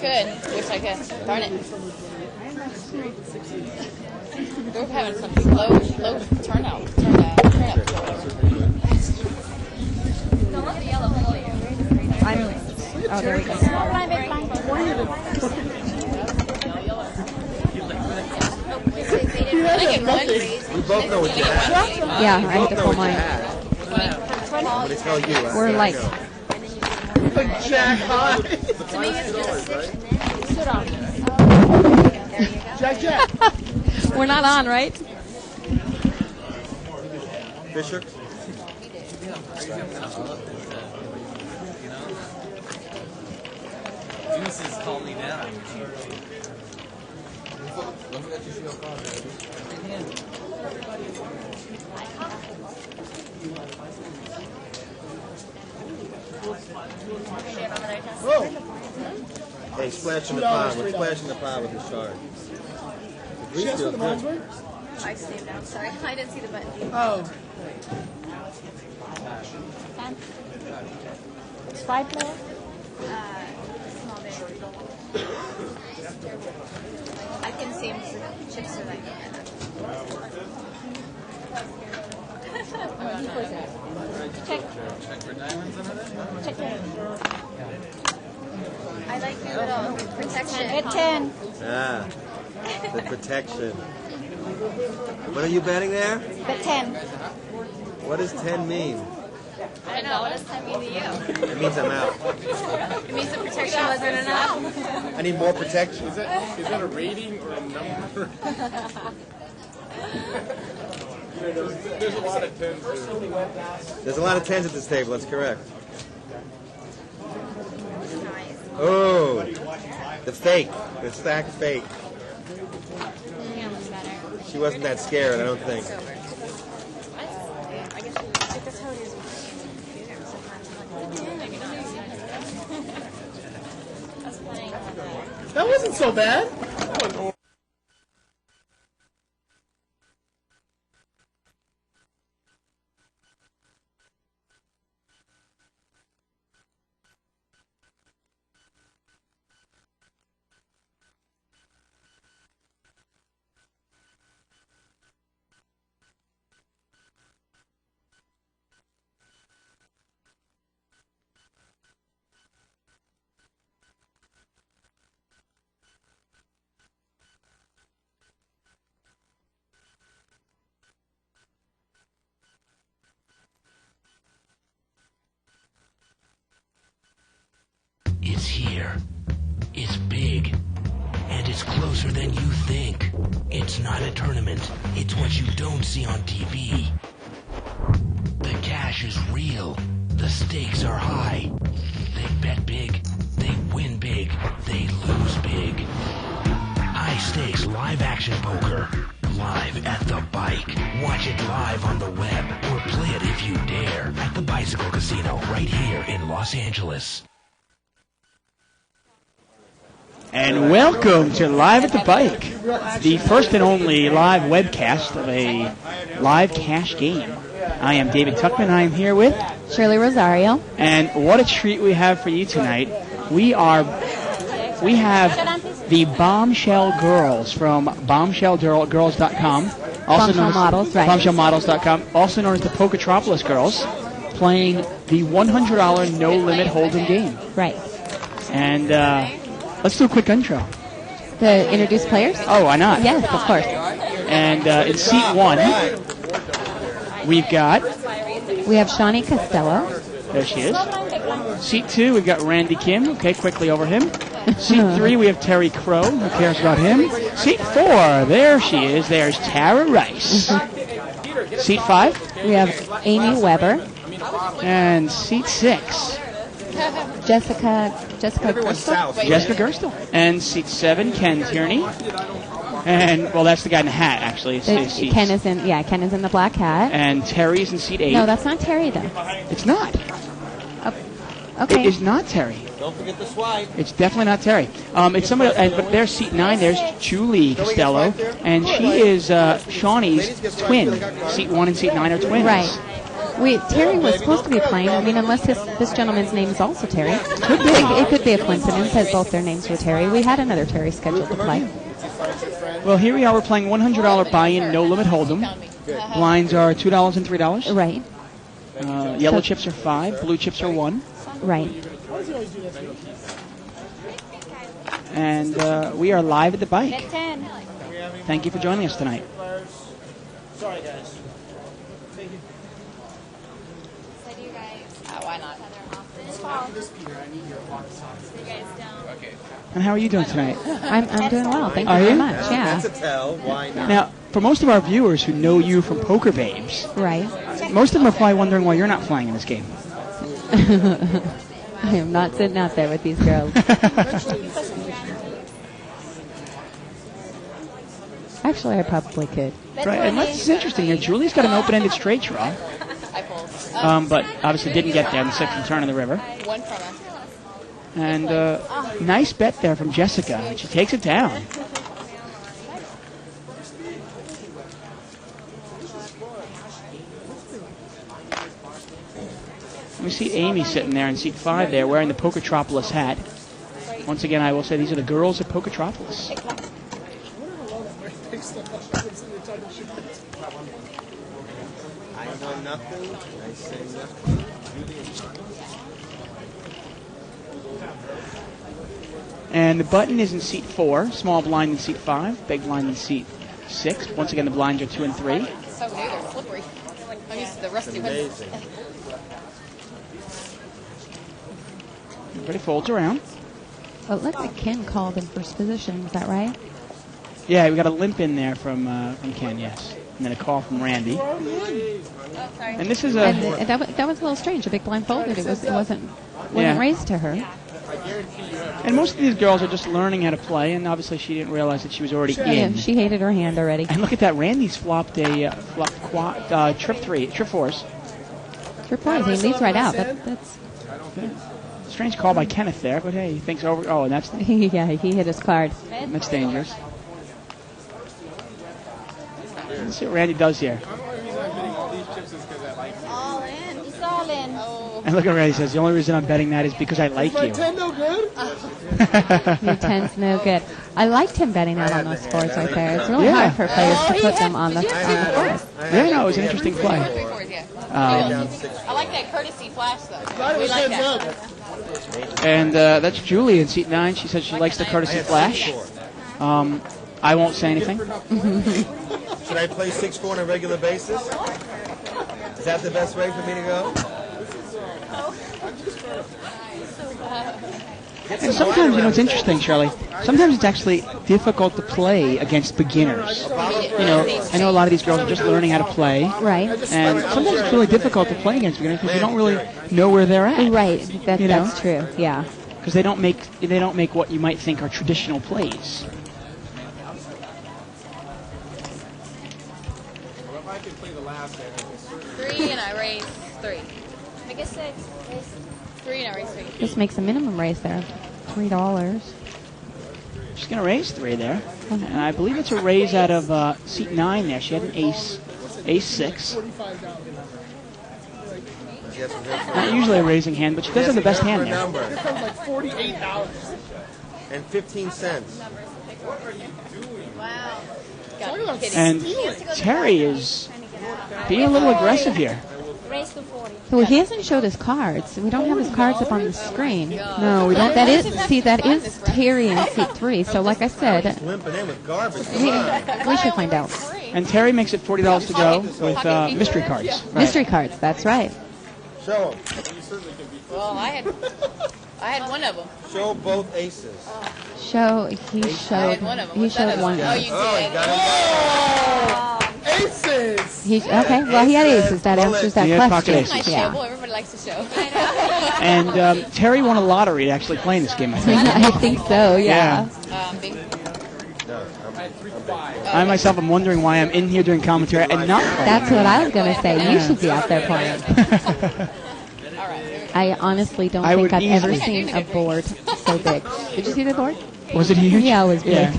could. Wish I could. Darn it. We're having some low turnout. Oh, there we go. We both know what you have. Yeah, I had to pull mine. What they tell you? We're like... Jack high. To me, it's just Jack. We're not on, right? Fisher? Juice is calming down. Whoa. Hey, splash in the pond. Let's splash in the pond with the shark. The grease feels good. I saved out. Sorry, I didn't see the button. Oh. It's 5 player? Small bit. I can see him. Chips are like. Check. Check for diamonds under there? Check it. I like your little protection. Hit 10. Ah, the protection. What are you betting there? Hit 10. What does 10 mean? I don't know. What does that mean to you? It means I'm out. It means the protection wasn't enough. I need more protection. Is that a rating or a number? There's a lot of tens. There's a lot of 10s at this table, that's correct. Nice. Oh, the fake. The stack fake. She wasn't that scared, I don't think. I guess that's how it is. That wasn't so bad. It's here. It's big. And it's closer than you think. It's not a tournament. It's what you don't see on TV. The cash is real. The stakes are high. They bet big. They win big. They lose big. High stakes live action poker. Live at the bike. Watch it live on the web. Or play it if you dare. At the Bicycle Casino right here in Los Angeles. And welcome to Live at the Bike, the first and only live webcast of a live cash game. I am David Tuckman. I am here with Shirley Rosario. And what a treat we have for you tonight. We have the Bombshell Girls from bombshellgirls.com. Bombshell Models, right. Bombshellmodels.com, also known as the Poketropolis Girls, playing the $100 no-limit hold'em game. Right. And let's do a quick intro. The introduced players? Oh, why not? Yes, of course. And in seat 1, we have Shawnee Costello. There she is. Seat 2, we've got Randy Kim. Okay, quickly over him. Seat 3, we have Terry Crow. Who cares about him? Seat 4, there she is. There's Tara Rice. Seat 5, we have Amy Weber. And seat 6, Jessica Gerstel. And seat 7, Ken Tierney. And, well, that's the guy in the hat, actually. Ken is in the black hat. And Terry's in seat 8. No, that's not Terry, though. It's not. Okay. It is not Terry. Don't forget the swipe. It's definitely not Terry. It's somebody. But there's seat 9. There's Julie Costello, and she is Shawnee's twin. Seat 1 and seat 9 are twins. Right. Terry was supposed to be playing. I mean, unless this gentleman's name is also Terry. Could be. It could be a coincidence that both their names were Terry. We had another Terry scheduled to play. Well, here we are. We're playing $100 buy-in, no limit hold'em. Blinds are $2 and $3. Right. Yellow chips are 5. Blue chips are 1. Right. And we are live at the bike. Thank you for joining us tonight. Sorry, guys. Why not? And how are you doing tonight? I'm doing well. Thank you Are very you? much. Yeah. That's a tell. Why not? Now, for most of our viewers who know you from Poker Babes, Right. most of them are probably wondering why you're not playing in this game. I am not sitting out there with these girls. Actually, I probably could. Right, and this is interesting here. Julie's got an open-ended straight draw, I pulled. but obviously didn't get there in the 6th turn of the river. One from her. And nice bet there from Jessica, and she takes it down. We see Amy sitting there in seat 5 there, wearing the Pokertropolis hat. Once again, I will say these are the girls at Pokertropolis. I know nothing. I say nothing. And the button is in seat 4, small blind in seat 5, big blind in seat 6. Once again, the blinds are 2 and 3. So new, they're slippery. I'm used to the rusty ones. Amazing. Everybody folds around. Well, it looks like Ken called in first position. Is that right? Yeah, we got a limp in there from Ken, yes. And then a call from Randy. Oh, sorry. And this is And that was a little strange. A big blind folded. It wasn't Yeah. raised to her. And most of these girls are just learning how to play, and obviously she didn't realize that she was already Yeah, in. she hated her hand already. And look at that, Randy's flopped a trip 4s. Trip wise, he leads right out. That's Strange call by Kenneth there, but hey, he thinks over. Oh, and that's yeah, he hit his card. dangerous. Let's see what Randy does here. All in. He's all in. Oh. And look at Randy says, the only reason I'm betting that is because I like you. No good? Your 10's no good. I liked him betting out on those fours right there. It's really hard for players to put them on the fours. Yeah, no, it was an interesting play. 3-4s, yeah. I like that courtesy flash, though. We like that. And that's Julie in seat 9. She said she likes the courtesy flash. I won't say anything. Should I play 6-4 on a regular basis? Is that the best way for me to go? And sometimes, it's interesting, Shirley. Sometimes it's actually difficult to play against beginners. I know a lot of these girls are just learning how to play. Right. And sometimes it's really difficult to play against beginners because you don't really know where they're at. Right. That's true. Yeah. Because they don't make what you might think are traditional plays. Well, if I could play the last hand, 3 and I raise 3. Make it 6. Raise 3 and I raise 3. This makes a minimum raise there. $3. She's going to raise 3 there. And I believe it's a raise out of seat 9 there. She had an ace 6. Not usually a raising hand, but she does have the best hand there. Number. like $48. And 15 cents. Wow. Got me kidding. And Terry is being a little aggressive here. Raise to 40. Well, he hasn't showed his cards. We don't have his cards up on the screen. No, we don't. That is Terry in seat 3. So, like I said, Limping in with garbage. we should find out. And Terry makes it $40 to go with mystery cards. Right. Mystery cards. That's right. Show 'em. Well, I had one of them. Show both aces. I He showed had one of them. he What's that showed one. Oh, you Oh, he did. got it. Aces! Okay, well, he had aces. That answers that He had pocket question. aces. Nice Yeah. show. Everybody likes to show. And Terry won a lottery to actually play in this game, I think. I think so, yeah. Big. I myself am wondering why I'm in here doing commentary and not playing. That's what I was going to say. You should be out there playing. All right. I honestly don't I think would I've ever easily- seen a board so big. Did you see the board? Was it huge? Yeah, it was big. Yeah.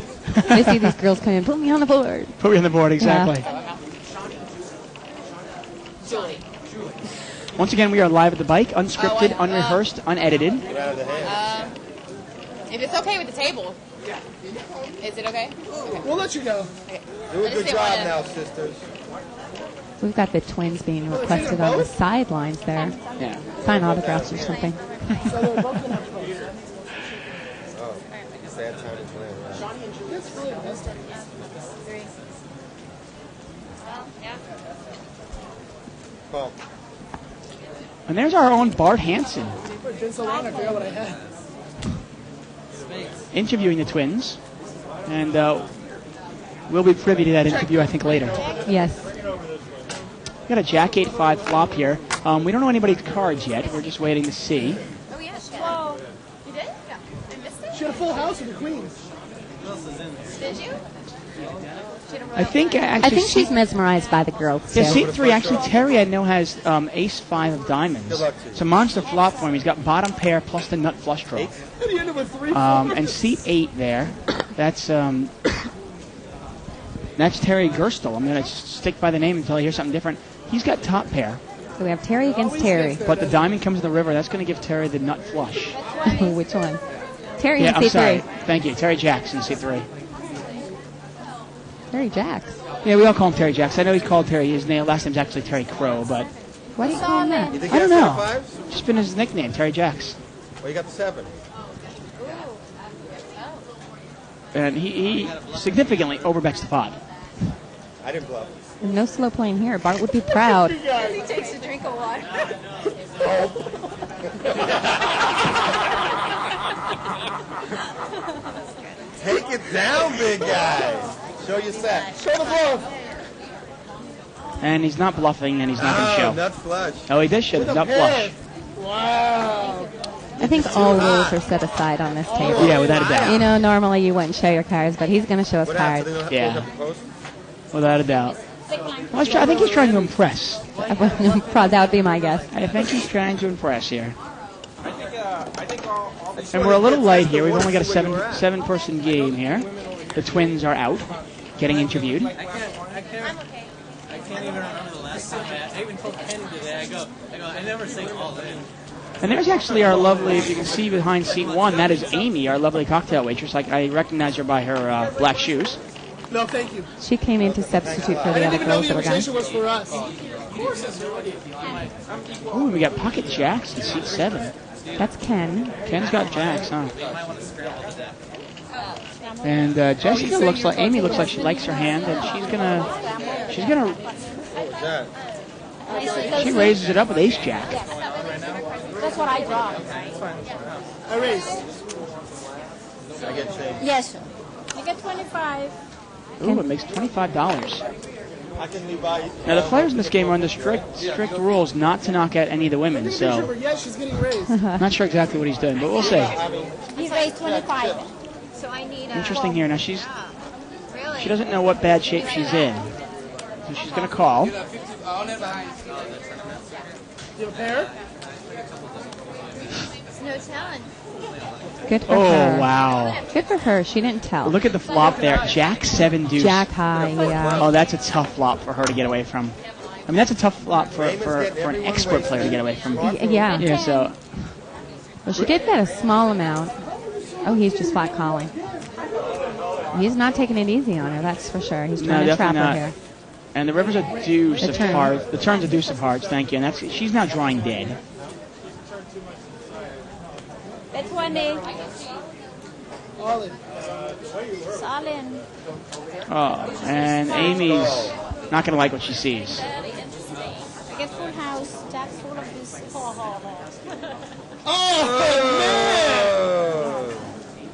I see these girls come in, put me on the board. Put me on the board, exactly. Once again, we are live at the bike, unscripted, unrehearsed, unedited. If it's okay with the table. Is it okay? We'll let you go. Do a good job now, sisters. We've got the twins being requested on the sidelines there. Yeah. Sign autographs or something. Sad time to play around. Call. And there's our own Bart Hansen It's been so long, I forgot what I had. interviewing the twins. And we'll be privy to that interview, I think, later. Yes. We got a Jack 8-5 flop here. We don't know anybody's cards yet. We're just waiting to see. Oh, yeah. Well, you did? Yeah. I missed it? She had a full house with the queens. Did you? I think actually I think she's mesmerized by the girls, Yeah, too. seat 3, actually, Terry I know has ace-5 of diamonds. Good luck to you. It's a monster flop for him. He's got bottom pair plus the nut flush draw. And he ended with 3 And seat 8 there, that's Terry Gerstel. I'm going to stick by the name until I hear something different. He's got top pair, So we have Terry against Terry. but the diamond comes in the river. That's going to give Terry the nut flush. Which one? Terry Yeah, in I'm seat sorry. 3. Thank you. Terry Jackson, seat 3. Terry Jacks. Yeah, we all call him Terry Jackson. I know he's called Terry. His last name's actually Terry Crow, but Why do you call him that? You think I don't you know. have 5s? Just been his nickname, Terry Jacks. Well, you got the 7. And he significantly overbets the pot. I didn't bluff. No slow playing here. Bart would be proud. He takes a drink of water. Take it down, big guy. Show your set. Show the bluff. And he's not bluffing, and he's not going to show. Nut flush. Oh, he did show the nut flush. Wow. I think all rules are set aside on this table. Yeah, without a doubt. You know, normally you wouldn't show your cards, but he's going to show us What happened? cards. They don't have Yeah. to look up the post? Without a doubt. Well, I think he's trying to impress. That would be my guess. I think he's trying to impress here. I think all the And we're a little light here. We've only got a seven-person game here. The twins are out, getting interviewed. I can't even remember the last time. I even told Kenny today. I never sing all in. And there's actually our lovely, if you can see behind seat 1, that is Amy, our lovely cocktail waitress. Like, I recognize her by her black shoes. No, thank you. She came in to substitute for I the didn't other even know girls the that were invitation gone. was for us. Ooh, we got pocket jacks in seat 7. That's Ken. Ken's got jacks, huh? And Jessica looks like, Amy looks like she likes her hand, and she's gonna, she raises it up with ace jack. That's what I draw. I raised. I get changed. Yes. I get 25. Ooh, it makes $25. I can leave by. Now, the players in this game are under strict rules not to knock out any of the women, so Yes, she's getting raised. not sure exactly what he's doing, but we'll see. He's raised 25. So I need a... Interesting here. Now, she Really? doesn't know what bad shape she's in, so she's going to call. You have a pair? It's no telling. Good for Oh, her. wow. Good for her. She didn't tell. Look at the flop there. Jack 7 deuce. Jack high, yeah. Oh, that's a tough flop for her to get away from. I mean, that's a tough flop for an expert player to get away from. Yeah. Yeah, so Well, she did bet a small amount. Oh, he's just flat calling. He's not taking it easy on her, that's for sure. He's trying to trap definitely her not. here. And the river's a deuce The of turn. hearts. The turn's a deuce of hearts, thank you. And she's now drawing dead. That's 20. All in. Solid. Oh, and Amy's not going to like what she sees. I get full house. Jack full of this. Oh,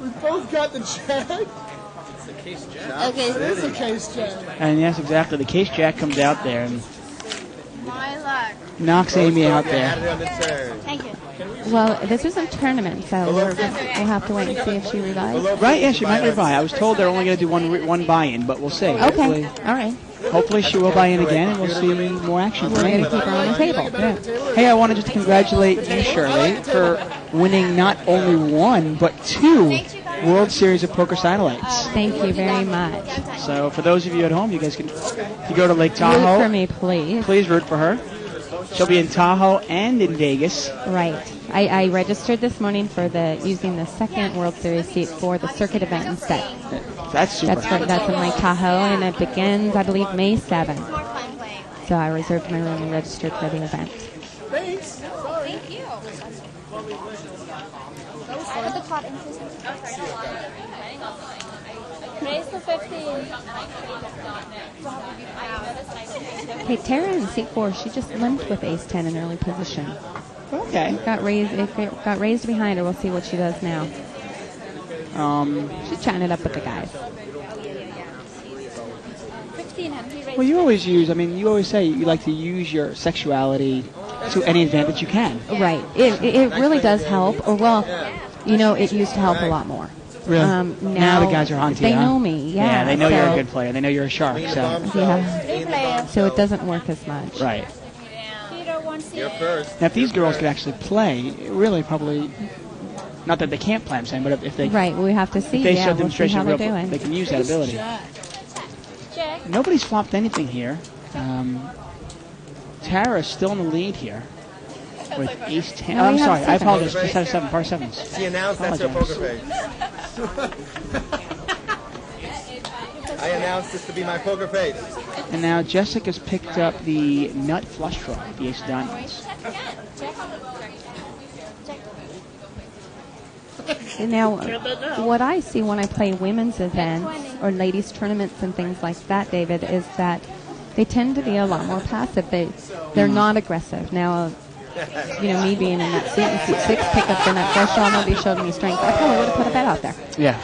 man! We both got the jack. Okay. It is a case jack. And yes, exactly. The case jack comes out there and My luck. knocks Amy out Add there. it on the turn. Thank you. Well, this is a tournament, so we'll have to wait and see if she revives. Right? Yeah, she might revive. I was told they're only going to do one buy-in, but we'll see. Okay, all right. hopefully she will buy in again, and we'll see more action We're going tonight. to keep her on the table. Yeah. Hey, I wanted just to congratulate you, Shirley, for winning not only one, but 2 World Series of Poker Satellites. Thank you very much. So for those of you at home, you guys can, if you go to Lake Root Tahoe, for me, please. please root for her. She'll be in Tahoe and in Vegas. Right. I registered this morning for using the second World Series seat for the circuit event instead. That's super. That's in Lake Tahoe, and it begins, I believe, May 7th. So I reserved my room and registered for the event. Thanks. Sorry. Thank you. Raise to 15. Hey, Tara in seat 4, she just limped with ace 10 in early position. Okay. It got raised behind her. We'll see what she does now. She's chatting it up with the guys. 15, and he raised. Well, you always you always say you like to use your sexuality to any advantage you can. Right. It really does help. Or, well, it used to help a lot more. Really? Now the guys are on to you. They huh? know me, yeah. Yeah, they know you're a good player. They know you're a shark. So Yeah. So it doesn't work as much. right. You're first. Now, if these girls could actually play, it really probably, not that they can't play, I'm saying, but if they Right. We have to see. if they Yeah, show we'll see demonstration how of they're real, doing. they can use that ability. Nobody's flopped anything here. Tara's still in the lead here with ace 10. No, Oh, I'm we have sorry. I 7. apologize. Just had a 7, par 7s. She announced that's her poker face. I announced this to be my poker face. And now Jessica's picked up the nut flush draw, the ace of diamonds. And now, what I see when I play women's events or ladies' tournaments and things like that, David, is that they tend to be a lot more passive. They're not aggressive. Now, me being in that seat in seat 6, pick up the nut flush draw, nobody showed me strength. I probably would have put a bet out there. Yeah.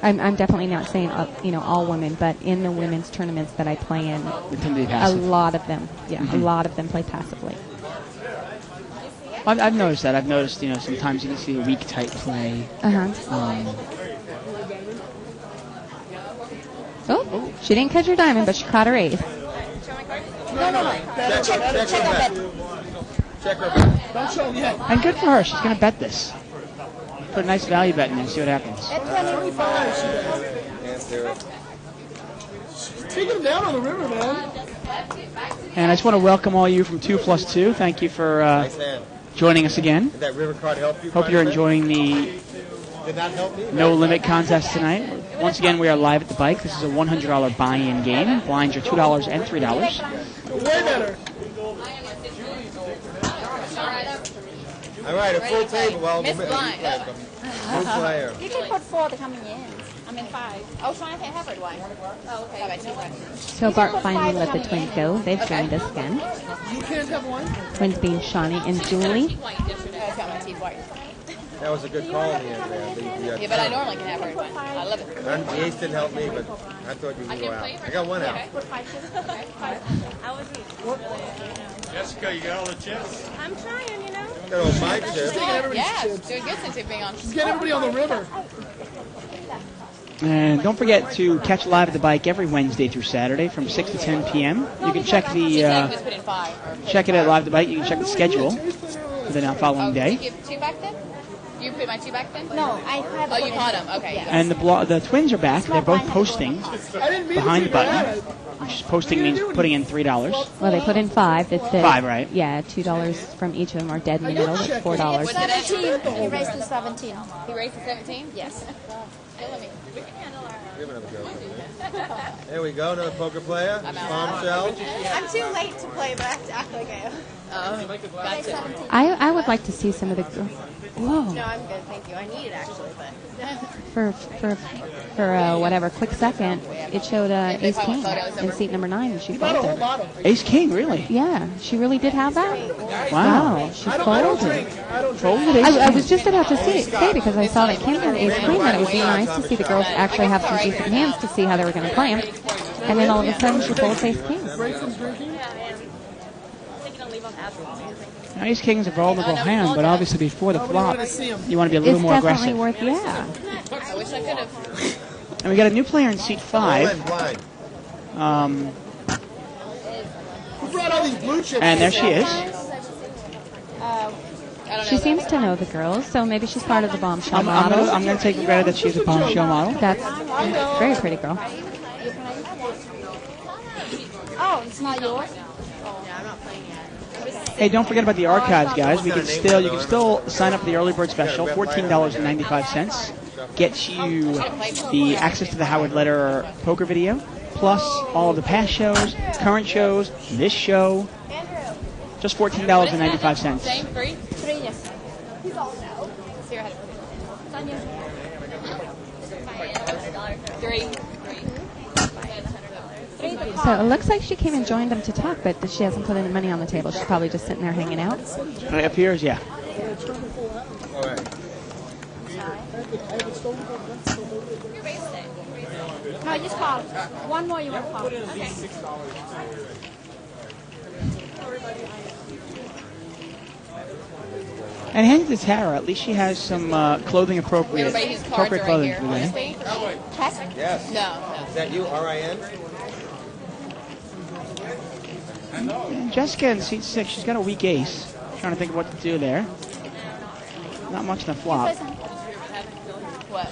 I'm definitely not saying all women, but in the women's tournaments that I play in, They tend to be a passive. lot of them, a lot of them play passively. I've noticed that. I've noticed, sometimes you can see a weak type play. Oh, she didn't catch her diamond, but she caught her ace. No. Check her bet. Check her bet. Don't show them yet. And good for her. She's going to bet this. Put a nice value bet in there and see what happens. 25. She does. Can't do it. Taking them down on the river, man. And I just want to welcome all you from 2+2. Thank you for Nice hand. joining us again. Did that river card help you? Hope quite you're a bit? enjoying the Did not help me? No Limit contest tonight. Once again, we are live at the bike. This is a $100 buy-in game. Blinds are $2 and $3. Way better. All right, a full table. Well, Miss Blind. New player. You can put 4 the coming in. I mean 5. Oh, so I have it one. Oh, okay. So Bart finally let the twins go. They've joined us again. You can't have one? Twins being Shawnee and Julie. That was a good call in the end there. Yeah, but I normally can have her one. I love it. The ace didn't help me, but I thought you would go out. I got one out. Jessica, you got all the chips? I'm trying, Got all my chips. Yeah, doing good since you've been on. Just get everybody on the river. And don't forget to catch Live at the Bike every Wednesday through Saturday from 6 to 10 p.m. You can check check it at Live at the Bike. You can check the schedule for the following day. Did you give 2 back then? You put my 2 back then? No, I had. Oh, you caught them. Okay. Yeah. And the twins are back. They're both posting I didn't mean behind to the button, which is posting means putting in $3. Well, they put in 5. It's the, 5, right? Yeah, $2 from each of them are dead in the middle. It's $4. 17. He raised to 17. He raised to 17? Yes. Killing me. We can handle our. Give another go. There we go, another poker player. Bombshell. I'm too late to play, but I have to act like I am. Gotcha. I would like to see some of the. Whoa. No, I'm good, thank you. I need it actually, but. For whatever quick second, it showed Ace King in seat number 9, and she Bought a whole folded. bottle. Ace King, really? Yeah, she really did have that. Wow. She I don't folded. drink. I don't drink. Folded Ace I King. was just about to say because I saw that Kim had Ace Queen, that it would be nice to see the girls actually have some decent hands to see how they were going to play him. And then all of a sudden she folds Ace King. Break from drinking. Now, Ace King is a vulnerable hand, but obviously before the flop, wanted to see him. you want to be a little It's more definitely aggressive. worth, yeah. I wish I could have. And we got a new player in seat 5. Who brought all these blue chips? And there she is. She seems to know the girls, so maybe she's part of the Bombshell model. I'm going to take for granted that she's a Bombshell model. That's a very pretty girl. Oh, it's not yours? Hey, don't forget about the archives, guys. You can still sign up for the early bird special, $14.95. Gets you the access to the Howard Letter poker video, plus all of the past shows, current shows, this show. Just $14.95. Same, 3? 3, yes. He's all no. Here, ahead. Tanya. 3. So it looks like she came and joined them to talk, but she hasn't put any money on the table. She's probably just sitting there hanging out. It appears, yeah. All right. No, just call. One more you want to call. Okay. And hand to Tara, at least she has some clothing appropriate clothing for the day. Yes. No. Is that you, R-I-N? And Jessica in seat 6, she's got a weak ace. Trying to think of what to do there. Not much in the flop. What?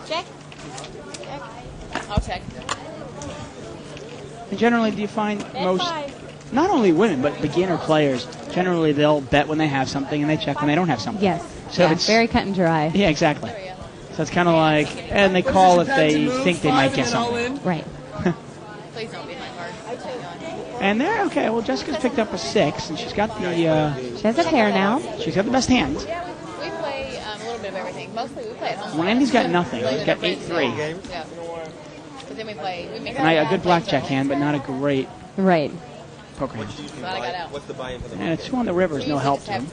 Check. I'll check. And generally, do you find most, not only women, but beginner players, generally they'll bet when they have something and they check when they don't have something. Yes. So yeah, it's very cut and dry. Yeah, exactly. So it's kind of like, and they call if they think they might get something. Right. Please don't be my card. And there, okay, well, Jessica's picked up a 6, and she's got the... she has a pair now. She's got the best hands. Yeah, we play a little bit of everything. Mostly we play at home. Well, Andy's got nothing. He's got 8-3. Yeah. But then we play... And a good blackjack hand, but not a great poker hand. Glad I got out. What's the buy-in for the And a 2 on the river is no help to him.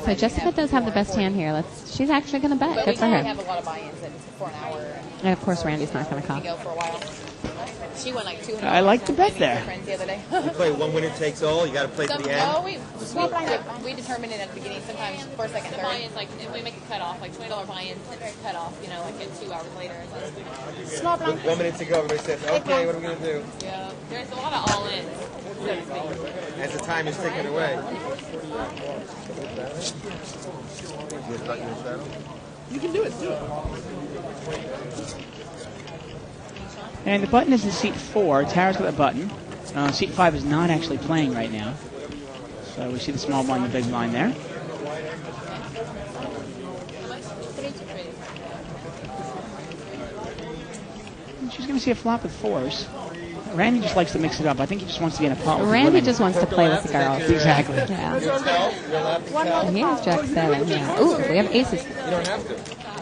So Jessica does have the best hand here. She's actually going to bet. But Good for we her. have a lot of buy-ins for an hour. And of course, Randy's not going to come. We go for a while. She won like $200. I like the bet there. The other day. You play one winner takes all. You got to play to the end. No, we determine it at the beginning. Sometimes first, second, third. Buy-ins, like if we make a cutoff, like $20 buy-ins, cut off. You know, like 2 hours later. With 1 minute to go, everybody says, "Okay, what are we gonna do?" Yeah, there's a lot of all-ins. As the time is ticking away. You can do it. Do it. And the button is in seat 4. Tara's got the button. Seat 5 is not actually playing right now. So we see the small blind and the big blind there. And she's going to see a flop with 4s. Randy just likes to mix it up. I think he just wants to be in a pot with Randy women. just wants to play with the girls. Exactly. Yeah. Here's Jack 7. Yeah. Ooh, we have aces. You don't have to.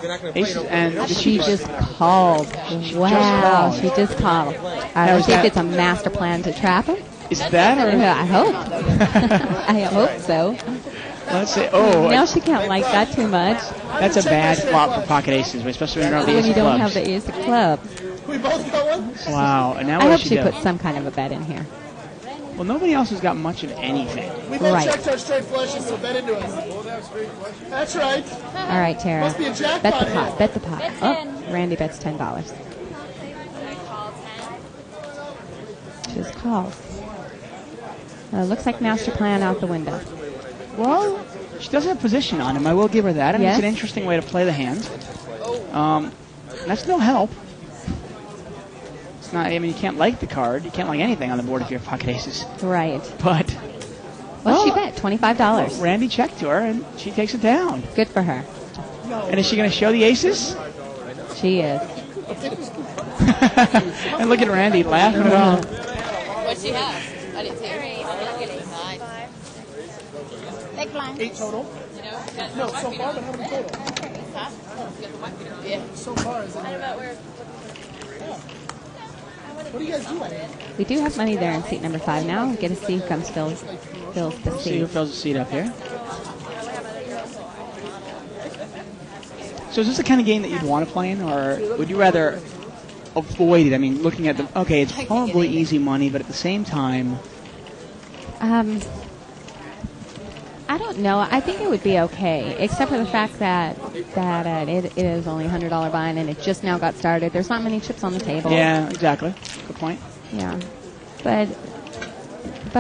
You're not going to Aces, and She just called. Wow, she just called. I think it's a master plan to trap him. Is that or? I hope. I hope so. Let's say, oh. Now she can't like that too much. That's a bad flop for pocket aces, especially when you don't have the When ace you of don't clubs. have the ace of clubs. We both got one? Wow, and now I what hope does she do? puts some kind of a bet in here. Well, nobody else has got much of anything. We both Right. checked our straight flushes, so bet into us. That's right. All right, Tara. Must be a jackpot Bet the here. pot. Bet the pot. Oh, Randy bets $10. Just calls. Looks like master plan out the window. Well, she does have position on him. I will give her that. I mean, Yes. it's an interesting way to play the hand. That's no help. It's not. I mean, you can't like the card. You can't like anything on the board if you have pocket aces. Right. But What's she bet? $25. Randy checked to her, and she takes it down. Good for her. And is she going to show the aces? She is. And look at Randy laughing at all. What'd she have? I didn't see her. 9. 8 total. No, so far, but how many total? Yeah. So far, is it? What do you guys do? We do have money there in seat number 5 now. Get to see who comes fills the See who seat. fills the seat up here. So is this the kind of game that you'd want to play in, or would you rather avoid it? I mean, looking at the... Okay, it's probably easy money, but at the same time... I don't know. I think it would be okay, except for the fact that it is only $100 buy-in and it just now got started. There's not many chips on the table. Yeah, exactly. Good point. Yeah, but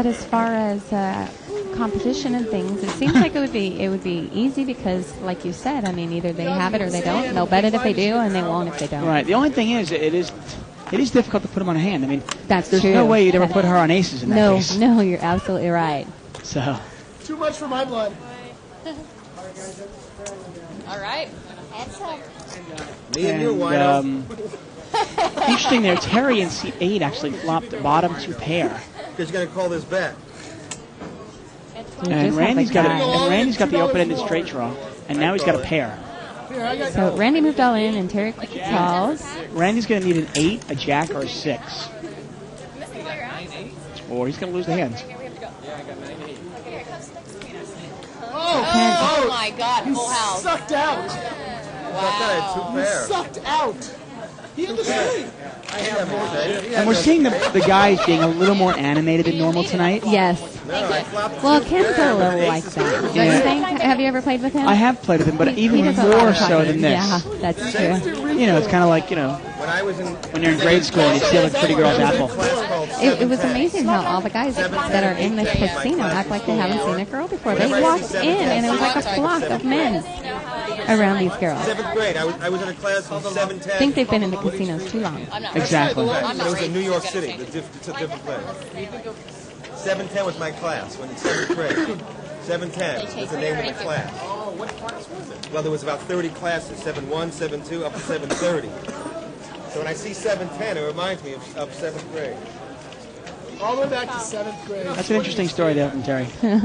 as far as competition and things, it seems like it would be easy because, like you said, I mean, either they have it or they don't. And they'll bet it if they do, and they won't if they don't. Right. The only thing is, it is difficult to put them on a hand. I mean, there's no way you'd ever put her on aces in that case. No, you're absolutely right. So. Too much for my blood. All right. Me and you, why not? Interesting there. Terry in seat 8 actually flopped the bottom 2 pair. Because you're going to call this bet. And Randy's got the open-ended straight draw, and now he's got a pair. So Randy moved all in, and Terry calls. Randy's going to need an 8, a jack, or a 6. Or he's going to lose the hands. Oh my God! Full house. Sucked out. Wow. He sucked out. He had the straight. And we're seeing the guys being a little more animated than normal tonight. Yes. Well, Ken's a little like that. Don't you think? Have you ever played with him? I have played with him, but even more so than this. Yeah, that's true. You know, it's kind of like, when you're in grade school and you steal a pretty girl's apple. It was amazing how all the guys that are in the casino act like they haven't seen a girl before. They walked in, and it was like a flock of men around these girls. 7th grade. I was in a class from 7-10. I think they've been in the casinos too long. Exactly. It was in New York City. It's a different place. 7-10 was my class when in 7th grade. 7-10 was the name of the class. What class was it? Well, there was about 30 classes, 7-1, 7-2, up to 7:30. So when I see 7-10, it reminds me of 7th grade. All the way back to 7th grade. That's an interesting story there from Terry. I'm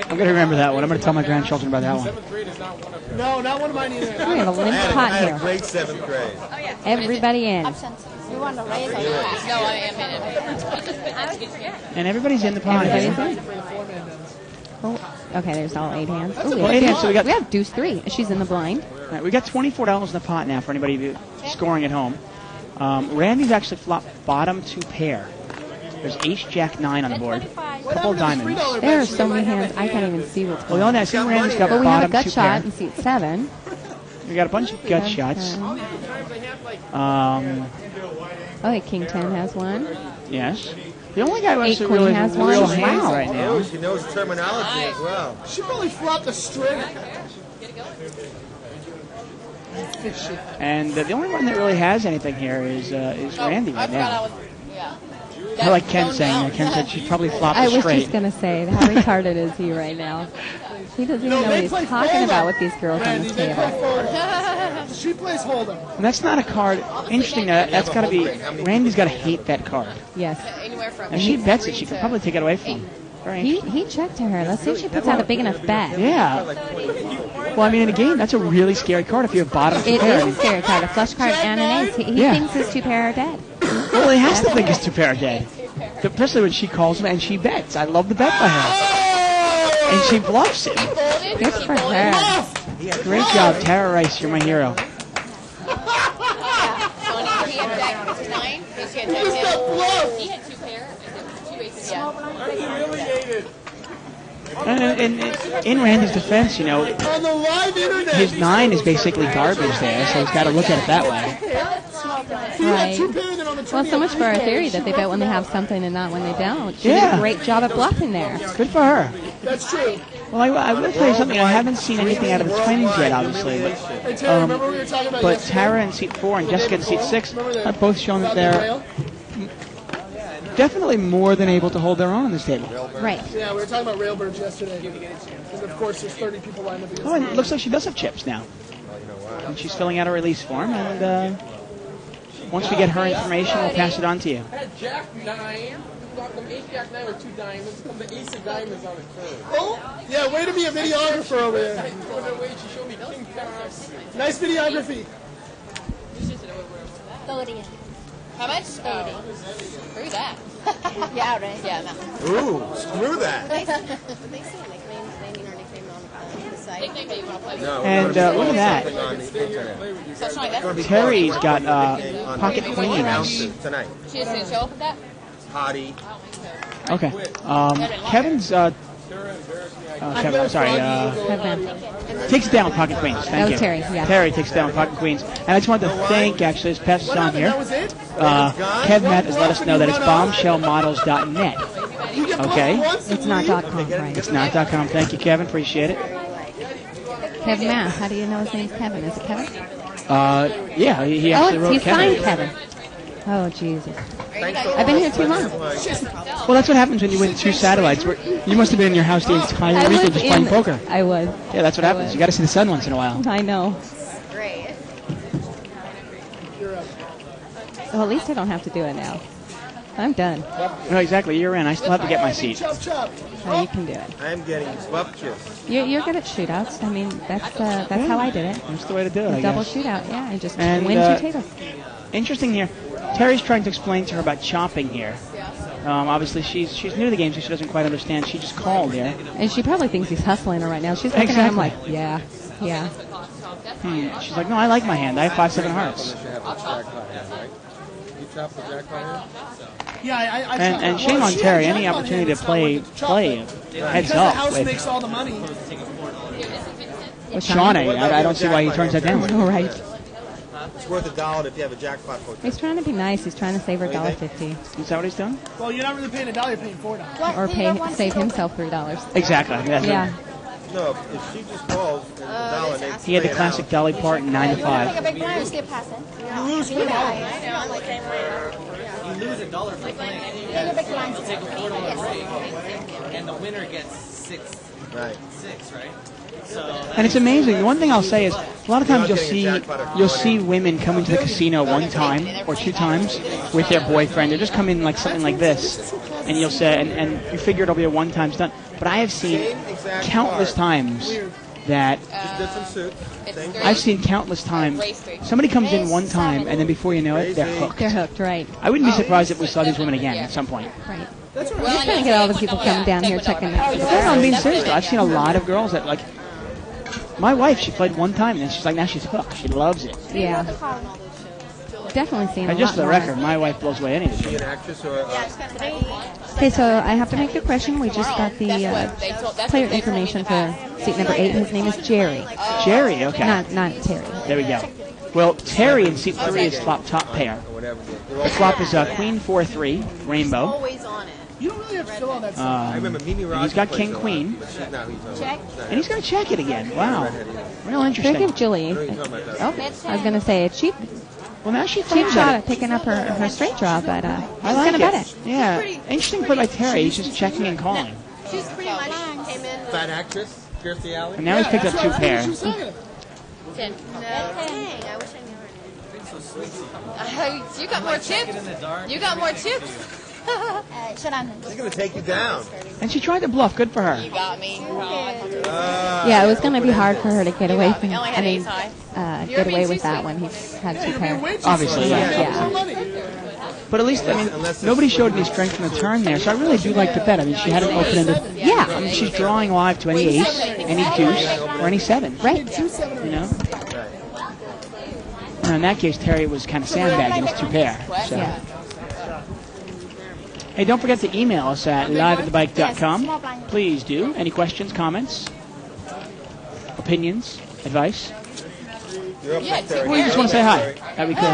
going to remember that one. I'm going to tell my grandchildren about that one. 7th grade is not one of them. No, not one of mine either. We have a limp pot I had here. a great 7th grade. Everybody in. You want to raise our class? No, I am in it. And everybody's in the pot. Everybody's in. Oh, okay, there's all 8 hands. Oh, Well, 8 hands, so we have deuce 3. She's in the blind. All right, we got $24 in the pot now for anybody scoring at home. Randy's actually flopped bottom 2 pair. There's ace, jack, 9 on the board. Couple of diamonds. There are so many hands, I can't even see what's going on. Well, I see Randy's got But we have a bottom gut 2 shot pair. in seat 7. We got a bunch of gut shots. Oh, King 10 has one. Yes. The only guy who has 8 a really queen has one. real hand Wow. right now. Oh, she knows terminology as well. She probably flopped a straight. And the only one that really has anything here is Randy right now. Yeah. I like Ken saying. Ken said she probably flopped I a was straight. just going to say, how retarded is he right now? He doesn't even know what he's talking about with these girls on this table. She plays Hold'em. And that's not a card. Interesting. That's got to be. Randy's got to hate that card. Yes. Anywhere from. If she bets it, she could probably take it away from him. Very interesting. He checked to her. Let's see if she puts out a big enough bet. Yeah. Well, I mean, in a game, that's a really scary card if you have bottom 2 It pair. is a scary card, a flush card and an ace. He Yeah. thinks his 2 pair are dead. Well, he has to think his 2 pair are dead. Especially when she calls him and she bets. I love the bet by her. And she bluffs it. Good for her. Great job, Tara Rice. You're my hero. He had jack 9. She had jack 10. He had 2 pair. 2 aces. Yeah. I'm humiliated. And in Randy's defense, On the live internet. his 9 is basically garbage there, so he's got to look at it that way. Right. Well, so much for our theory that they bet when they have something and not when they don't. She did a great job at bluffing there. Good for her. That's true. Well, I will tell you something. I haven't seen anything out of the twins yet, obviously. Hey, Terry, remember we were talking about But yesterday? Tara in seat 4 and Jessica in seat 6 have both shown that they're definitely more than able to hold their own on this table. Right. Yeah, we were talking about railbirds yesterday. And of course, there's 30 people lined up against Oh, and it looks like she does have chips now. And she's filling out a release form, and once we get her information, we'll pass it on to you. Had jack 9. Got them ace, jack 9 with 2 diamonds. Come the ace of diamonds on the curve. Oh, yeah, way to be a videographer over there. She showed me king pass. Nice videography. 30. How much? Screw that. Yeah, right. Yeah, no. Ooh, screw that. They say nicknaming or nickname on the site. Nickname that you want to play with. No, And look at something on that. the internet. Such like that. Terry's got On pocket the queen. announcer tonight. She just didn't show up with that? Hottie. Okay. Kevin's Kevin, sorry. Takes it down with pocket queens. Thank you. Terry, yeah. Terry takes it down with pocket queens. And I just wanted to thank, actually, as Pest is on here, Kev Matt has let us know that it's bombshellmodels.net. Okay? It's not .com, right? It's not .com. Thank you, Kevin. Appreciate it. Kev Matt, how do you know his name's Kevin? Is it Kevin? Yeah, he actually wrote he Kevin. signed Kevin. Oh, Jesus. I've been here too long. Well, that's what happens when you win 2 satellites. You must have been in your house the entire weekend just playing poker. I was. Yeah, that's what happens. You got to see the sun once in a while. I know. Great. So at least I don't have to do it now. I'm done. No, exactly. You're in. I still have to get my seat. Oh, you can do it. I'm getting buffkiss. You're good at shootouts. I mean, that's how I did it. That's the way to do it, I Double guess. shootout, yeah. I just And, win 2 tables. Interesting here. Terry's trying to explain to her about chopping here. Obviously, she's new to the game, so she doesn't quite understand. She just called here. And she probably thinks he's hustling her right now. She's looking at him like, yeah. She's like, no, I like my hand. I have 5-7 hearts. Yeah, And shame on Terry. Any opportunity to play heads up. The house makes all the money. With Shawnee, I don't see why he turns that down. All right. It's worth $1 if you have a jackpot for He's trying to be nice. He's trying to save her $1.50. Is that what he's doing? Well, you're not really paying $1, you're paying $4. Or save himself $3. Exactly. Yeah. No, if she just calls and $1, they He had the classic Dolly Parton 9 to 5. Take a big blind, skip past it. You lose $3. You lose $1 for playing. Take a big blind. You'll take a $4 break, and the winner gets 6. Right. 6, right? And it's amazing. The one thing I'll say is, a lot of times you'll see women come into the casino 1 time or 2 times with their boyfriend. They'll just come in like something like this, and you'll say, and you figure it'll be a 1-time stunt. But I have seen countless times that I've seen countless times. Somebody comes in 1 time, and then before you know it, they're hooked. They're hooked, right. I wouldn't be surprised if we saw these women again at some point. Right. Just trying to get all the people coming down here checking out. No, I'm being serious. I've seen a lot of girls that, like, my wife, she played 1 time, and then she's like, now she's hooked. She loves it. Yeah. Definitely seen a And just lot for the more. record, my wife blows away anything. Is she an actress or Okay, so I have to make a correction. We just got the player information for seat number 8. His name is Jerry. Jerry, okay. Not Terry. There we go. Well, Terry in seat 3 is flop top pair. The flop is Queen 4-3, Rainbow. Always on it. You don't really have to fill on that I remember Mimi And Rogers he's got plays King a lot, Queen, but she's not who you're Check. and he's going to check it again. Wow. Real Should I interesting. give Julie? Oh, I was going to say, she Well, now she shot flips at at it. picking up her straight draw, but I she's like going to bet it. it. Yeah. Interesting play by Terry. He's just checking and calling. She's pretty much came in. Fat actress, Kirstie Alley. And now he's picked up 2 pair. No, dang. I wish I knew her name. You got more chips. You got more chips. Should I? She's going to take you down. And she tried to bluff. Good for her. You got me. Yeah, it was going to be hard for her to get away from. only had I mean, ace high. get away with that when he had 2 pair. Obviously, yeah. But at least, I mean, nobody showed any strength in the turn there, so I really do like the bet. I mean, she had an open-ended. Yeah. I mean, she's drawing live to any ace, any deuce, or any 7. Right. You know? And in that case, Terry was kind of sandbagging his 2 pair. So. Yeah. Hey, don't forget to email us at liveatthebike.com. Please do. Any questions, comments, opinions, advice? You're up next, Terry. Or you just want to say hi. That'd be cool.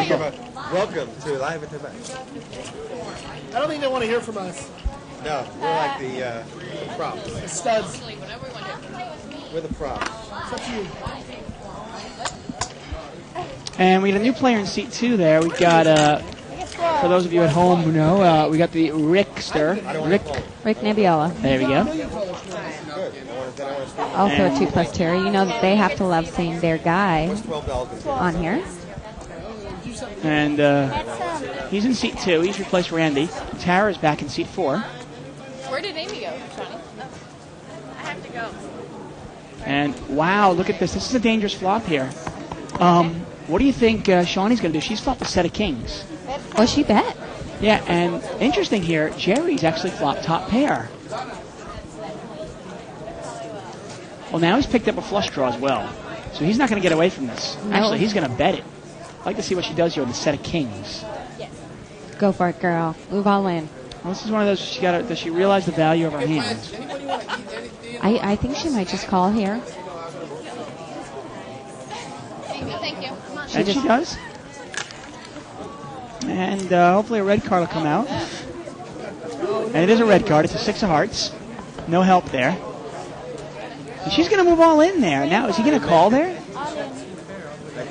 Welcome to Live at the Bike. I don't think they want to hear from us. No, we're like the props. The studs. We're the props. It's up to you. And we got a new player in seat 2 there. We got, for those of you at home who know, we got the Rickster. Rick Nebbiolo. There we go. Also a 2+ Terry. You know that they have to love seeing their guy on here. And he's in seat 2. He's replaced Randy. Tara's back in seat 4. Where did Amy go, Johnny? I have to go. And wow, look at this. This is a dangerous flop here. What do you think Shawnee's going to do? She's flopped a set of kings. Oh, she bet. Yeah, and interesting here, Jerry's actually flopped top pair. Well, now he's picked up a flush draw as well. So he's not going to get away from this. No. Actually, he's going to bet it. I'd like to see what she does here with a set of kings. Go for it, girl. Move all in. Well, this is one of those, does she realize the value of her hands? Anybody want to eat anything? I think she might just call here. Thank you. And she does. And hopefully a red card will come out. And it is a red card. It's a 6 of hearts. No help there. And she's going to move all in there. Now, is he going to call there?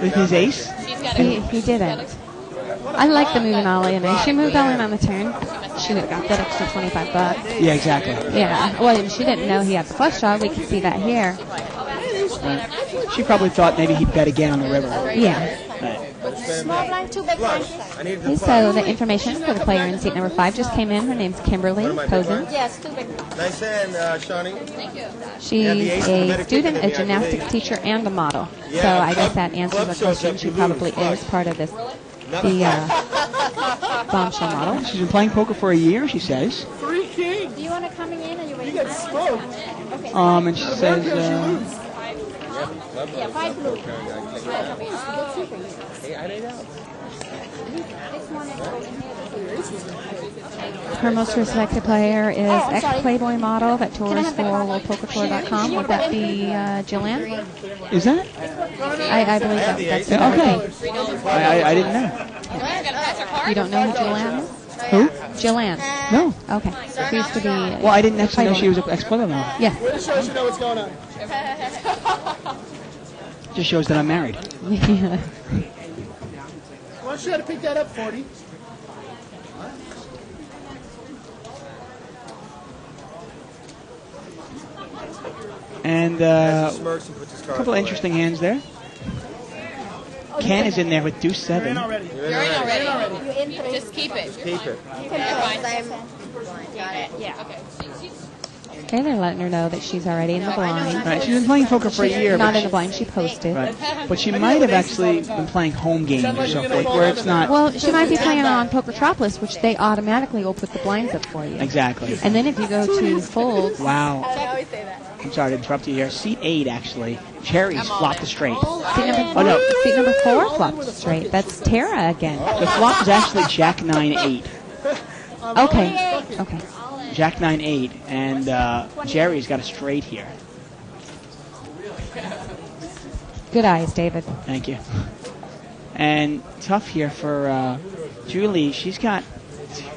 With his ace? He didn't. I like the moving all in. If she moved all in on the turn, she would have got that extra $25. Yeah, exactly. Yeah. Well, she didn't know he had the flush draw. We can see that here. Right. She probably thought maybe he'd bet again on the river. Yeah. Right. Small blind, 2 big blinds. Okay, so the information for the player in seat number 5 just came in. Her name's Kimberly Cozen. Yes, 2 big blinds. Nice hand, Shawnee. Thank you. She's a student, a gymnastics teacher, and a model. So I guess that answers the question. She probably is part of this, the bombshell model. She's been playing poker for a year, she says. 3 kings. Do you want to coming in or you waiting? You get smoked. Okay. And she says, Yeah, 5 blue. Her most respected player is ex-Playboy model that tours for WorldPokerTour.com. Would that be Jillian? is that? I believe that's the Okay. I didn't know. You don't know who Jillian is? Who? Jillian. No. Okay. She used to be... Well, I didn't actually know she was an ex-player model. Yeah. Way to show us you know what's going on. Just shows that I'm married. Yeah. Why don't you try to pick that up, 40? And a couple of interesting hands there. Ken is in there with deuce 7. You're in already. Just keep it. Keep it. Got it. Yeah. Okay. Okay, they're letting her know that she's already in the blind. Right, she's been playing poker for a year. Not but in the blind, she posted. Right. But she might have actually been playing home games or so forth, where it's not... Well, she might be playing on Pokertropolis, which they automatically will put the blinds up for you. Exactly. And then if you go to fold... Wow. I always say that. I'm sorry to interrupt you here. Seat 8, actually. Cherries flopped a straight. Seat number 4? no. Seat number 4 flopped straight. That's Tara again. The flop is actually Jack 9-8. Okay. Okay. Jack 9-8, and Jerry's got a straight here. Good eyes, David. Thank you. And tough here for Julie. She's got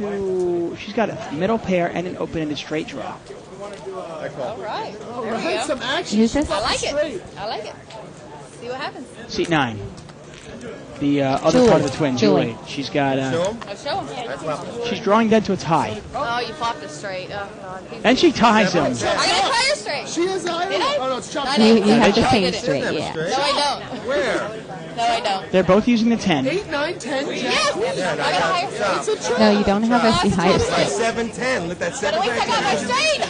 a middle pair and an open-ended straight draw. All right. All right, some action. Who's this? I like it. I like it. See what happens. Seat 9. The other Julie. part of the twin, Julie. Julie. She's got. I'll show him. She's drawing dead to a tie, Oh, you flopped it straight. Oh, God. and she ties him. I got a tire straight. She has iron. Did I? Oh, no, it's chopped. You No, have the I same did it. straight, yeah. No, I don't. Where? No, I don't. They're both using the 10. 8, 9, 10, Jack. Yes. I got a higher straight. It's a No, you don't have a higher By straight. 7-10. Let that But at least I got my 7-10. straight.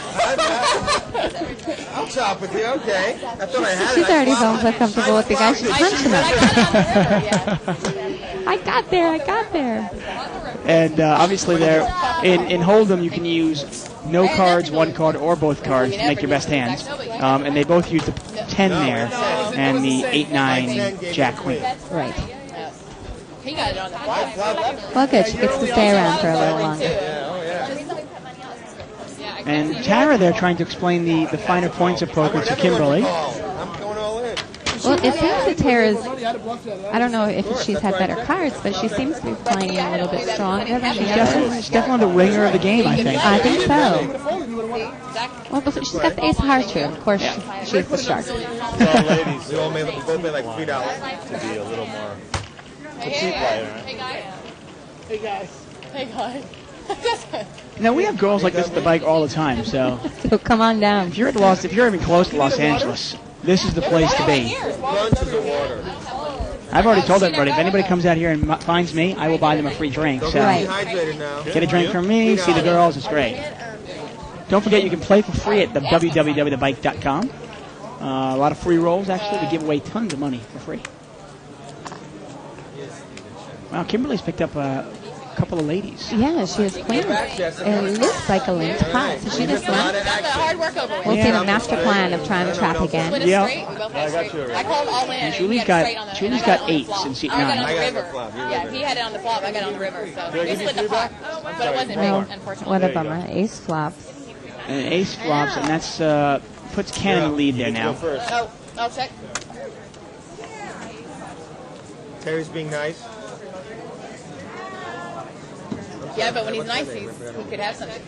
I'll chop with you. Okay. I thought I had it. She's already feeling so comfortable with the guy. She's punching I him. got it on the river, yeah. I got there. And obviously, there in Hold'em you can use no cards, 1 card, or both cards to make your best hands. And they both use the 10 there and the 8-9 Jack Queen. Right. He got it on the flop. Well, good. She gets to stay around for a little longer. And Tara there trying to explain the finer points of poker to Kimberly. I'm going all in. Well, it seems that Tara's, I don't know if she's had better cards, but she seems to be playing a little bit stronger than the others. She's definitely the ringer of the game, I think. I think so. Well, she's got the ace of hearts too. Of course, she's the shark. It's all ladies. We both made like $3 to be a little more. Hey, guys. Hey, guys. Hey, guys. Now we have girls like this at the bike all the time. So So come on down. if you're even close to Los Angeles, this is the place to be. Bunches of water. I've already told everybody, if anybody comes out here and finds me, I will buy them a free drink. So Right. Dehydrated now. get a drink from me, see the girls, it's great. Don't forget you can play for free at the www.thebike.com. A lot of free rolls, actually. We give away tons of money for free. Wow, Kimberly's picked up a couple of ladies. Yeah, she is queen. It looks like a linked pot. So she just won. That's the hard work over with. We'll see the master plan of trying to trap Split again. a Yeah. straight. We both had straight. I called all in. And He Julie's had got straight on the- Julie's and I got got on the 8s flop. in seat I got 9. on I the got the river. flop. You're Yeah, river. he had it on the flop. I got it on the river. So we split the pot, but it wasn't big, Well, unfortunately. what a bummer. Ace flops. And ace flops, and that's puts Ken in the lead there now. Oh, I'll check. Terry's being nice. Yeah, but when he's nice, he could have something.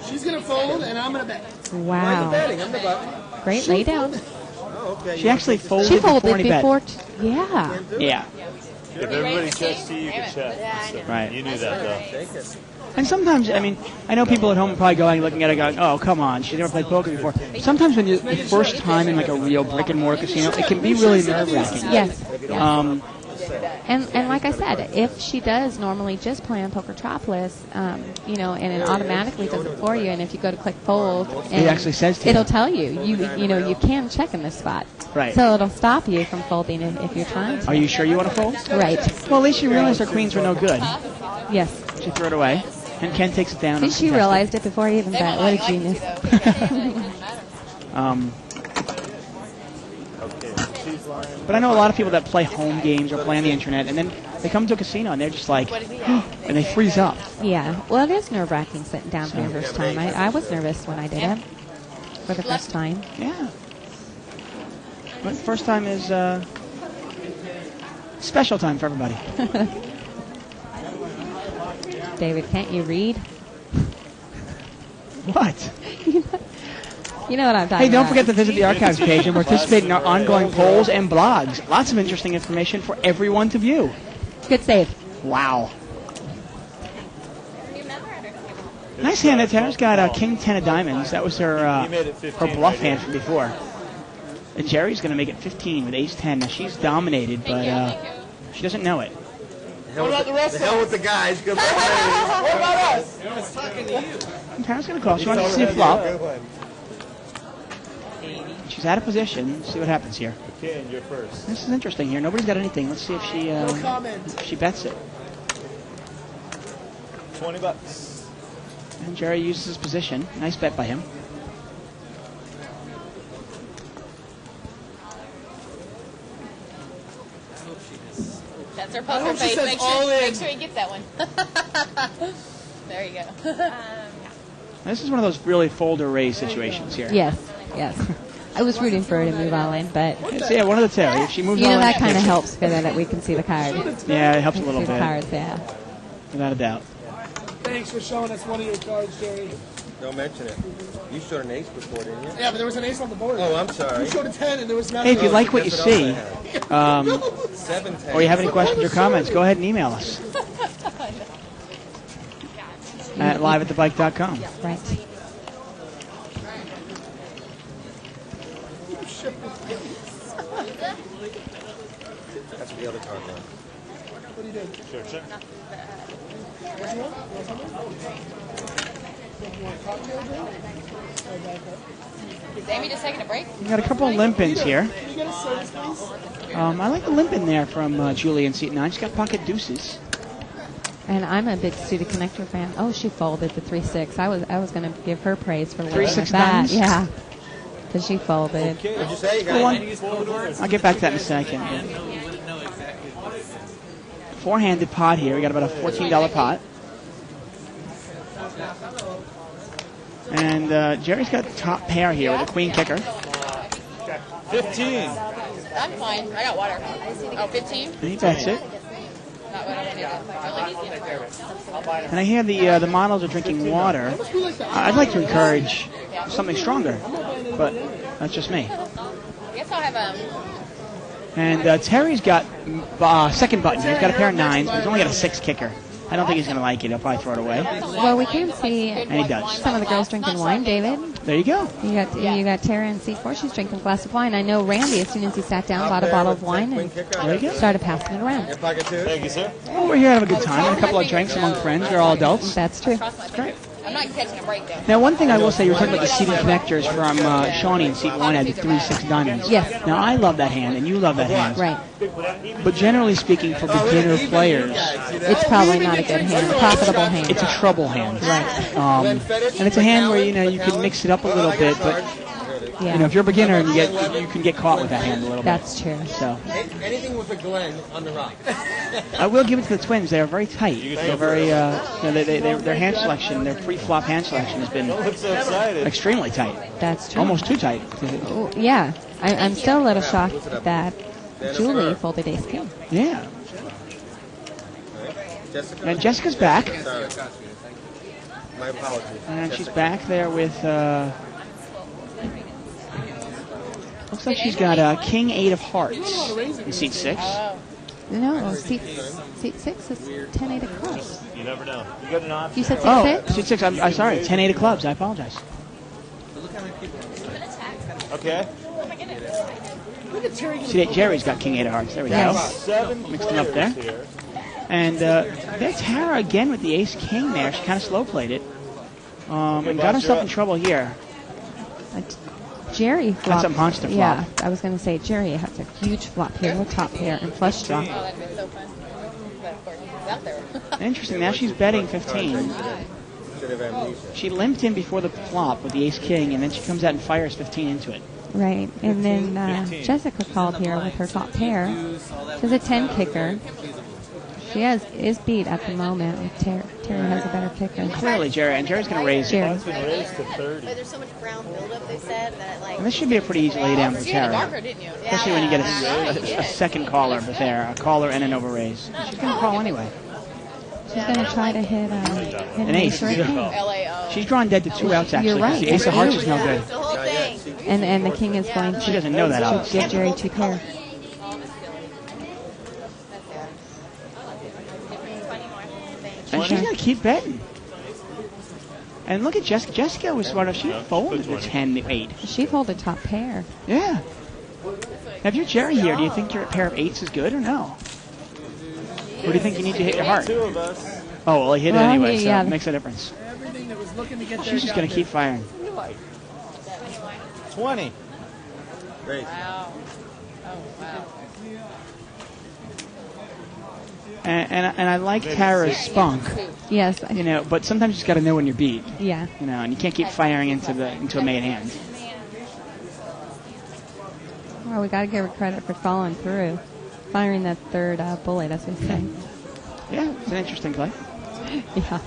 She's going to fold, and I'm going to bet. Wow. I'm the button. Great lay down. Oh, okay. She actually folded She folded before he bet. Yeah. Yeah. If everybody checks to you, can check. So Right. You knew that, though. And sometimes, I mean, I know people at home are probably going, looking at it going, oh, come on, she's never played poker before. Sometimes when you're the first time in like a real brick and mortar casino, it can be really nerve-wracking. Yes. And like I said, if she does normally just play on Pokertropolis, you know, and it automatically does it for you, and if you go to click fold, It actually says to you. it'll tell you, you know, you can check in this spot. Right. So it'll stop you from folding if you're trying to. Are you sure you want to fold? Right. Well, at least she realized her queens were no good. Yes. She threw it away, and Ken takes it down. See, she realized it before he even bet. What a genius. But I know a lot of people that play home games or play on the internet, and then they come to a casino and they're just like, and they freeze up. Yeah. Well, it is nerve-wracking sitting down for the first time. I was nervous when I did it for the first time. Yeah. But first time is special time for everybody. David, can't you read? What? You know what I'm talking about. Hey, don't forget to visit the archives page and participate in our ongoing polls and blogs. Lots of interesting information for everyone to view. Good save. Wow. Nice hand there. Tara's got King 10 of diamonds. That was her her bluff hand from before. And Jerry's going to make it 15 with ace 10. Now, she's dominated, but she doesn't know it. What about the rest of us? The hell with the guys. Good luck. What about us? I was talking to you. And Tara's going to call. She wants to see a flop. Good one. She's out of position. See what happens here. Okay, and you're first. This is interesting here. Nobody's got anything. Let's see if she bets it. $20. And Jerry uses his position. Nice bet by him. That's her poker face. Make sure he gets that one. There you go. This is one of those really fold or raise situations here. Yes. I was rooting for her to move all in, but Yeah, one of the two. If she moves you all know in, that kind of helps for that we can see the card. Yeah, it helps a little See the bit. cards, yeah. Without a doubt. Thanks for showing us one of your cards, Jerry. Don't mention it. You showed an ace before, didn't you? Yeah, but there was an ace on the board. Oh, I'm sorry. You showed a 10 and there was nothing. Hey, if you like what you see, 7-10. or you have any questions or comments, go ahead and email us at liveatthebike.com. Right. That's what the other card was. What do you do? Sure, check. What do you want? You want something? You want a cocktail drink? Is Amy just taking a break? We got a couple of limp-ins here. Can you get a service, please? I like the limp in there from Julie in seat 9. She's got pocket deuces. And I'm a big suited connector fan. Oh, she folded the 3-6. I was going to give her praise for winning 3-6 that. diamonds? Yeah. Because she folded. Okay, what'd you say? You Go got on. one? I'll get back to that in a second. Four-handed pot here. We got about a $14 pot. And Jerry's got top pair here with a queen kicker. 15. I'm fine. I got water. Oh, 15? And he bets it. Not what I needed. And I hear the models are drinking water. I'd like to encourage something stronger, but that's just me. I guess I'll have And Terry's got second button here. He's got a pair of 9s, but he's only got a 6 kicker. I don't think he's going to like it. He'll probably throw it away. Well, we can see And he does. some of the girls drinking wine, David. There you go. You got Tara in seat 4. She's drinking a glass of wine. I know Randy, as soon as he sat down, bought a bottle of wine and There you go. started passing it around. Your pocket too? Thank you, sir. Well, we're here having a good time. And a couple of drinks among friends. We're all adults. That's true. Great. I'm not catching a break, though. Now, one thing I will say, you were talking about the seating connectors from Shawnee in seat 1 had the 3-6 diamonds. Yes. Now, I love that hand, and you love that hand. Right. But generally speaking, for beginner players, It's probably not a good hand. A profitable hand. it's a trouble hand. Right. And it's a hand where, you can mix it up a little bit, but Yeah. You know, if you're a beginner, you can get caught with that hand a little That's true. So Anything with a Glen on the rock. I will give it to the twins. They're very tight. They're very, their hand selection, their pre-flop hand selection has been so excited. extremely tight. That's true. Almost too tight. Oh, yeah. I'm still a little shocked that Julie folded ace king. Yeah. Jessica? And Jessica's back. Sorry. My apologies. And she's back there with, looks like she's got king 8 of hearts in seat 6. No, seat 6 is 10-8 of clubs. You never know. You got an option. You said seat 6? Seat 6. I'm sorry. 10-8 of clubs. I apologize. Okay. See, Jerry's got king 8 of hearts. There we go. 7 Mixed them up there. here. And there's Tara again with the ace king there. She kind of slow played it. And got herself in trouble here. Jerry flopped. That's a monster flop. Yeah, I was going to say Jerry has a huge flop here with top pair and flush draw. Oh, that'd been so fun. But of course, he's out there. Interesting. Now she's betting 15. She limped in before the flop with the ace king, and then she comes out and fires 15 into it. Right, and then Jessica called here with her top pair. She's a 10 kicker. She is beat at the moment. Terry has a better kicker. Clearly, Jerry's going to raise. Jerry. It's been raised to 30. But there's so much ground buildup, they said, that like... And this should be a pretty easy lay down for You had a Tara. darker, didn't you? Especially when you get a second caller there, a caller and an over raise. She's going to call anyway. She's going to try to hit An ace. right now. LAO. She's drawn dead to 2 outs, actually. You're right. The ace of hearts is no good. The whole thing. And the king is going She to doesn't know that, obviously. give Jerry 2 pair. And she's going to keep betting. And look at Jessica. Jessica was one of, she folded the 10, the 8. She folded top pair. Yeah. Now, if you're Jerry here, do you think your pair of 8s is good or no? Or do you think you need to hit your heart? 2 of us. Oh, well, he hit it Well, anyway, so yeah. it makes a difference. Everything that was looking to get there. She's just going to keep firing. 20. Great. Wow. Oh, wow. And I like Tara's spunk, Yes. you know, but sometimes you just got to know when you're beat, Yeah. you know, and you can't keep firing into a made hand. Well, we got to give her credit for following through. Firing that third bullet, as we say. Yeah, it's an interesting play. Yeah.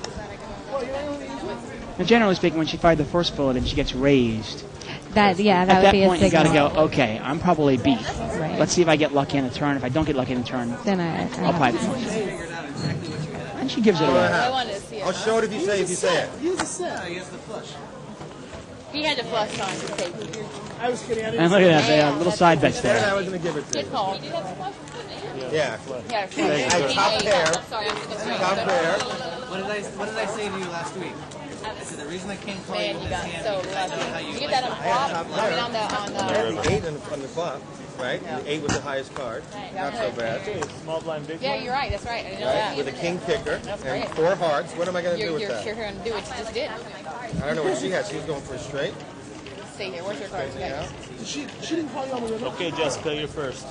And generally speaking, when she fired the first bullet and she gets raised, That would at that be point a you got to signal. go, okay, I'm probably beat. Right. Let's see if I get lucky in the turn. If I don't get lucky in the turn, Then I'll pipe it. And she gives it away. I wanted to see it. I'll show it if you say it. Use the set. He had to flush on to take it. I was kidding. I didn't And look at that, they have little side bets Then I there. was going to give it to Good you. call. Yeah. Yeah, Top pair. Sorry, I'm just going Top pair. What did I say to you last week? I said the reason I can't call you Man, with you this got hand so because I know how lucky. you You get play that on it. flop? I mean, on I had the the 8 on the flop, right? The 8 was the highest card. Not so bad. Small blind, big yeah, blind. you're right. That's right. I didn't know Right? that. With a king kicker That's and great. 4 hearts. What am I going to do You're with here that? to do what you just did. I don't know what she had. She was going for a straight. Stay here. Where's your cards? Yeah. She didn't call you on the river. Okay, Jessica, you're first.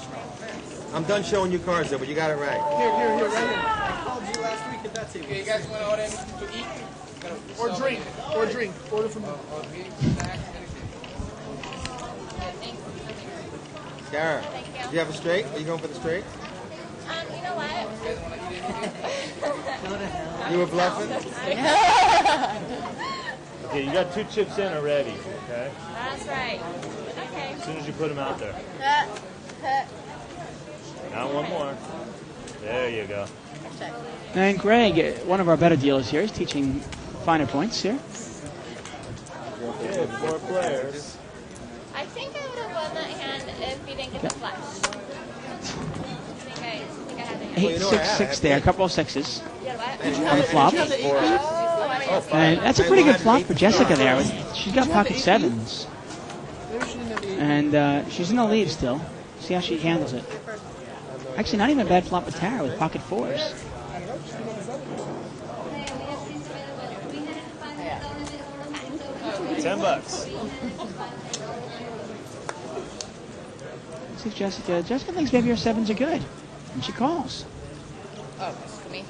I'm done showing you cards though, but you got it right. Here, right here. I called you last week at that table. Okay, you guys want to order anything to eat? Or drink. Order from me. Garrett, do you have a straight? Are you going for the straight? You know what? You were bluffing? Okay, you got 2 chips in already, okay? That's right. Okay. As soon as you put them out there. Now 1 more. There you go. And Greg, one of our better dealers here, is teaching finer points here. Okay, 4 players. I think I would have won that hand if he didn't get the flush. I think I had the hand. 8, 6, 6 there, a couple of sixes Yeah, what? on the flop. Oh, And that's a pretty good flop for Jessica there. She's got pocket 7s. And she's in the lead still. See how she handles it. Actually, not even a bad flop with Tara with pocket 4s. $10. Let's see if Jessica thinks maybe her 7s are good. And she calls. Oh, for me.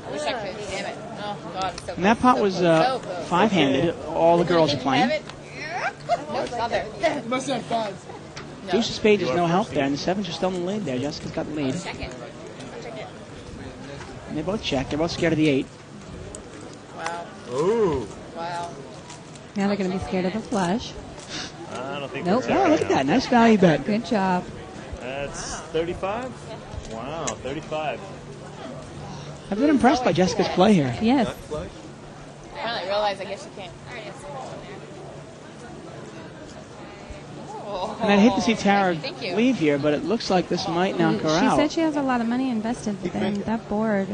I wish I could. Damn it. Oh, God. I'm so And that pot was close. 5-handed. All the girls are playing. Have it? No, it's not there. You must have fives. Deuce of spades is no help there, and the sevens are still in the lead there. Jessica's got the lead. Check it. Check it. And they both check. They're both scared of the 8. Wow. Ooh. Wow. Now they're going to be scared of the flush. I don't think Nope. that's it Oh, right look at now. that. Nice value bet. Good job. That's 35? Wow, 35. I've been impressed by Jessica's play here. Yes. Not flush? I finally realized I guess you can't. Oh. And I'd hate to see Tara Thank you. leave here, but it looks like this might knock her She out. said she has a lot of money invested, but then that board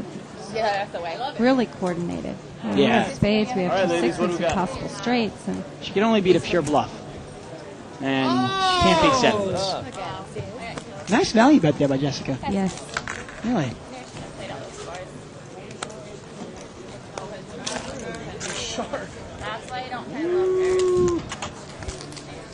Yeah, that's the way. really coordinated. We Yeah. have spades, we have All right, two ladies, what do sixes, we got? possible straights, and She can only beat a pure bluff. And she can't beat sevens. Nice value bet there by Jessica. yes. Really. That's why you don't play poker.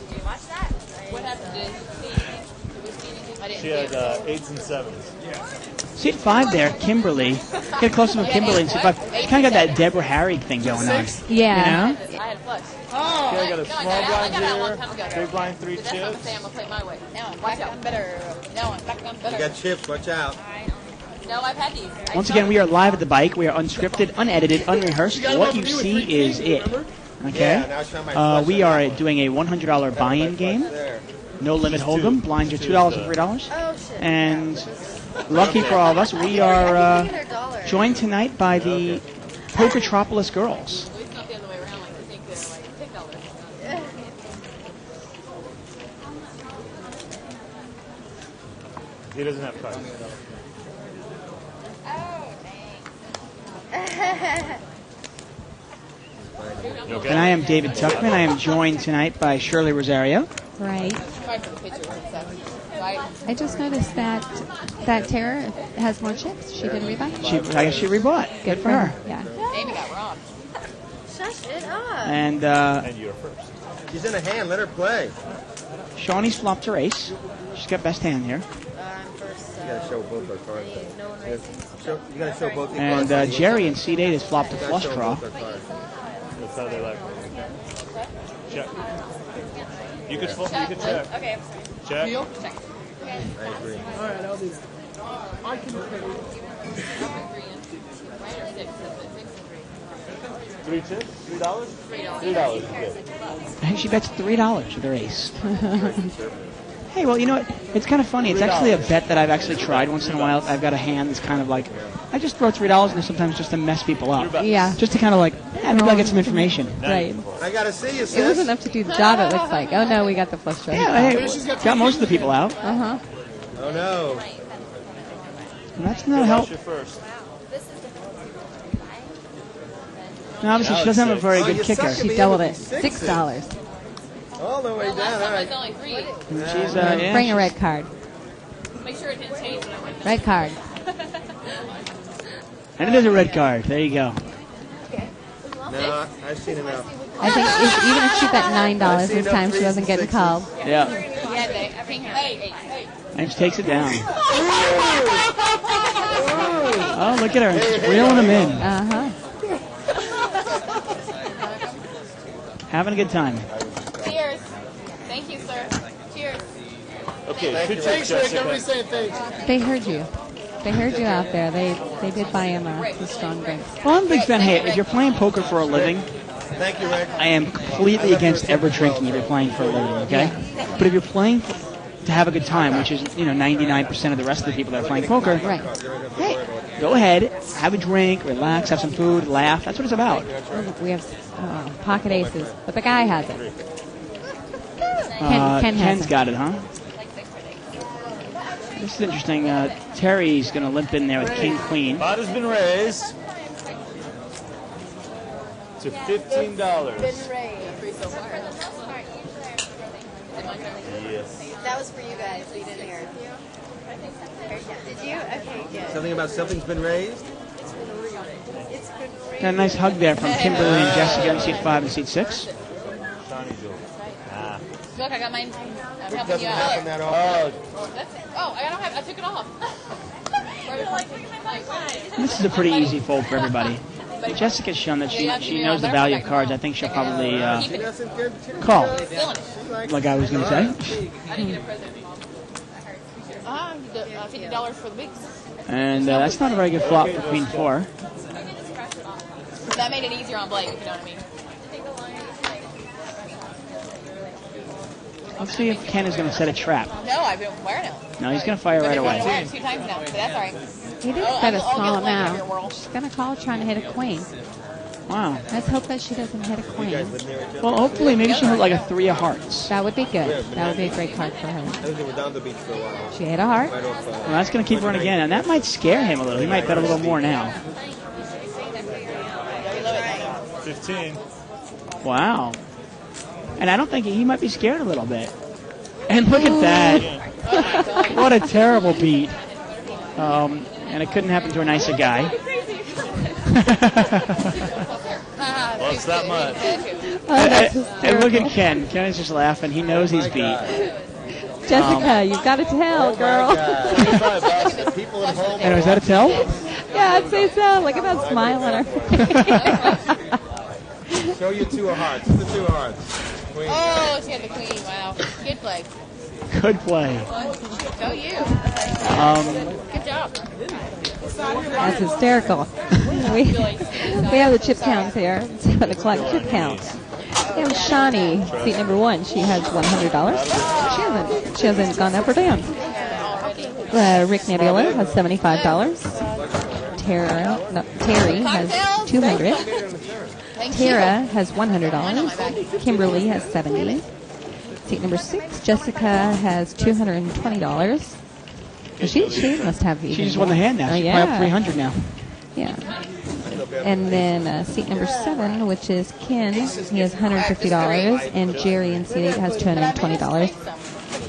Did you watch that? What happened? Did we see anything? I didn't She see had it. 8s and 7s. Seat 5 there, Kimberly. Get close to Kimberly and seat 5. She kind of got that Deborah Harry thing going on. Yeah. You know? I had a flush. Oh! Okay, I got a No, small I got blind that a long here, time ago. big blind 3 But that's not to chips. say I'm going to play my way. Now I'm back on better. Now I'm back on better. You got chips, watch out. No, I've had these. Once again, we are live at the bike. We are unscripted, unedited, unrehearsed. What you see is it. Yeah, Okay? now it's not my flush. We are doing a $100 buy-in game. There. No limit hold'em. Blinds are $2 and $3. Oh, shit. And lucky for all of us, we are joined tonight by the Pokertropolis girls. It's not the other way around. Like you think they're like pick colors. He doesn't have cards. You okay? And I am David Tuckman. I am joined tonight by Shirley Rosario. Right. Sorry for the pictures and stuff. Right? I just noticed that Tara has more chips. She didn't rebuy. I guess she rebought. Good for her. Yeah. Amy got robbed. Shut it up. And And you're first. She's in a hand, let her play. Shawnee's flopped her ace. She's got best hand here. I'm first. You gotta show both our cards. No one racing. You gotta show both the And cards. Jerry in seat 8 has flopped a You gotta flush show draw. both our cards. That's how they like it. Check. You could check. Okay. Check. Deal? I agree. All right, I'll do that. I can pay. 3 chips? $3? $3 is good. I think she bets $3 with her ace. Hey, well, you know what? It's kind of funny. It's actually a bet that I've actually tried once in a while. I've got a hand that's kind of like, I just throw $3 in there sometimes just to mess people up. Yeah. Just to kind of like, maybe I'll get some information. Right. I gotta see you, It was sis. enough to do the job, it looks like. Oh, no, we got the flush draw. Yeah, hey, got most of the people out. Uh-huh. Oh no. And that's no help. You're first. Now, obviously, she doesn't have a very Oh, good you kicker. suck at She being doubled able it. to be sixes. $6. All the way Well, down, last all time right. it was only 3. She's, yeah, Bring a she's- red card. Make sure it didn't change when I went. Red card. And it is a red card. There you go. No, I've seen enough. I think even if she bet $9 this time, she wasn't getting called. Yeah. Yeah, they. Hey. And she takes it down. Oh, look at her. Just reeling them in. Uh-huh. Having a good time. Cheers. Thank you, sir. Cheers. Okay, 2 chips, Thanks, Rick. Jessica. Everybody's saying thanks. They heard you. They heard you out there. They did buy him the strong drinks. Well, I'm a big fan. Hey, if you're playing poker for a living, Thank you, Rick. I am completely against ever drinking if you're playing for a living, okay? But if you're playing to have a good time, which is, 99% of the rest of the people that are playing poker, Right. hey, go ahead, have a drink, relax, have some food, laugh. That's what it's about. We have pocket aces, but the guy has it. Ken has Ken's it. got it, huh? This is interesting. Terry's going to limp in there with king, queen. Pot has been raised to $15. Yes. That was for you guys. We didn't hear. Did you? Okay, good. Something about something's been raised? It's been Got a nice hug there from Kimberly and Jessica in seat 5 and seat 6. Shawnee's yours. Ah. Look, I got mine. I'm helping Doesn't you happen out. that often. That's it. Oh, I took it off. This is a pretty easy fold for everybody. Jessica's shown that she knows the value of cards. I think she'll probably call, like I was going to say. $50 for the bigs. And that's not a very good flop for Queen 4. That made it easier on Blake, if you know what I mean. Let's see if Ken is going to set a trap. No, I've been wearing it. No, he's going to fire right away. 2 times now, but that's all right. He did set a small amount. She's going to call trying to hit a queen. Wow. Let's hope that she doesn't hit a queen. Well, hopefully, maybe she'll hit like a 3 of hearts. That would be good. That would be a great card for her. We're down the beach for a while. She hit a heart. Well, that's going to keep her in again, and that might scare him a little. He might bet a little more now. 15. Wow. And I don't think he might be scared a little bit. And look at that. What a terrible beat. And it couldn't happen to a nicer guy. Well, it's that much. And look at Ken. Ken is just laughing. He knows he's beat. Jessica, you've got to tell, girl. And is that a tell? Yeah, I'd say so. Look at that smile on her face. Show your 2 of hearts. The 2 of hearts. Queen. Oh, she had the queen. Wow. Good play. Good play. Go you. Good job. That's hysterical. we have the chip counts here. So the collect chip counts. We have Shawnee, seat number 1. She has $100. She hasn't gone up or down. Rick Nebula has $75. Terry has $200. Tara has $100. Kimberly has $70. Seat number 6, Jessica has $220. She must have even. She just won the hand now. She's probably up 300 now. Yeah. And then seat number 7, which is Ken, he has $150, and Jerry in seat 8 has $220,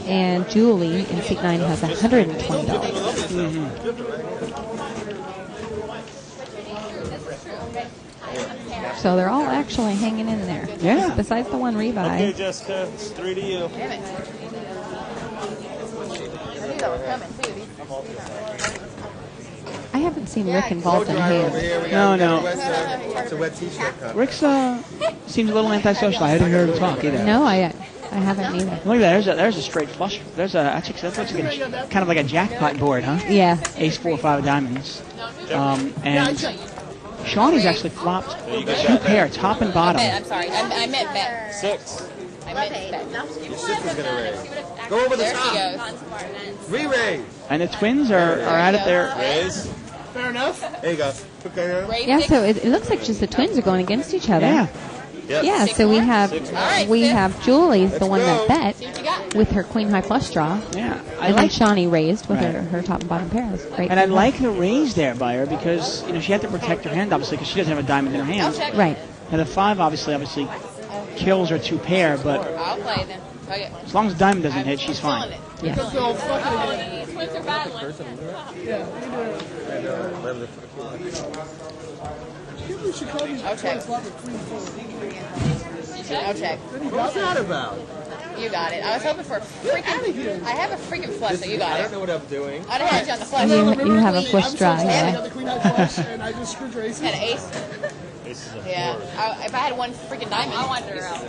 and Julie in seat 9 has $120. So they're all actually hanging in there. Yeah. Besides the one rebuy. Okay, Jessica, it's 3 to you. I haven't seen Rick involved in hands. No. It's a wet t-shirt. Rick seems a little antisocial. I hadn't heard him talk either. No, I haven't either. Look at that. There's a straight flush. That looks like kind of like a jackpot board, huh? Yeah. Ace 4 5 of diamonds. And Shawnee's actually flopped 2 pair, top and bottom. I'm sorry. I meant bet. 6. I meant bet. Your sister's going to raise. Go over the There she top. goes. Re-raise. And the twins are at it there. Raise. Fair enough. There you go. Okay. Yeah, so it looks like just the twins are going against each other. Yeah. Yep. Yeah, so we have Julie's the one that bet See what you got. with her queen high flush draw. Yeah. And then Shawnee raised with her top and bottom pair. That's great. And I like the raise there by her because she had to protect her hand obviously because she doesn't have a diamond in her hand. Right. And the 5 obviously kills her 2 pair, but I'll play then. Okay. as long as the diamond doesn't hit, she's fine. Yes. Twins are battling. I'll check. I'll check. What's that about? You got it. I was hoping for a freaking... I have a freaking flush, so you got I it. don't know what I'm doing. I'd have had you on the flush. You have a flush draw, I got yeah. the queen high flush, and I just screwed your ace. Had an ace. Ace is a 4. Yeah. If I had one freaking diamond, I wanted her out.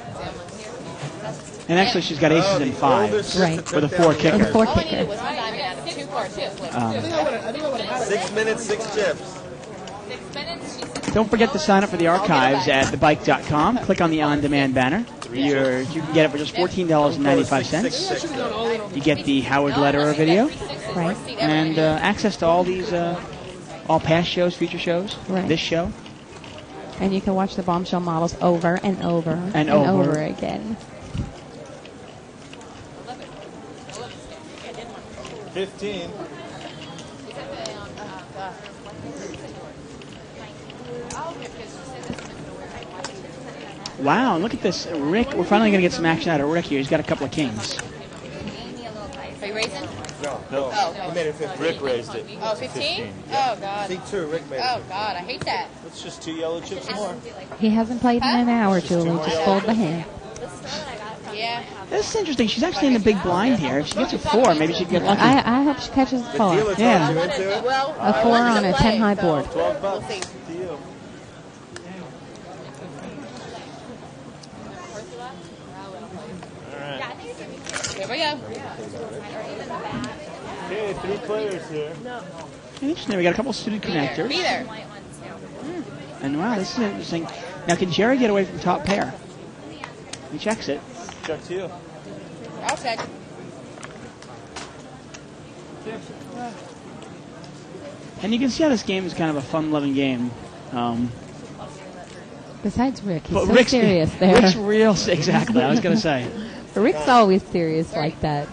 And actually she's got aces and 5s Right. with a 4 kicker. And 4 All I needed kicker. was one diamond out of 2 cards. I think I would have had it. 6 minutes, 6 chips. 6 minutes. Don't forget to sign up for the archives at thebike.com. Click on the on-demand banner. You can get it for just $14.95. You get the Howard Lederer video. Right. And access to all these, all past shows, future shows, Right. this show. And you can watch the Bombshell models over and over And over. again. 15. Wow, look at this. Rick, we're finally going to get some action out of Rick here. He's got a couple of kings. Are you raising? No. Oh, He made it 15. Rick raised it. Oh, 15? Oh, God. C2, Rick made it. Oh, God. I hate that. It's just 2 yellow chips more. He hasn't played in an hour, Julie. Just fold the hand. Yeah. This is interesting. She's actually in the big blind here. If she gets a 4, maybe she can get lucky. I hope she catches the The 4. dealer Yeah. talked you into it. Well, A 4 on a 10 high board. 12 We'll bucks see. to you. we go. Okay, 3 players here. Interesting. We got a couple suited connectors. Be there. And wow, this is interesting. Now, can Jerry get away from top pair? He checks it. Check 2. I'll check. And you can see how this game is kind of a fun-loving game. Besides Rick, he's But so Rick's, serious there. Rick's real. Exactly. I was going to say. Rick's always serious like that.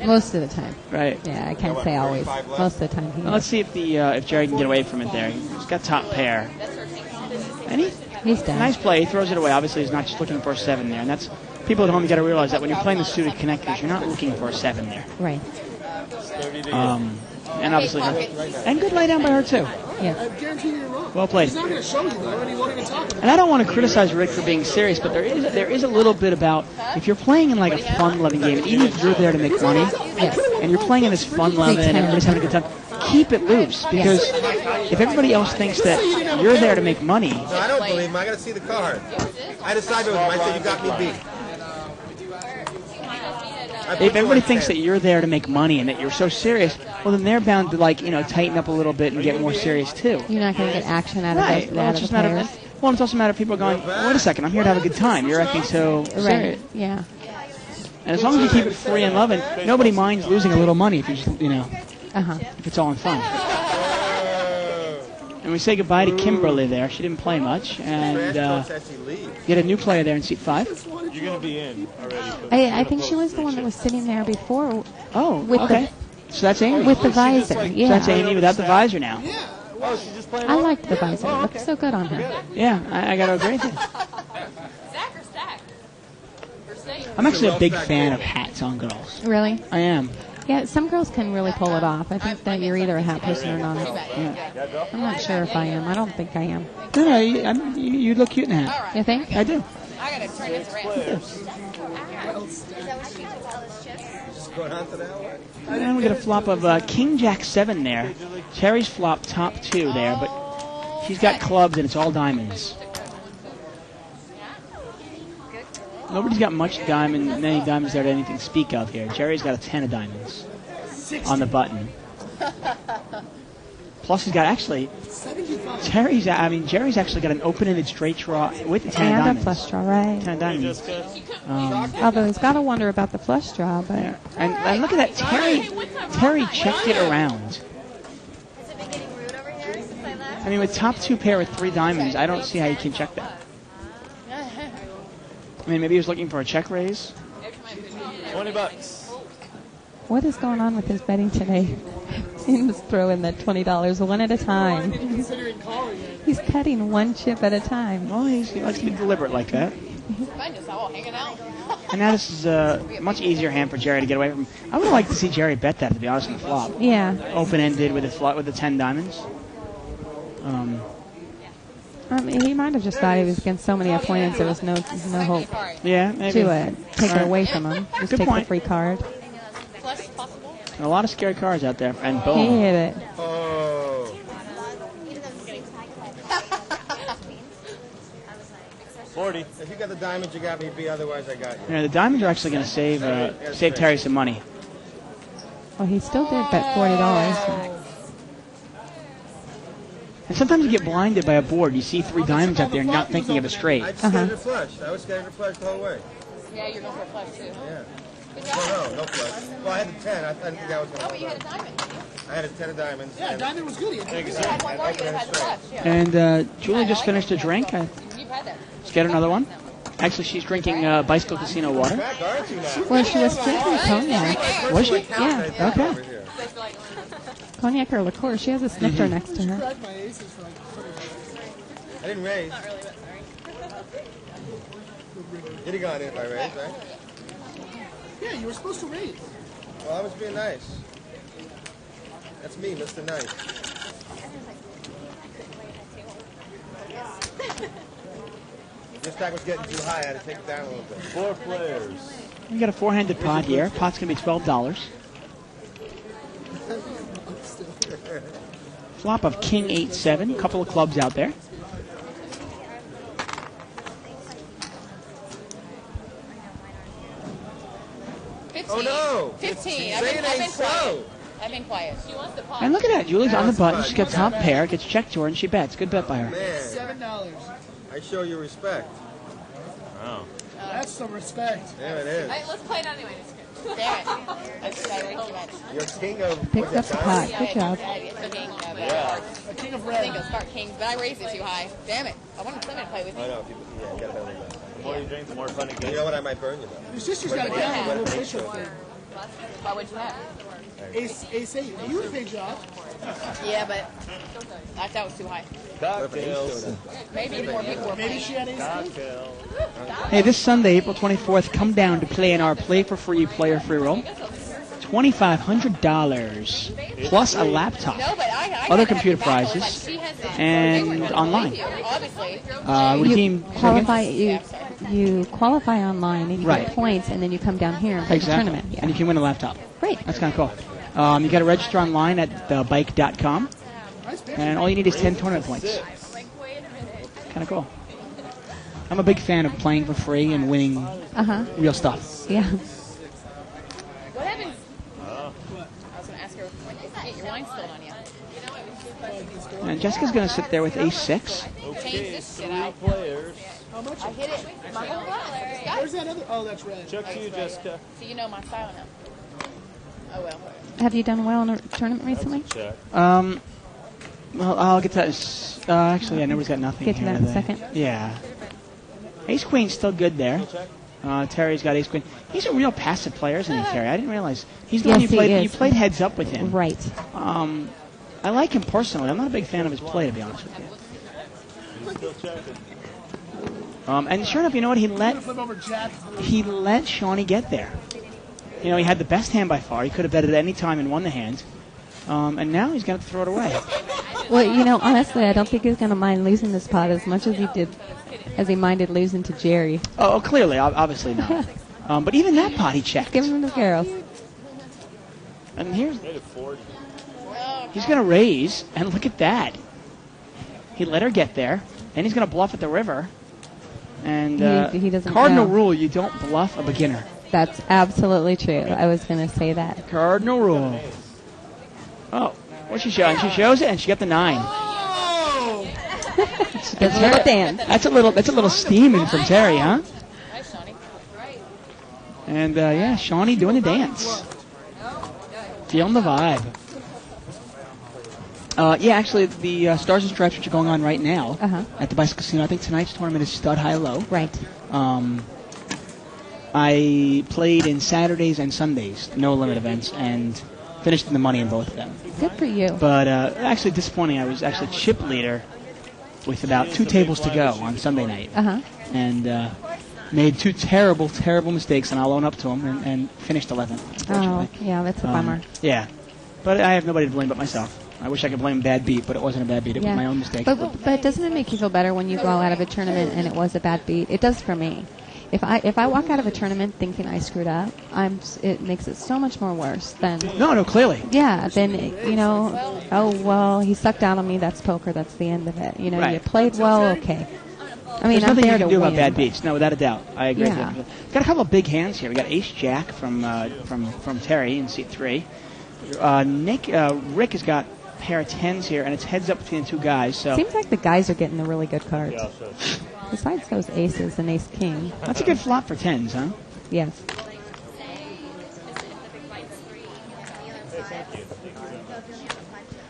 Most of the time. Right. Yeah, I can't say always. Most of the time he Well, let's see if if Jerry can get away from it there. He's got top pair. And he's down. Nice play. He throws it away. Obviously, he's not just looking for a 7 there. And that's people at home, you got to realize that when you're playing the suited connectors, you're not looking for a 7 there. Right. And obviously, and good lay down by her too. Yeah. I guarantee you're wrong. Well played. He's not going to show you though, and he won't even talk about it. And I don't want to criticize Rick for being serious, but there is a little bit about if you're playing in like a fun-loving game, even if you're there to make money, and you're playing in this fun-loving and everybody's having a good time, keep it loose because if everybody else thinks that you're there to make money, No, I don't believe him. I got to see the card. I decided with him. I said you got me beat. if everybody thinks that you're there to make money and that you're so serious, well then they're bound to tighten up a little bit and get more serious too. You're not going to get action out of Right. those Well, it's just a matter of, it's also a matter of people going, wait a second, I'm here to have a good time. You're acting so serious. Right. Yeah. And as long as you keep it free and loving, nobody minds losing a little money if you just, if it's all in fun. And we say goodbye to Kimberly there. She didn't play much. And get a new player there in seat 5. You're going to be in already. I think she was the one that was sitting there before. Oh, with okay. So that's Amy. With the visor, yeah. So that's Amy without the visor now. Oh, she's just playing. I liked the visor. It looked so good on her. Yeah, I got to agree with you. Stack or stack? Or stay? I'm actually a big fan of hats on girls. Really? I am. Yeah, some girls can really pull it off. I think that you're either a hat person or not. Yeah. I'm not sure if I am. I don't think I am. No, you look cute in a hat. You think? I do. I gotta turn this around. Just going on to that one. And we get a flop of King Jack 7 there. Terry's flop top 2 there, but she's got clubs and it's all diamonds. Nobody's got much many diamonds there to anything to speak of here. Jerry's got a 10 of diamonds on the button. Plus he's got Jerry's actually got an open-ended straight draw with a 10 of And diamonds. a flush draw, right. 10 of diamonds. Although he's got to wonder about the flush draw, but... Yeah. And look at that, Terry checked it around. I mean, with top 2 pair with 3 diamonds, I don't see how you can check that. I mean, maybe he was looking for a check raise. $20. What is going on with his betting today? He was throwing that $20 one at a time. He's cutting one chip at a time. Well, he likes to be deliberate like that. Mine just all hanging out. And now this is a much easier hand for Jerry to get away from. I would like to see Jerry bet that, to be honest, in the flop. Yeah. Open-ended with the 10 diamonds. He might have just thought he was against so many opponents there was no hope Yeah, maybe. to take it away from him. Just Good take point. the free card. Flush possible? And a lot of scary cards out there, and He boom. hit it. Oh. 40. If you got the diamonds, you got me beat. Otherwise, I got you. Yeah, the diamonds are actually going to save Terry some money. Well, he still did bet $40. And sometimes you get blinded by a board. You see 3 diamonds out there, not thinking of a straight. I just scared to flush. I was scared to flush the whole way. Yeah, you're going for a flush too. Yeah. No flush. Well, I had the 10. I didn't think I was going to. Oh, but you had a diamond. I had a 10 of diamonds. Yeah, diamond was good. You had one more, you would have had the flush. Yeah. And Julie just finished a drink. You've had that. Let's get another one. Actually, she's drinking Bicycle Casino water. Back, aren't you now? Well, she was drinking cognac. Was she? Yeah. Okay. Cognac or liqueur. She has a snifter next to her. Tried my aces for like 30 I didn't raise. You'd have gone in if I raised, right? Yeah, you were supposed to raise. Well, I was being nice. That's me, Mr. Nice. This stack was getting too high. I had to take it down a little bit. 4 players. We got a 4-handed pot here. Pot's going to be $12. Flop of King 8-7. Couple of clubs out there. Oh no! 15. Say it ain't so. I've been quiet. She wants the pot. And look at that. Julie's on the button. She gets top pair, gets checked to her, and she bets. Good bet by her. Man, $7. I show you respect. Wow. That's some respect. There it is. Let's play it anyway. Damn it. That's way too much. You're king of. Picks up the pot. Good job. It's a king of hearts. A king of I red. think it'll start kings, but I raised it too high. Damn it. I wanted someone to play with me. I know. Yeah, you gotta better than that. The more you drink, the more fun it You gets. know what? I might burn you though. Your sister's got a gallon of little facial thing. Why would you have? Ace 8. You would have paid you off. Yeah, but I thought it was too high. Cocktails. Maybe more people were Maybe playing. she had Ace 8. Cocktails. Hey, this Sunday, April 24th, come down to play in our Play for Free player free roll. $2,500 plus a laptop, No, but I other had computer to have the back, prizes, like, she has it. and online. Obviously. Redeem. You qualify online and you Right. get points, and then you come down here and play the Exactly. tournament. Yeah. And you can win a laptop. Great. That's kind of cool. You got to register online at thebike.com, and all you need is 10 tournament points. Kind of cool. I'm a big fan of playing for free and winning real stuff. Yeah. What happens? I was going to ask her, when you get your wine spilled on you? And Jessica's going to sit there with ace-6. Change this shit out. Players. How much? I hit it my whole life. Where's that other? Oh, that's red. Check to you, Jessica. So you know my style now. Oh, well. Have you done well in a tournament recently? Check. Well, I'll get to that. Actually, nobody's got nothing Get to here. that in a today. second. Yeah. Ace-Queen's still good there. Terry's got ace-queen. He's a real passive player, isn't he, Terry? I didn't realize. He's the Yes, one he you is. played heads up with him. Right. I like him personally. I'm not a big fan of his play, to be honest with you. He's still checking. And sure enough, you know what? He let Flip over Jack. Shawnee get there. You know, he had the best hand by far. He could have bet at any time and won the hand. And now he's going to throw it away. Well, you know, honestly, I don't think he's going to mind losing this pot as much as he minded losing to Jerry. Oh, clearly, obviously not. But even that pot he checked. Give him the girls. And here's Made it 40. he's going to raise, and look at that. He let her get there, and he's going to bluff at the river. And He doesn't cardinal know. rule: you don't bluff a beginner. That's absolutely true. I was going to say that. Cardinal rule. Oh, what's she showing? She shows it, and she got the 9. Does a little dance. That's a little steaming from Terry, huh? Nice, Shawnee. And yeah, Shawnee doing the dance, feeling the vibe. Yeah, actually, the Stars and Stripes, which are going on right now at the Bicycle Casino. I think tonight's tournament is stud high-low. Right. I played in Saturdays and Sundays, no limit events, and finished in the money in both of them. Good for you. But actually disappointing. I was actually chip leader with about 2 tables to go on Sunday night, and made 2 terrible, terrible mistakes, and I'll own up to them, and finished 11th. Oh, yeah, that's a bummer. Yeah, but I have nobody to blame but myself. I wish I could blame bad beat, but it wasn't a bad beat. It was my own mistake. But doesn't it make you feel better when you go out of a tournament and it was a bad beat? It does for me. If I walk out of a tournament thinking I screwed up, it makes it so much more worse than. No, clearly. Yeah, then oh well, he sucked out on me. That's poker. That's the end of it. You know, Right. you played well. Okay. I mean, There's nothing I'm there you can to do win, about bad but- beats. No, without a doubt. I agree. Yeah. With you. We've got a couple of big hands here. We got Ace Jack from Terry in seat 3. Rick has got a pair of 10s here, and it's heads up between the 2 guys. So Seems like the guys are getting the really good cards. Yeah, so Besides those aces and ace king. that's a good flop for 10s, huh? Yes.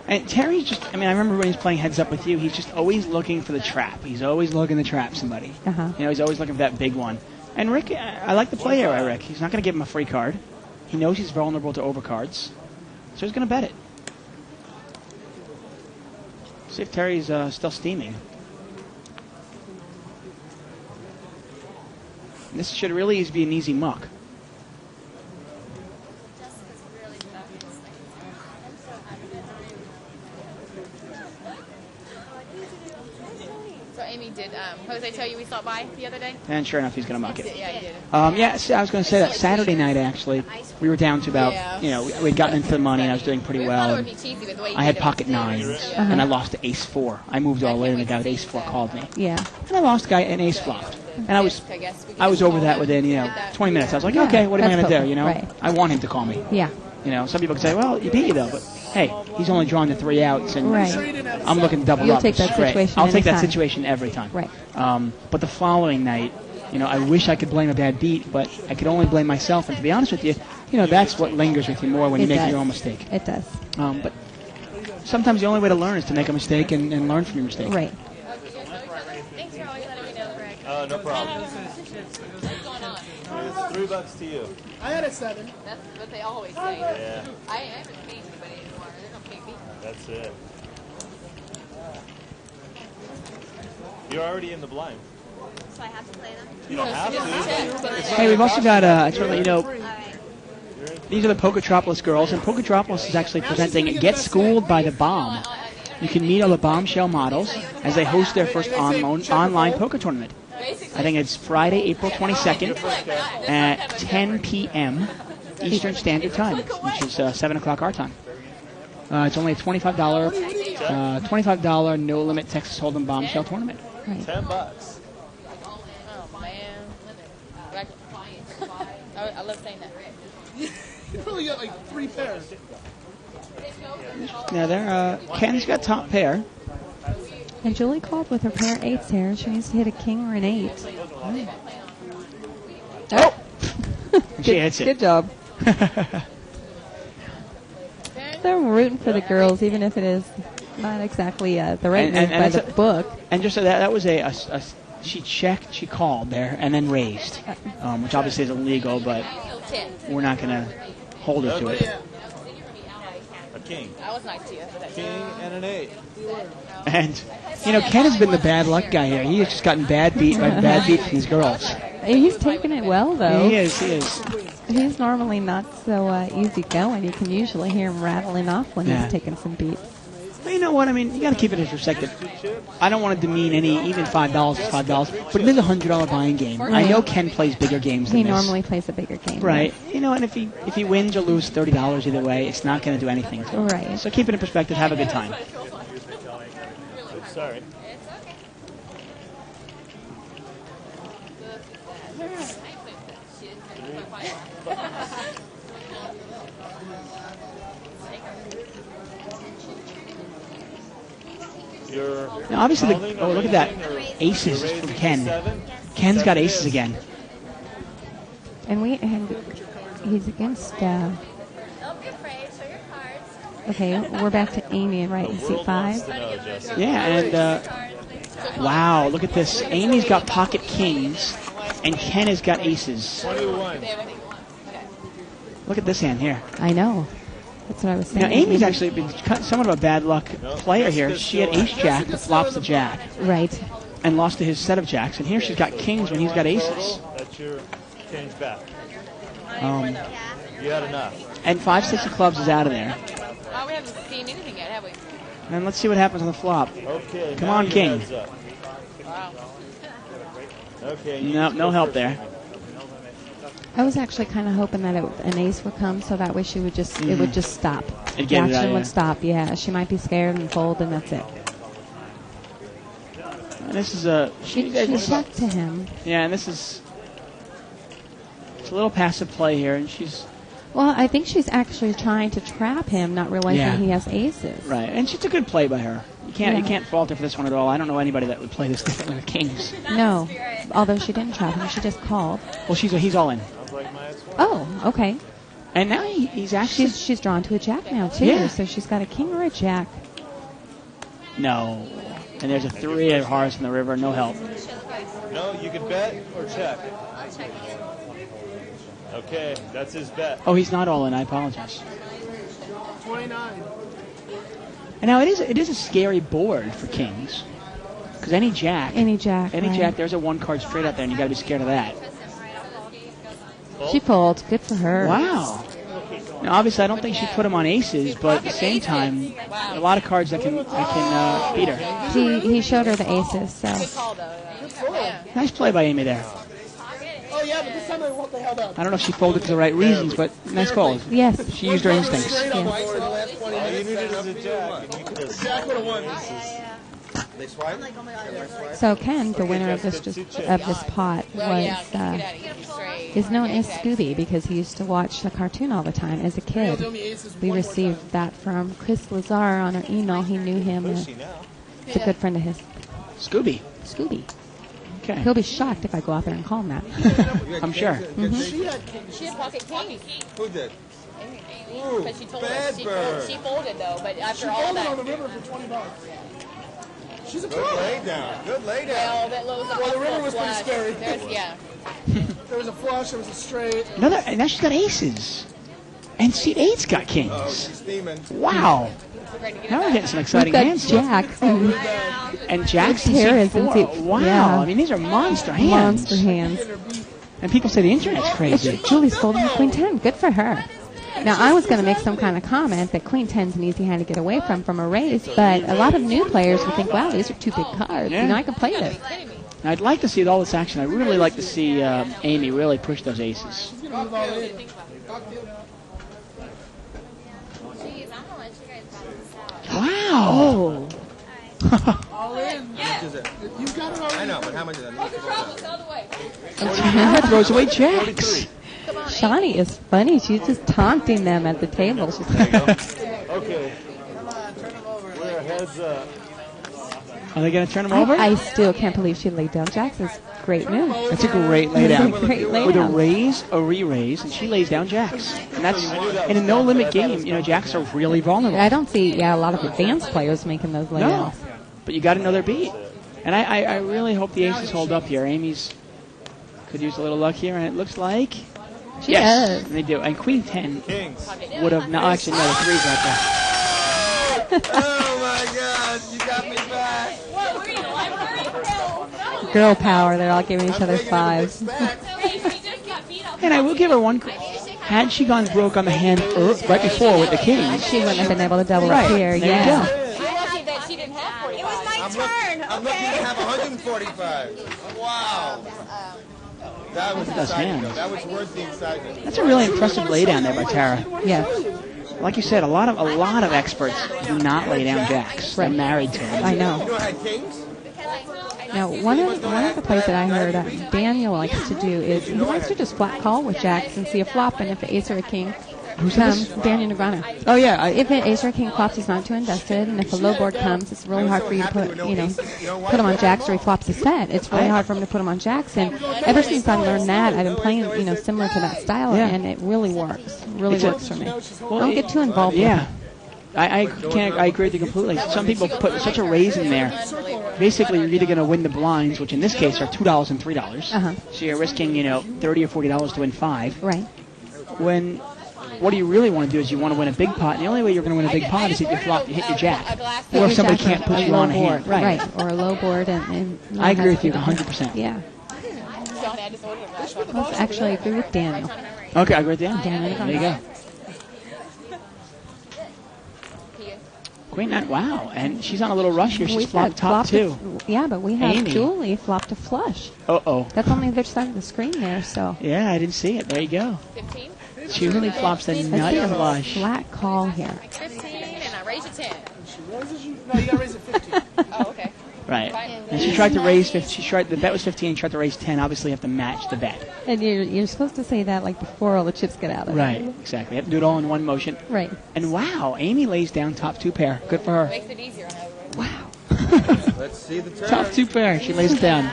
And Terry's just, I remember when he's playing heads up with you, he's just always looking for the trap. He's always looking to trap somebody. You know, he's always looking for that big one. And Rick, I like the play here by Rick. He's not going to give him a free card. He knows he's vulnerable to overcards. So he's going to bet it. See if Terry's still steaming. This should really be an easy muck. So Amy, did Jose tell you we stopped by the other day? And sure enough, he's going to muck it. Yeah, he did. Yeah, see, I was going to say that Saturday night, actually, we were down to about, we'd gotten into the money, and I was doing pretty well. And I had pocket 9s, and I lost to ace 4. I moved all the way, and the guy with ace 4 called me. Yeah. And I lost the guy, and ace flopped. And I was over that within 20 minutes. I was like, okay, what am I going to do? Right. I want him to call me. Yeah. Some people could say, well, he beat you though, but hey, he's only drawing the 3 outs, and I'm looking double You'll up. take that situation. I'll take that situation every time. Right. But the following night, I wish I could blame a bad beat, but I could only blame myself. And to be honest with you, that's what lingers with you more when you make your own mistake. It does. But sometimes the only way to learn is to make a mistake and learn from your mistake. Right. Thanks for always letting me know, Greg. Oh, no problem. It's $3 to you. I had a 7. That's what they always say. Yeah. I haven't paid anybody anymore. They're going to pay me. That's it. You're already in the blind. So I have to play them? You don't have to. Hey, we've also got, I just want to let you know, these are the Poketropolis girls, and Poketropolis is actually presenting Get Schooled by the Bomb. You can meet all the Bombshell models as they host their first online poker tournament. I think it's Friday, April 22nd at 10 p.m. Eastern Standard Time, which is 7 o'clock our time. It's only a $25 no-limit Texas Hold'em Bombshell tournament. Right. $10. Oh, man. I love saying that. You probably got like 3 pairs. Now, Ken's got top pair. And Julie called with her pair 8s here. She needs to hit a king or an 8. Oh! She hits it. Good job. They're rooting for the girls, even if it is not exactly the right move by the book. And just so that was she checked, she called there, and then raised, which obviously is illegal, but we're not going to hold her to it. A king. I was nice to you. King and an 8. And, Ken has been the bad luck guy here. He has just gotten bad beat from these girls. He's taking it well, though. He is. He's normally not so easy going. You can usually hear him rattling off when he's taking some beats. But you know what? I mean, you got to keep it in perspective. I don't want to demean even $5 is $5, but it is a $100 buying game. Right. I know Ken plays bigger games than He this. normally plays a bigger game. Right. And if he wins or loses $30 either way, it's not going to do anything to him. Right. So keep it in perspective. Have a good time. Sorry. Now, obviously, look at that. Aces from Ken. Ken's got aces again. And he's against. Don't be afraid. Show your cards. Okay, we're back to Amy, right? In seat 5. Yeah, and wow, look at this. Amy's got pocket kings, and Ken has got aces. 21. Look at this hand here. I know. That's what I was saying. Now, Amy's actually been somewhat of a bad luck player here. She had ace-jack that flops the jack. Right. And lost to his set of jacks. And here she's got kings when he's got aces. That's your king's back. You had enough. And 5-6 of clubs is out of there. Oh, we haven't seen anything yet, have we? And let's see what happens on the flop. Okay. Come on, king. Wow. Okay. No help there. I was actually kind of hoping that an ace would come, so that way it would just stop. It'd The get it out, action yeah. would stop. Yeah, she might be scared and fold, and that's it. And this is She checked to him. Yeah, and it's a little passive play here, and she's. Well, I think she's actually trying to trap him, not realizing he has aces. Right, and it's a good play by her. You can't fault her for this one at all. I don't know anybody that would play this differently with kings. No, although she didn't trap him, she just called. Well, he's all in. Oh, okay. And now he's actually she's drawn to a jack now too. Yeah. So she's got a king or a jack. No, and there's a 3 of hearts in the river. No help. No, you can bet or check. Okay, that's his bet. Oh, he's not all in. I apologize. 29. And now it is a scary board for kings, because any jack, right. there's a 1 card straight out there, and you got to be scared of that. She folds. Good for her. Wow. Now, obviously, I don't think she put him on aces, but at the same time, a lot of cards that can beat her. He showed her the aces. So Nice play by Amy there. Oh, yeah, but this time they held up. I don't know if she folded for the right reasons, but nice call. Yes. She used her instincts. All you needed is a jack. Jack would have won. They swipe? So Ken, the winner of this pot, is known as Scooby because he used to watch the cartoon all the time as a kid. We received that from Chris Lazar on our email. He knew him. He's a good friend of his. Scooby. Okay. He'll be shocked if I go out there and call him that. I'm sure. Mm-hmm. She had pocket kings. Who did? Because she told us. She folded, though, but after all that. She folded on the river for $20. She's a Good lay down. Good lay down. Well, the river was pretty scary. There was a flush, there was a straight. Another, and now she's got aces. And seat 8's got kings. Oh, she's steaming. Wow. Now we're getting some exciting hands. Jacks. And Jacks and Terrace seat 4. and seat- Wow. yeah. I mean, these are monster hands. Monster hands. And people say the internet's crazy. Julie's folding the Queen 10. Good for her. Now, I was going to make some kind of comment that Queen 10's an easy hand to get away from a raise, but a lot of new players would think, wow, these are two big cards. Yeah. You know, I can play this. Now, I'd like to see all this action. I'd really like to see Amy really push those aces. Wow. Oh. All in. How much is it? You got it already. I know, but how much is it? Tara throws away Jacks. Shawnee is funny. She's just taunting them at the table. She's like, Okay. We're heads up. Are they going to turn them over? I still can't believe she laid down Jacks. It's a great move. That's a great laydown. Great laydown. With a raise, a re-raise, and she lays down Jacks. And that's in a no-limit game. You know, Jacks are really vulnerable. I don't see a lot of advanced players making those laydowns. No, but you got to know their beat. And I really hope the aces hold up here. Amy's could use a little luck here, and it looks like She yes, does. they do. And Queen 10 Kings. would have no, actually no, the threes right there. Oh my God! You got me back. What, were you in the library? Girl power. They're all giving each other fives. And I will give her one. Had she gone broke on the hand right before with the kings, She wouldn't have been able to double right. up here. There Yeah. you go. You're lucky that she didn't have 45. It was my turn. I'm lucky to have 145. Wow. That was Those exciting. hands. That was worth the excitement. That's a really impressive laydown there by Tara. Yes. Like you said, a lot of experts do not lay down Jacks. They're married to them. I You know. know I had kings? Now, one of the plays that I heard Daniel likes to do is he likes to just flat call with Jacks and see a flop, and if an ace or a king comes, Daniel Negrano. Oh yeah, If an ace or a king flops, he's not too invested, and if a low board comes, it's really hard for you to put him on Jacks, or he flops a set. It's really hard for him to put him on Jacks, and ever since I learned that, I've been playing, similar to that style, and it really works. Really works for me. Don't get too involved with it. Yeah. I agree with you completely. Some people put such a raise in there. Basically, you're either going to win the blinds, which in this case are $2 and $3. So you're risking, $30 or $40 to win 5. Right. When what you really want to do is you want to win a big pot, and the only way you're going to win a big pot is if you flop, you hit your jack, or if somebody can't put you on a hand. Right. Or a low board, and I agree with you 100%. Yeah. Well, actually, I agree with Daniel. Okay, I agree with Dan. Daniel. There you go. Queen 9, wow, and she's on a little rush here. She's flopped top 2. Yeah, but we have Amy. Julie flopped a flush. Uh-oh. That's on the other side of the screen there, so. Yeah, I didn't see it. There you go. 15? She usually flops the Let's nut see a flush. flat call here. 15, and I raise a 10. No, you got to raise it 15. Oh, okay. Right. And she tried to raise 15. The bet was 15. She tried to raise 10. Obviously, you have to match the bet. And you're supposed to say that like before all the chips get out of it. Right. Exactly. You have to do it all in one motion. Right. And wow, Amy lays down top 2 pair. Good for her. Makes it easier on everybody. Wow. Let's see the turn. Top 2 pair. She lays it down.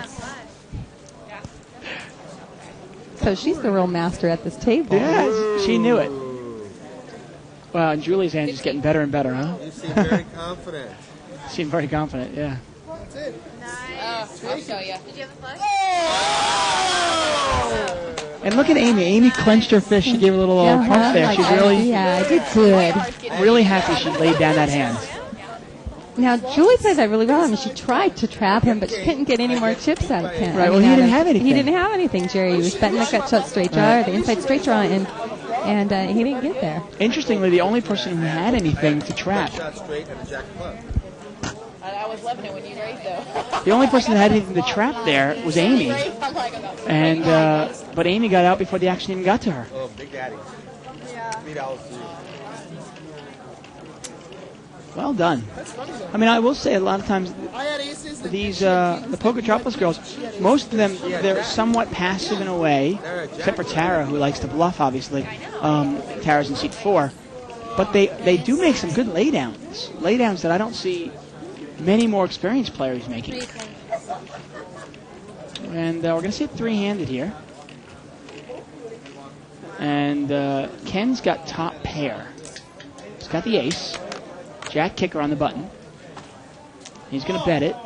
So she's the real master at this table. Yeah, she knew it. Wow, and Julie's hand is getting better and better, huh? You seem very confident. Seemed very confident, yeah. That's it. I'll show you. Did you have a flush? And look at Amy. Amy clenched her fist. She gave a little pump there. She's really, Yeah, I did good. really happy she laid down that hand. Now, Julie plays that really well. I mean, she tried to trap him, but she couldn't get any more chips out of him. Right, well, he didn't have anything. He didn't have anything, Jerry. He was betting the gut shot straight draw, or the inside straight draw, and he didn't get there. Interestingly, the only person who had anything to trap, Shot straight and a jack club. I was loving it when you raised, though. the only person that had anything to trap there was Amy. And but Amy got out before the action even got to her. Oh, Big Daddy. $3 to you. Well done. That's funny though. I mean, I will say a lot of times I had aces. these the Poketropolis girls, most of them, they're somewhat passive in a way, except for Tara, who likes to bluff, obviously. Tara's in seat 4. But they do make some good laydowns that I don't see many more experienced players making. And we're going to see it three-handed here. And Ken's got top pair. He's got the ace. Jack kicker on the button. He's going to bet it.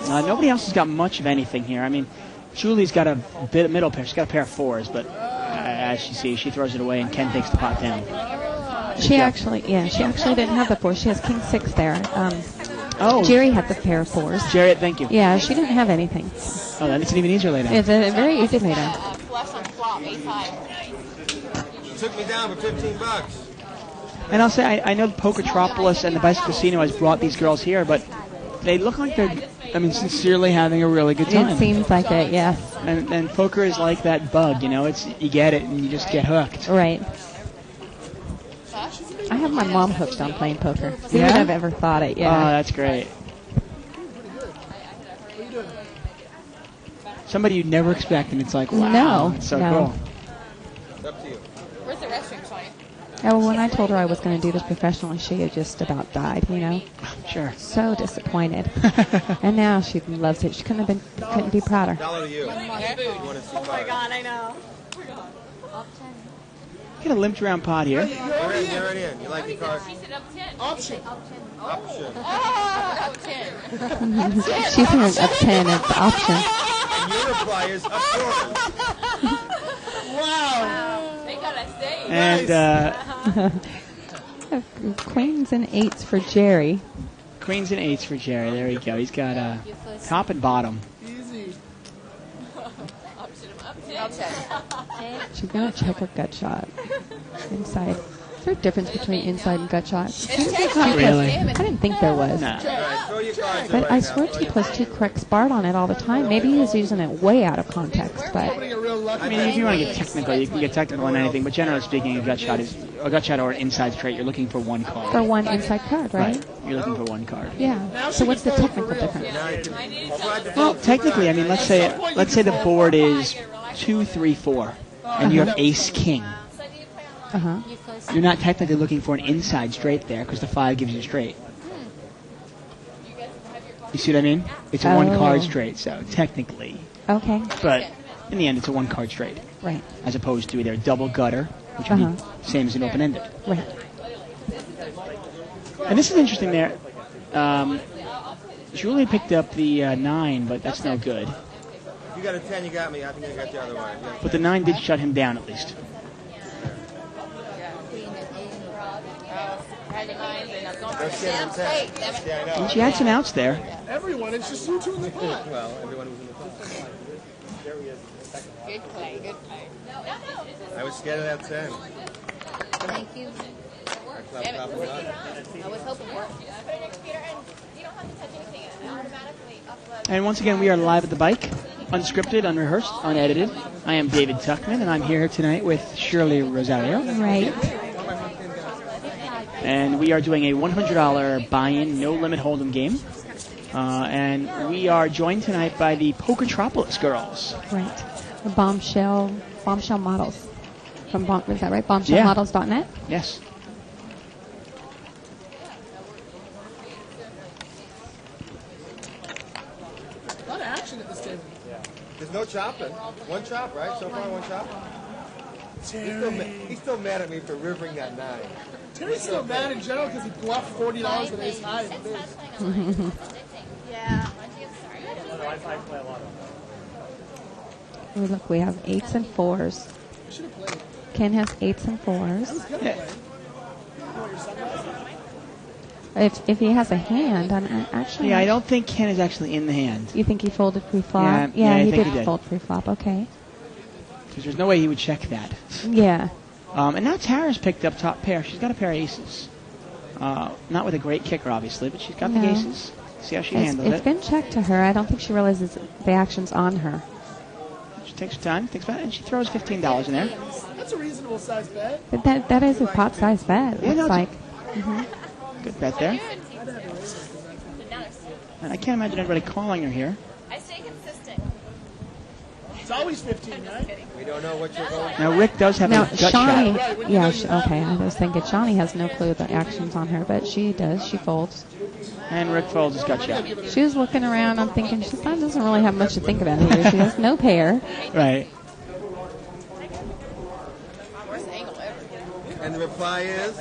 Nobody else has got much of anything here. I mean, Julie's got a bit of middle pair. She's got a pair of 4s, but as you see, she throws it away and Ken takes the pot down. She actually didn't have the 4. She has king 6 there. Jerry had the pair of 4s. Jerry, thank you. Yeah, she didn't have anything. Oh, that's an even easier laydown. It's a very easy laydown. Flush on flop, ace high. Took me down for $15. And I'll say, I know Poketropolis and the Bicycle Casino has brought these girls here, but they look like they're, sincerely having a really good time. It seems like it, yes. And poker is like that bug, it's you get it and you just get hooked. Right. I have my mom hooked on playing poker. Who Yeah? would have ever thought it? Yeah. Oh, that's great. Somebody you'd never expect, and it's like, wow, No, it's so no. cool. It's up to you. Where's the restroom, Tony? Oh, when I told her I was going to do this professionally, she had just about died, Sure. So disappointed. And now she loves it. She couldn't be prouder. $1 to you. You want to see Oh my God, I know. Get a limped around pot here. You're right in. You like the card? She said up 10. Option. Option. Oh, up 10. She's in an up 10 as the option. And your reply is up 4. Wow. They got to stay. And Queens and 8s for Jerry. Queens and 8s for Jerry. There you go. He's got top and bottom. Easy. Up 10. She's going to check her gut shot. Inside. Is there a difference between inside and gut shot? Really? I didn't think there was. Nah. All right, throw your cards But right I now. swear T+2 corrects Bart on it all the time. Maybe he's using it way out of context, but Putting a real lucky. I mean, if you want to get technical, you can get technical on anything. But generally speaking, a gut shot or an inside straight, you're looking for one card. for one inside card, right? You're looking for one card. Yeah. So what's the technical difference? Well, technically, I mean, let's say the board is 2, 3, 4, and you have ace king. Uh-huh. You're not technically looking for an inside straight there because the 5 gives you a straight. You see what I mean? It's a one card straight, so technically. Okay. But in the end, it's a one card straight. Right. As opposed to either a double gutter, which would be same as an open ended. Right. And this is interesting there. Julie picked up the 9, but that's no good. If you got a 10, you got me. I think I got the other one. But the 9 did shut him down at least. Let's get him 10. Yeah, I know. And she had some outs there. Everyone, it's just you two in the pot. Well, everyone was in the pot. Good play, good play. I was scared of that 10. Thank you. I was hoping for it. Put it in your computer and you don't have to touch anything. It automatically uploads. And once again, we are live at the bike, unscripted, unrehearsed, unedited. I am David Tuckman, and I'm here tonight with Shirley Rosario. Right. And we are doing a $100 buy-in, no-limit hold'em game. And we are joined tonight by the Poketropolis girls. Right. The Bombshell models. From is that right? Bombshellmodels.net? Yes. A lot of action at this table. There's no chopping. One chop, right? So far, one chop. He's still mad at me for rivering that 9. Terry's still mad in general because he bluffed $40 with ace high. Yeah. Oh, look, we have 8s and 4s. I should have played. Ken has 8s and 4s. Yeah. If he has a hand, actually... Yeah, I don't think Ken is actually in the hand. You think he folded pre-flop? Yeah, I he think did he did. fold pre-flop. Okay. Because there's no way he would check that. Yeah. And now Tara's picked up top pair. She's got a pair of aces. Not with a great kicker, obviously, but she's got the aces. See how she handles It's it. been checked to her. I don't think she realizes the action's on her. She takes her time, thinks about it, and she throws $15 in there. That's a reasonable size bet. But that is a pot-sized bet, it Yeah, looks no, like. Good bet there. And I can't imagine anybody calling her here. I stay consistent. It's always 15, right? We don't know what you're going. Now Rick does have Now, a gut Shawnee, shot. yeah, okay, I was thinking Shawnee has no clue the action's on her, but she does. She folds. And Rick folds his gut shot. She was looking around. I'm thinking she doesn't really have much to think about here. She has no pair. Right. Worst angle ever. And the reply is?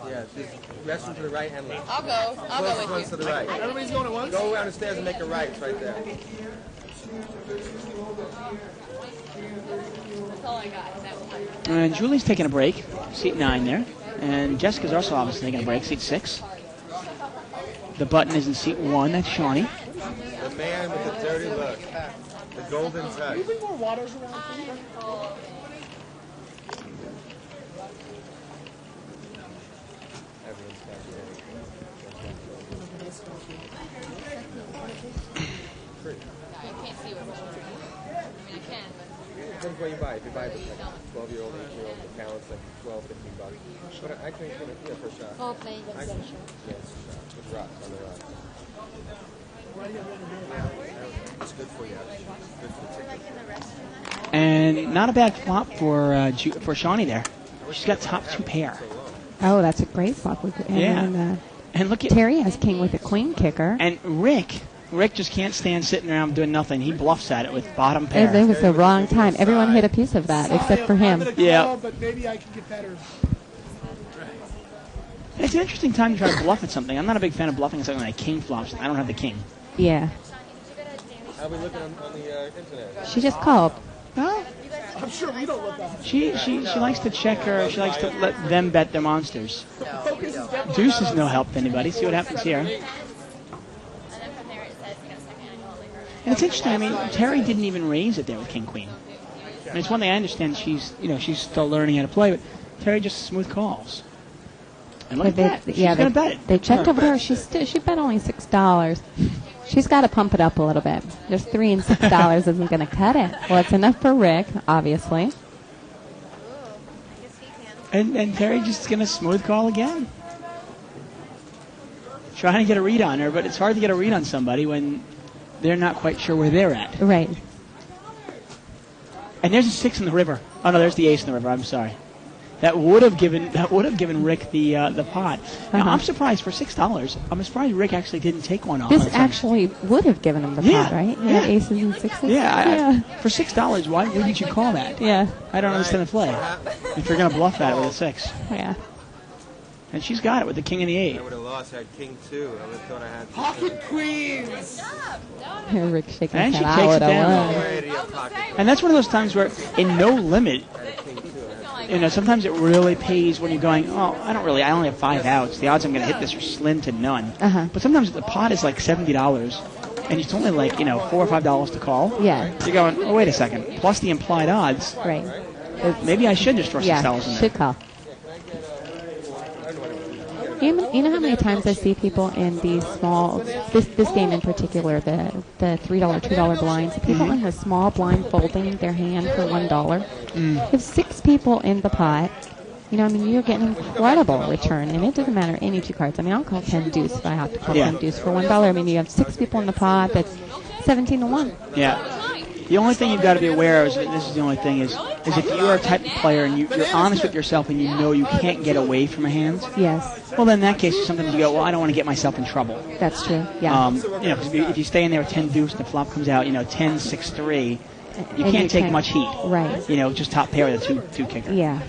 Yeah, just resting to the right and left. I'll go. I'll go with To you. the right. Everybody's going at once? Go around the stairs and make a right. It's right there. That's all I got. That one. And Julie's taking a break, seat 9 there. And Jessica's also obviously taking a break, seat 6. The button is in seat 1, that's Shawnee. The man with the dirty look. The golden touch. Can you bring more waters around, please? I can't see what's going on. I mean, I can, but... Depends what you buy. If you buy the 12-year-old, 8-year-old, the balance like 12, 15 bucks. But I think for a shot. I'll play the Yes, with rocks on the rocks. It's good for you. Good for the ticket. And not a bad flop for Shawnee there. She's got top 2 pair. Oh, that's a great flop. And look at Terry has king with a queen kicker. And Rick just can't stand sitting around doing nothing. He bluffs at it with bottom pair. It was the wrong time. Everyone hit a piece of that except for him. Yeah. But maybe I can get better. It's an interesting time to try to bluff at something. I'm not a big fan of bluffing at something like king flops. I don't have the king. Yeah. I'll be looking on the internet. She just called. Well, I'm sure we don't look up. she likes to check her. She likes to let them bet their monsters. Focus is definitely Deuce is no help to anybody. See what happens here. And then from there it says, second annual liquor. And it's interesting. I mean, Terry didn't even raise it there with king queen. I mean, it's one thing I understand. She's still learning how to play, but Terry just smooth calls. And look at that. She's going to bet it. They checked over her. She bet only $6. She's got to pump it up a little bit. There's $3 and $6 isn't going to cut it. Well, it's enough for Rick, obviously. And Terry just going to smooth call again. Trying to get a read on her, but it's hard to get a read on somebody when they're not quite sure where they're at. Right. And there's a 6 in the river. Oh no, there's the ace in the river. I'm sorry. That would have given Rick the pot. Now, I'm surprised for $6. I'm surprised Rick actually didn't take one off. This actually would have given him the pot, right? He had aces and sixes. Yeah. For $6, why wouldn't you call that? Yeah. I don't understand the play. If you're going to bluff that with a 6. Yeah. And she's got it with the king and the 8. I would have lost. I had king 2. I would have thought I had. Pocket queens. Rick shaking And his she head. takes I it down. would have And that's one of those times where, in no limit, sometimes it really pays when you're going, I only have 5 outs. The odds I'm going to hit this are slim to none. But sometimes the pot is like $70, and it's only like, $4 or $5 to call. Yeah. You're going, wait a second. Plus the implied odds. Right. Maybe I should just throw $6 in there. Should call. You know how many times I see people in these small, this game in particular, the $3, $2 blinds, people in the small blind folding their hand for $1. If 6 people in the pot, you're getting an incredible return, and it doesn't matter any 2 cards. I'll call 10 deuce if I have to call 10 deuce for $1. You have 6 people in the pot, that's 17 to 1. Yeah. The only thing you've got to be aware of, this is the only thing, is if you're a type of player and you're honest with yourself and you know you can't get away from a hand. Yes. Well, then in that case, sometimes you go, I don't want to get myself in trouble. That's true. Yeah. Because if you stay in there with 10 deuce and the flop comes out, 10 6 3, you can't take much heat. Right. Just top pair with a two kicker. Yeah.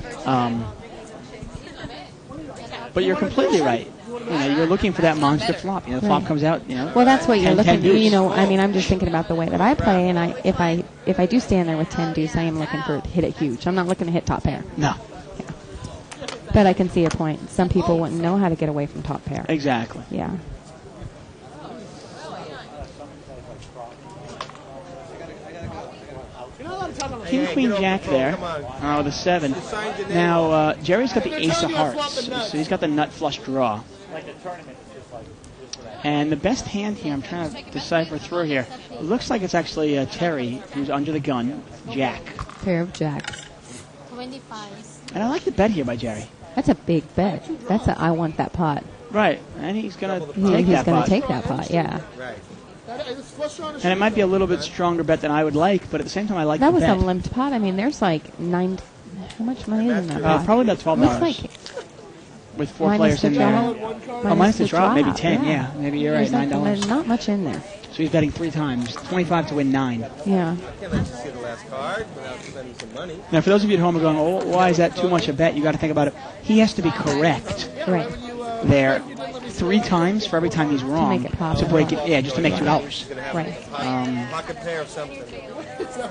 But you're completely right. You're looking for that monster flop. The flop comes out. Well, that's what you're 10, looking. 10 I'm just thinking about the way that I play, and if I do stand there with 10 deuce, I am looking for to hit it huge. I'm not looking to hit top pair. No. Yeah. But I can see a point. Some people wouldn't know how to get away from top pair. Exactly. Yeah. King, queen, jack there. Oh, the 7. Now, Jerry's got the ace of hearts, so he's got the nut flush draw. And the best hand here, I'm trying to decipher through here. It looks like it's actually Terry, who's under the gun, Jack. Pair of jacks. 25. And I like the bet here by Jerry. That's a big bet. That's a I want that pot. Right, and he's going to take He's that going pot. to take that pot, yeah. Right. And it might be a little bit stronger bet than I would like, but at the same time, I like That the was bet. a limped pot. I mean, there's like 9. How much money is in that pot? Probably about $12. Looks like with 4 minus players in the there. drop. Oh, minus the drop, maybe 10, yeah. Maybe you're right, There's $9. not much in there. So he's betting 3 times, 25 to win 9. Yeah. I can't let you see the last card without spending some money. Now, for those of you at home who are going, oh, why is that too much a bet? You got to think about it. He has to be correct. Right. There 3 times for every time he's wrong make it possible. to break it. Yeah, just to make $2. Right. Pocket pair of something.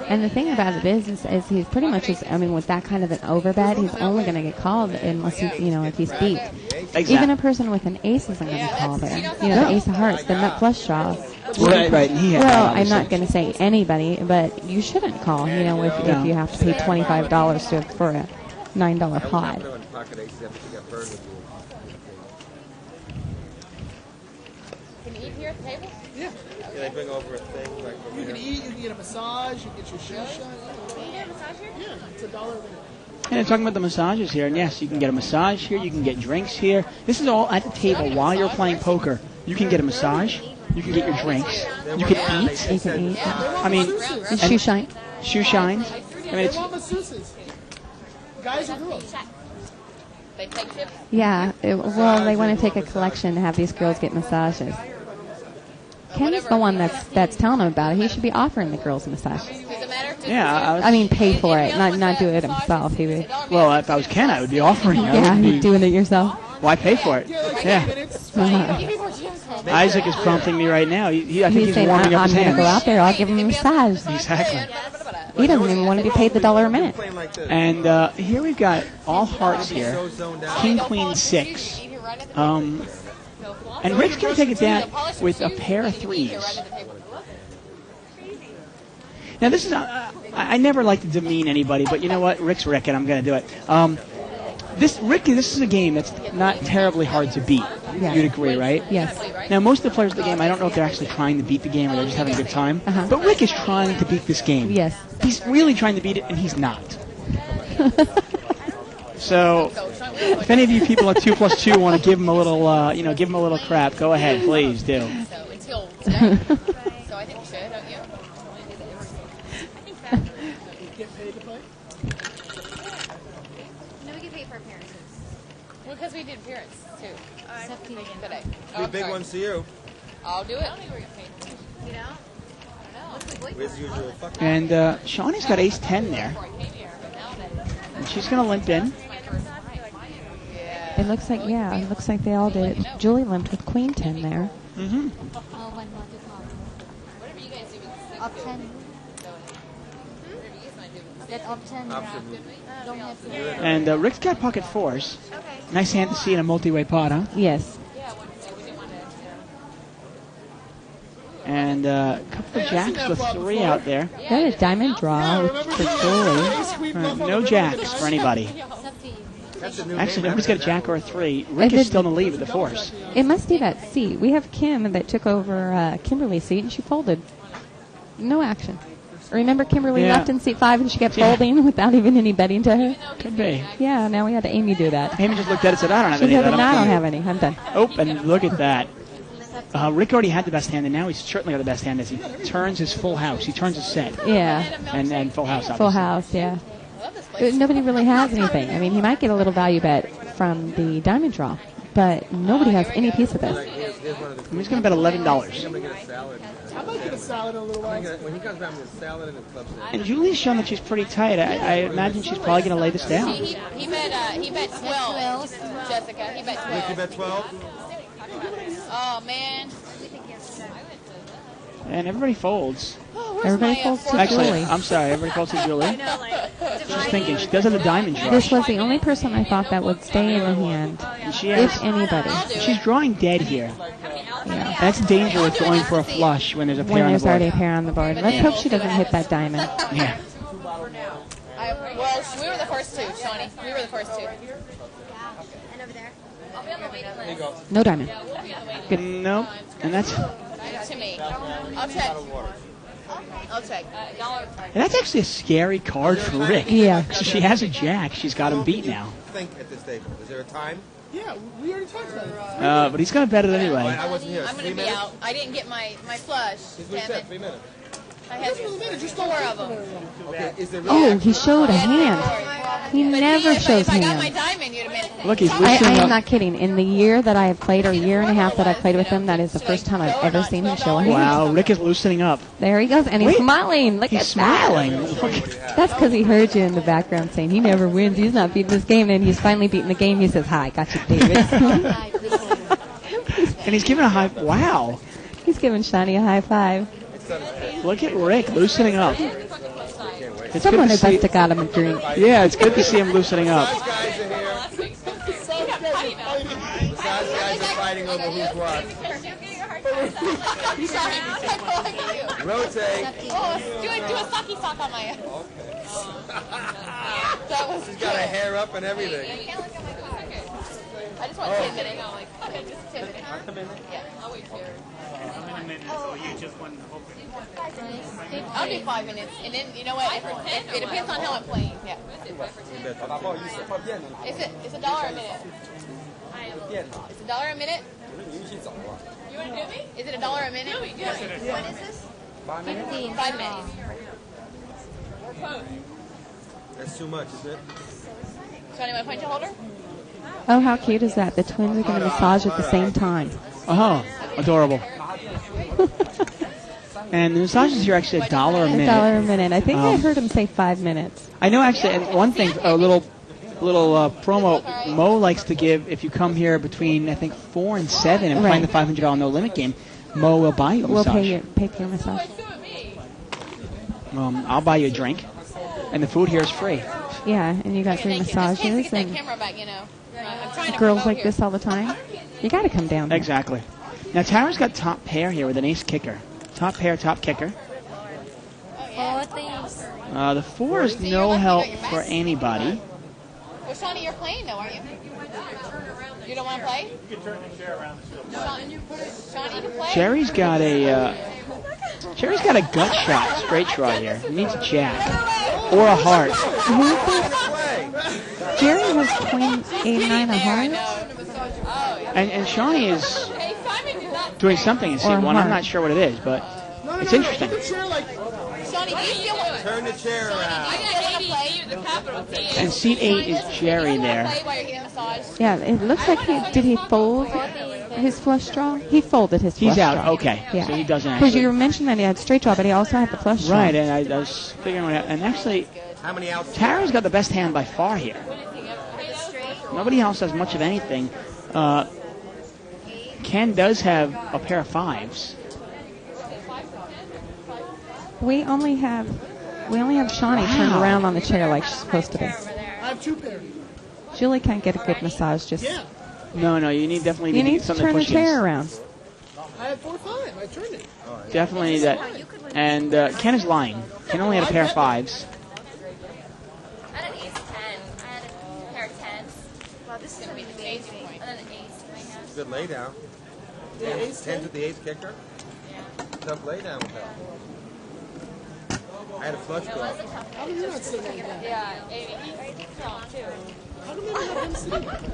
And the thing about it is he's pretty much just, I mean, with that kind of an overbet, he's only going to get called unless he, if he's beat. Exactly. Even a person with an ace isn't going to call there. The ace of hearts, the nut flush draw. Right. And he had Well, that, I'm not going to say anybody, but you shouldn't call, if you have to pay $25 for a $9 pot. Can you eat here at the table? Yeah. Can they bring over a thing like over You can here? eat, you can get a massage, you can get your shoes shut. Can you get a massage here? Yeah, it's $1. And talking about the massages here, and yes, you can get a massage here, you can get drinks here. This is all at the table while you're playing poker. You can get a massage, you can get your drinks, you can eat. You can eat. I mean, And shoe shine. shoe shines. I mean, They it's want masseuses. Guys or girls? They take tips? Yeah. Well, they want to take a collection to have these girls get massages. Ken's the one that's telling them about it. He should be offering the girls a massage. Does it matter? yeah. I mean, pay for it, not do it himself. He would. Well, if I was Ken, I would be offering it. I Yeah, wouldn't be- he's doing it yourself. Why pay for it? Yeah. Isaac is prompting me right now. I think He's he's saying, warming up I'm his going to hands. go out there. I'll give him a massage. Exactly. He doesn't even want to be paid the $1 a minute. And here we've got all hearts here. King, queen, 6. And Rick's going to take it down with a pair of 3s. Now, this is I never like to demean anybody, but you know what? Rick's Rick, and I'm going to do it. This is a game that's not terribly hard to beat. Yeah. You'd agree, right? Yes. Now, most of the players of the game, I don't know if they're actually trying to beat the game or they're just having a good time. But Rick is trying to beat this game. Yes. He's really trying to beat it, and he's not. So, if any of you people at 2 + 2 want to give him a little, give him a little crap, go ahead, please do. So until today. So I think we should, don't you? Get paid to play? No, we get paid for appearances. Well, because we did appearance too. Today. Three big ones to you. I'll do it. I don't think we're getting paid. You know? Where's the usual fuck? And Shawnee's got ace-10 there. And she's going to limp in. It looks like they all did. Julie limped with queen 10 there. Mm-hmm. Whatever you guys do with the Up 10. Whatever you guys might do with the That up 10. Don't have to. And Rick's got pocket 4s. Nice hand to see in a multi-way pot, huh? Yes. And a couple of jacks with 3 out there. Got a diamond draw for Julie. No jacks for anybody. Actually, nobody's got a jack or a 3. Rick is still in the lead with the 4s. It must be that seat. We have Kim that took over Kimberly's seat, and she folded. No action. Remember Kimberly left in seat 5, and she kept folding without even any betting to her? Could be. Yeah, now we had Amy do that. Amy just looked at it and said, I don't have She any of said, that. "No, I don't have any. I'm done." Oh, and look at that. Rick already had the best hand, and now he's certainly got the best hand as he turns his full house. He turns his set. Yeah. And full house, obviously. Full house, yeah. Nobody really has anything. I mean, he might get a little value bet from the diamond draw, but nobody has any piece of this. And he's going to bet $11. I might get a salad in a little while. When he comes back with a salad and a club set. And Julie's shown that she's pretty tight. I imagine she's probably going to lay this down. He bet 12. Jessica, he bet 12. Rick, you bet 12? Oh man. And everybody folds. Everybody folds to Actually, Julie. I'm sorry, everybody folds to Julie. She's thinking. She does have the diamond draw. This was the only person I thought that would stay in the hand, And she has, if anybody. she's drawing dead here. Yeah. That's the danger with going for a flush when there's a pair When on the there's board. already a pair on the board. Let's hope she doesn't hit that diamond. Yeah. Well, we were the first two, Shawnee. We were the first two. And over there. I'll be on the waiting list. There you go. No diamond. Good. No. And that's To me. I'll check. I'll check. and that's actually a scary card for Rick. Yeah. So she has a jack. She's got him beat now. Think at this table. Is there a time? Yeah, we already talked about it. But he's going to bet it anyway. I wasn't here. I'm going to be out. I didn't get my flush. Here's what he Damn said. it. 3 minutes. I had four of them. Okay. Is there Oh, he showed a hand. He never shows If I got my hands. diamond, you'd have been. Look, he's I loosening am up. not kidding. In the year that I have played, or year and a half that I've played with him, that is the first time I've ever seen him show a hand. Wow, Rick is loosening up. There he goes, and he's Wait. smiling. Look He's at smiling. that. That's because he heard you in the background saying he never wins. He's not beating this game, and he's finally beating the game. He says, "Hi, got you, David." And he's giving a high. Wow. He's giving Shani a high five. Look at Rick loosening up. It's Someone good had to best have got him a drink. see. Yeah, it's good to see him loosening up. Massage guys are here. Massage guys are fighting over who's what. You saw him. Rotate. Oh, do a sucky sock on my. That was. She's got her hair up and everything. I just want 10 minutes. Okay, just 10 minutes. Yeah, I'll wait here. I'll do 5 minutes, and then you know what? It depends on how I'm playing. Yeah. It's $1 a minute. It's $1 a minute. You want to do me? Is it $1 a minute? No, we do. What is this? 15. 5 minutes. That's too much, isn't it? Johnny, want to punch a holder? Oh, how cute is that? The twins are going to massage at the same time. Oh, adorable. And the massages here are actually $1 a minute. $1 a minute. I think I heard him say 5 minutes. I know actually, and one thing, a little promo Mo likes to give, if you come here between, I think, 4 and 7 and Right. playing the $500 no limit game, Mo will buy you a We'll massage. pay for your massage. I'll buy you a drink, and the food here is free. Yeah, and you got free massages Get that and camera back, you know. I'm trying to girls promote like here. this all the time. You got to come down here. Exactly. Now Tara's got top pair here with an ace kicker. Top pair, top kicker. The 4 is no help for anybody. Well, Shawnee, you're playing though, aren't you? You don't want to play? You can turn the chair around. Shawnee, you can play? Jerry's got a gut shot straight draw here. He needs a jack or a heart. Jerry has queen 8-9 a heart. And Shawnee is doing something in seat 1. I'm heart. not sure what it is, but it's interesting. Shawnee, do you still want to Turn the chair around. play? And seat 8 is Jerry there. Play while you're getting massaged? Yeah, it looks like did he fold his flush draw? He folded his flush He's out. draw. Okay. Yeah. So he doesn't Because actually. you mentioned that he had straight draw, but he also had the flush draw. Right, and I was figuring what happened. And actually, How many outs? Tara's got the best hand by far here. Nobody else has much of anything. Ken does have a pair of 5s. We only have Shawnee turned around on the chair like she's supposed to be. I have 2 pairs. Julie can't get a good massage. Just Yeah. No, you need definitely you need need to something turn the push chair against. around. I had 4-5. I turned it. Definitely need that. And Ken is lying. Ken only had a pair of 5s. I had an ace 10. I had a pair of 10s. Wow, this is going to be amazing. And then an ace in my hand. Good lay down. Yeah, ace 10 with the ace kicker. Tough lay down with that. I had a flush draw. How come you're not sitting like that? Yeah, Amy, he's strong too. How come you don't have him sitting like that?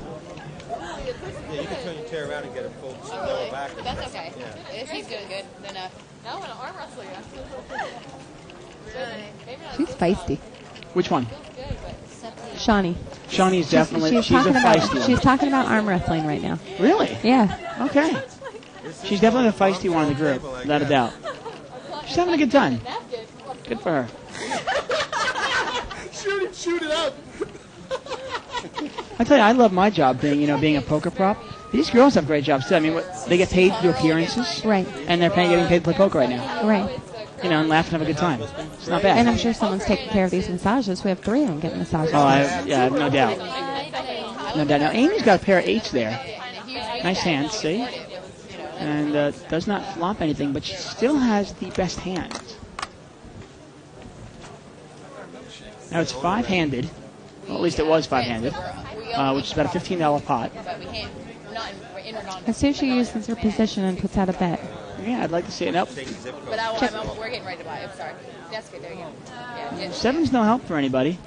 Yeah, you can turn your chair around and get a full lower back. But that's okay. If he's doing good, then no, I'm gonna arm wrestle you. She's feisty. Which one? Shawnee. Shawnee's definitely she's a feisty one. She's talking about arm wrestling right now. Really? Yeah. Okay. She's definitely the feisty one in the group, without a doubt. She's having a good time. Good for her. Shoot it up. I tell you, I love my job being a poker prop. These girls have great jobs too. I mean, they get paid to do appearances, Right. and they're getting paid to play poker right now. Right. And laugh and have a good time. It's not bad. And I'm sure someone's taking care of these massages. We have 3 of them getting massages. Oh, I have no doubt. No doubt. Now, Amy's got a pair of 8s there. Nice hands, see? And does not flop anything, but she still has the best hand. Now it's 5-handed. Well, at least it was five-handed, which is about a $15 pot. But we can't. We're not in or non. As soon as she uses her position and puts out a bet. Yeah, I'd like to see it. Nope. But we're getting ready to buy. I'm sorry. Jessica, there you go. Yeah, Seven's no help for anybody.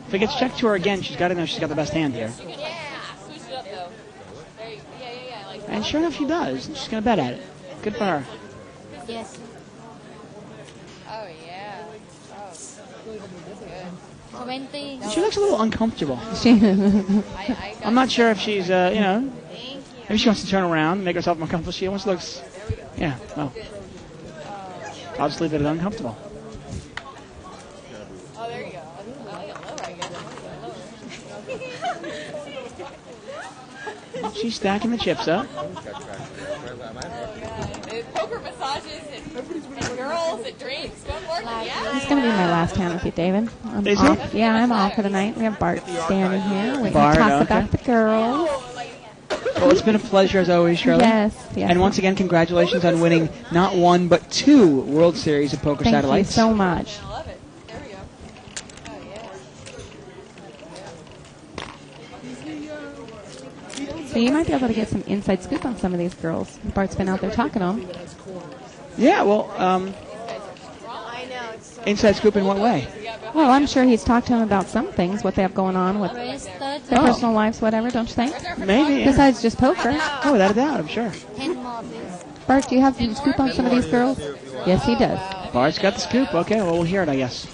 If it gets checked to her again, she's got to know she's got the best hand here. Yeah, switch it up though. Yeah. Like, And sure enough, she does. She's going to bet at it. Good for her. Yes. oh yeah. Oh, that's good. 20. She looks a little uncomfortable. I I'm not sure if she's, maybe she wants to turn around and make herself more comfortable. She almost looks, well, I'll just leave it at uncomfortable. Oh, there you go. I like it lower, I guess. She's stacking the chips up. Poker massages and girls and drinks. It's going to be my last hand with you, David. I'm Is off. it? Yeah, I'm off for the night. We have Bart standing here. We Bart, can talk okay. about the girls. Well, it's been a pleasure as always, Shirley. Yes. And once again, congratulations on winning not one, but 2 World Series of Poker Thank Satellites. you so much. I love it. There we go. Oh, yeah. So you might be able to get some inside scoop on some of these girls. Bart's been out there talking to them. Yeah, well, inside scoop in what way? Well, I'm sure he's talked to them about some things, what they have going on with their personal lives, whatever, don't you think? Maybe. Yeah. Besides just poker. Oh, without a doubt, I'm sure. 10 more, please. Bart, do you have some scoop on some of these girls? Yes, he does. Bart's got the scoop. Okay, well, we'll hear it, I guess.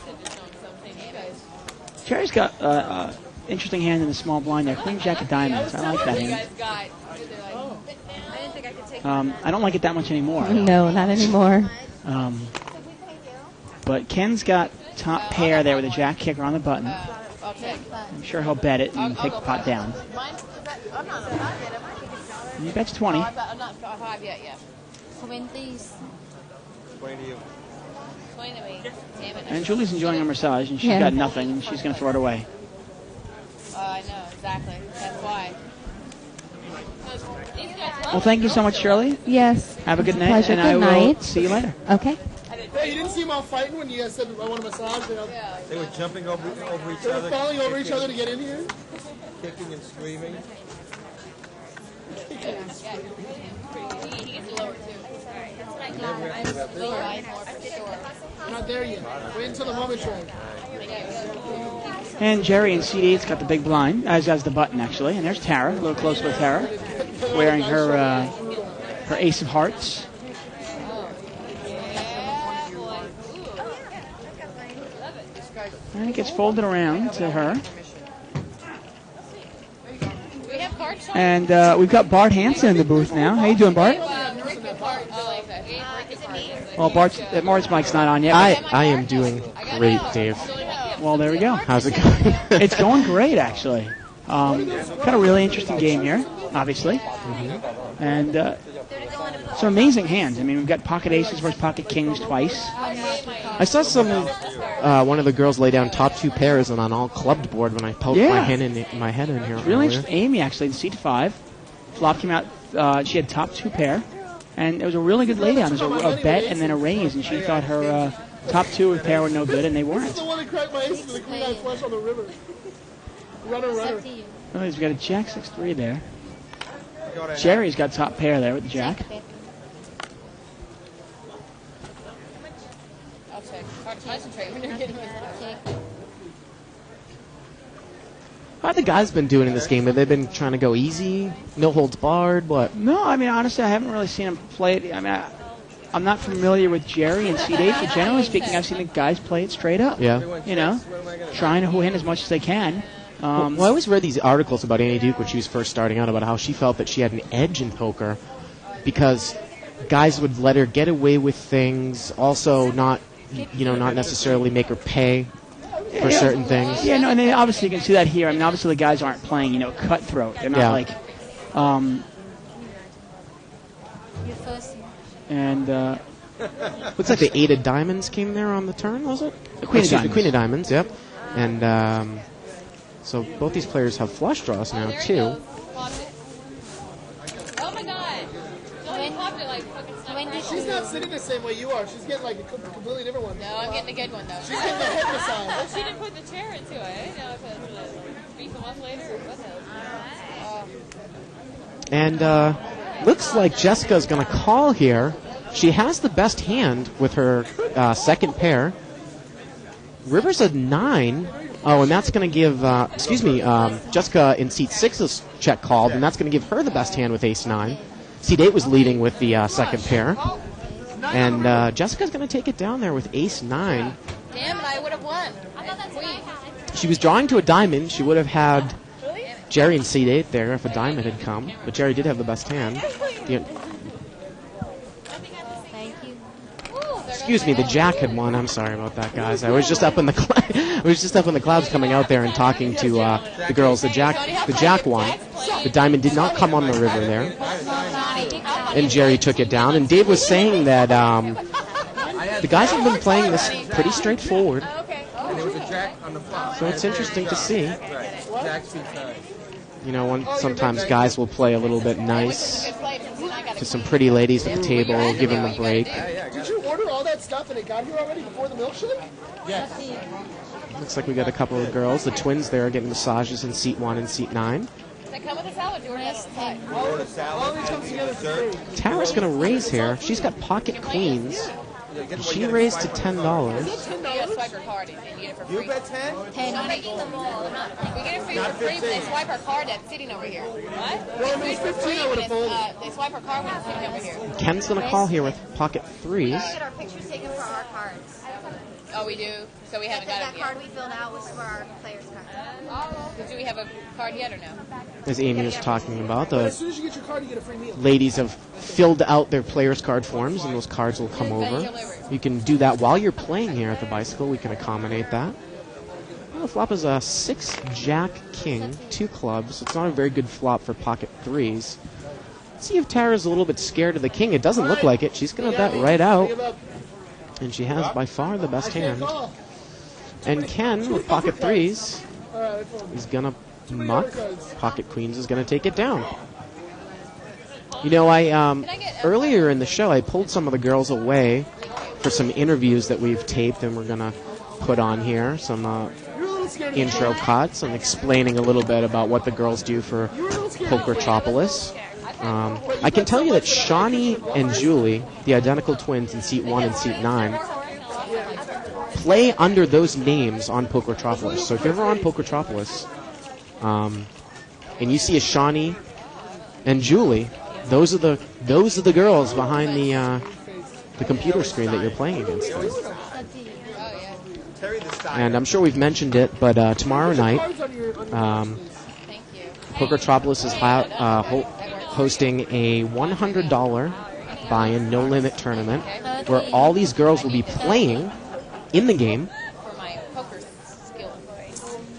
Jerry's got interesting hand in the small blind there. Queen Jack of Diamonds. I like that hand. I don't like it that much anymore. No, not anymore. But Ken's got top pair there with a jack kicker on the button. I'm sure he'll bet it and take the pot down. He bets 20. I'm not 5 yet, yeah. 20. 20 to you. 20 to me. Damn it. And Julie's enjoying her massage, and she's got nothing, and she's going to throw it away. I know, exactly. That's why. Well, thank you so much, Shirley. Yes. Have a good night, Pleasure. and Good I will night. see you later. Okay. Hey, you didn't see them all fighting when you guys said I want a massage? They were jumping over each They were other. falling over each other to get in here? Kicking and screaming. He gets lower, too. I'm not there yet. Wait until the moment train. And Jerry in CD8's got the big blind, as has the button, actually. And there's Tara, a little closer with Tara, wearing her her ace of hearts. And it gets folded around to her. And we've got Bart Hansen in the booth now. How you doing, Bart? Well, Bart's mic's not on yet. I am doing great, Dave. Well, there we go. How's it going? It's going great, actually. Got a really interesting game here, obviously. And some amazing hands. I mean, we've got pocket aces versus pocket kings twice. I saw one of the girls lay down top 2 pairs on an all clubbed board when I poked my head in here. It's really interesting. Amy, actually, in seat 5. Flop came out. She had top 2 pair. And it was a really good laydown. There was a bet and then a raise. And she thought her top 2 with pair were no good, and they weren't. That's the one that cracked my ace to the queen eye flush on the river. Runner. Oh, he's got a jack 6-3 there. Jerry's got top pair there with the jack. I'll check. Hard to concentrate when you're getting it. How have the guys been doing in this game? Have they been trying to go easy? No holds barred? What? No, I mean, honestly, I haven't really seen him play it. I mean, I'm not familiar with Jerry and C8, but generally speaking, I've seen the guys play it straight up. Yeah. You know, trying to win as much as they can. Well, I always read these articles about Annie Duke when she was first starting out about how she felt that she had an edge in poker because guys would let her get away with things, also not necessarily make her pay for certain things. Yeah, no, and then obviously you can see that here. I mean, obviously the guys aren't playing, cutthroat. They're not like, and looks like the 8 of diamonds came there on the turn, was it? The Queen of Diamonds. The Queen of Diamonds, yep. And so both these players have flush draws now too. Oh my god! Don't pop it like fucking She's not sitting the same way you are. She's getting like a completely different one. No, I'm getting a good one though. She's getting the head massage. Well, she didn't put the chair into it. I didn't know if it was And looks like Jessica's going to call here. She has the best hand with her second pair. River's a 9. Oh, and that's going to give, Jessica in seat 6's check called, and that's going to give her the best hand with ace-9. Seat 8 was leading with the second pair. And Jessica's going to take it down there with ace-9. Damn it, I would have won. She was drawing to a diamond. She would have had Jerry in seat 8 there if a diamond had come. But Jerry did have the best hand. Excuse me, the jack had won. I'm sorry about that, guys. I was just up in the clouds coming out there and talking to the girls. The jack won. The diamond did not come on the river there. And Jerry took it down. And Dave was saying that the guys have been playing this pretty straightforward. So it's interesting to see. You know, sometimes guys will play a little bit nice to some pretty ladies at the table, give them a break. Did you order all that stuff and it got here already before the milkshake? Yes. Looks like we got a couple of girls. The twins there are getting massages in seat 1 and seat 9. Does that come with a salad? Tara's going to raise here. She's got pocket queens. She raised to $10. You bet 10? 10. I'm making them all. We get it for free, but they swipe our card that's sitting over here. What? Well, it was 15, I would have folded. They swipe our card when it's sitting over here. Ken's going to call here with pocket 3s. We get our pictures taken for our cards. Oh, we do? So we haven't got it yet. That card we filled out was for our players' cards. Do we have a card yet or no? As Amy was talking about, the As soon as you get your card, you get a free meal. ladies have filled out their players' card forms, and those cards will come over. You can do that while you're playing here at the bicycle. We can accommodate that. Well, the flop is a 6 Jack King, 2 clubs. It's not a very good flop for pocket 3s. Let's see if Tara's a little bit scared of the king. It doesn't look like it. She's going to bet right out. And she has by far the best hand. And Ken, with pocket 3s, is going to muck. Pocket queens is going to take it down. You know, earlier in the show, I pulled some of the girls away for some interviews that we've taped and we're going to put on here. Some intro cuts and explaining a little bit about what the girls do for Pokertropolis. I can tell you that Shawnee and Julie, the identical twins in seat 1 and seat 9, play under those names on Pokertropolis. So if you're ever on Pokertropolis and you see a Shawnee and Julie, those are the girls behind the computer screen that you're playing against. And I'm sure we've mentioned it, but tomorrow night, Pokertropolis is hosting a $100 buy-in no-limit tournament where all these girls will be playing in the game.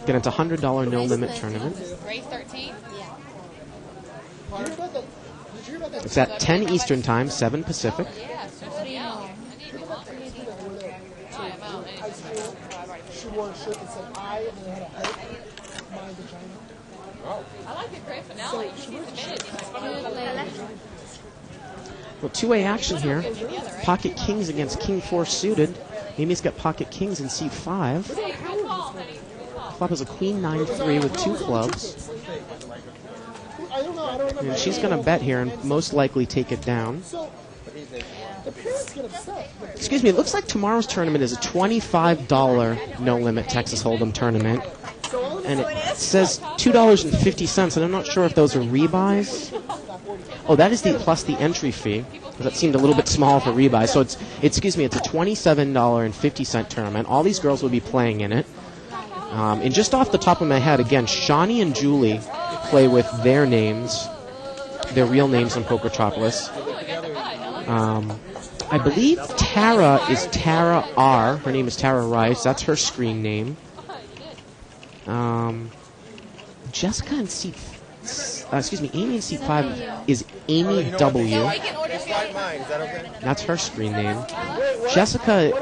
Again, it's a $100 no-limit tournament. It's at 10 Eastern Time, 7 Pacific. She wore a shirt that said I, and then had a heart, my vagina. I like the great finale. Well, 2-way action here. Pocket kings against king 4 suited. Amy's got pocket kings in seat 5. Flop is a queen 9-3 with 2 clubs. And she's going to bet here and most likely take it down. Excuse me, it looks like tomorrow's tournament is a $25 no-limit Texas Hold'em tournament. And it says $2.50, and I'm not sure if those are rebuys. Oh, that is plus the entry fee. That seemed a little bit small for rebuy. So it's a $27.50 tournament. All these girls will be playing in it. And just off the top of my head, again, Shawnee and Julie play with their names, their real names on Pokertropolis. I believe Tara is Tara R. Her name is Tara Rice. That's her screen name. Jessica in seat... Amy in seat 5 is Amy W. That's her screen name. Jessica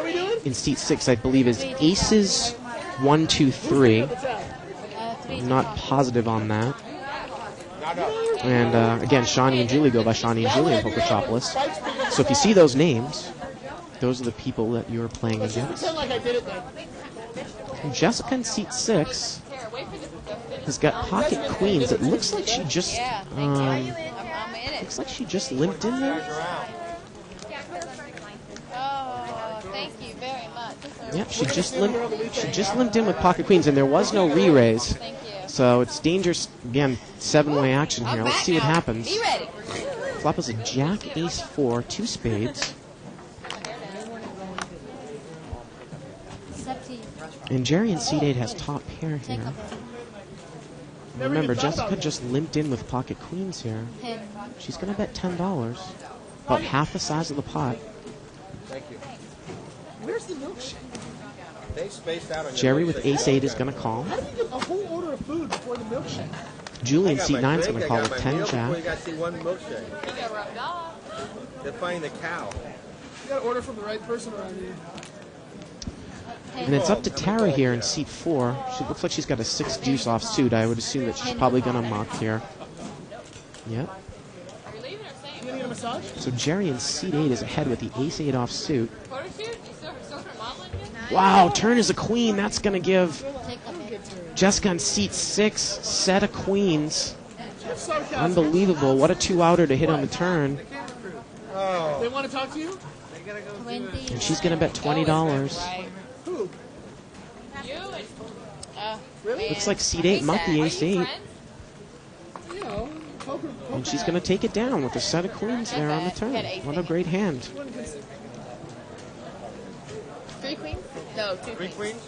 in seat 6, I believe, is Aces 1, 2, 3. I'm not positive on that. And again, Shawnee and Julie go by Shawnee and Julie in Pokertropolis. So if you see those names, those are the people that you're playing against. Jessica in seat 6 has got pocket queens. It looks like she just I'm in it. looks like she just limped in there. Oh, thank you very much. Yep, she just limped in with pocket queens, and there was no re-raise. Thank you. So it's dangerous. Again, 7-way action here. Let's see what happens. Be ready. Flop is a jack, ace 4, 2 spades. And Jerry in seat 8 has top pair here. And remember, Jessica just limped in with pocket queens here. She's going to bet $10. About half the size of the pot. Thank you. Where's the milkshake? They spaced out on your Jerry with milkshake. ace 8 is going to call. How do you get a whole order of food before the milkshake? Julie in I got seat my 9 is drink, going to call I with got my 10 meal before you jack. got to see one milkshake. They're finding the cow. You got to order from the right person around here. And it's up to Tara here in seat 4. She looks like she's got a 6 deuce off suit. I would assume that she's probably going to muck here. Yep. You gonna get a massage? So Jerry in seat 8 is ahead with the ace 8 off suit. Wow, turn is a queen. That's going to give Jessica in seat 6 set of queens. Unbelievable. What a 2-outer to hit on the turn. They want to talk to you? And she's going to bet $20. Who? Looks like seat 8 mucked the ace 8. You know, poker. And she's going to take it down with a set of queens there on the turn. What a great hand. 3 queens? No, 2 Three queens.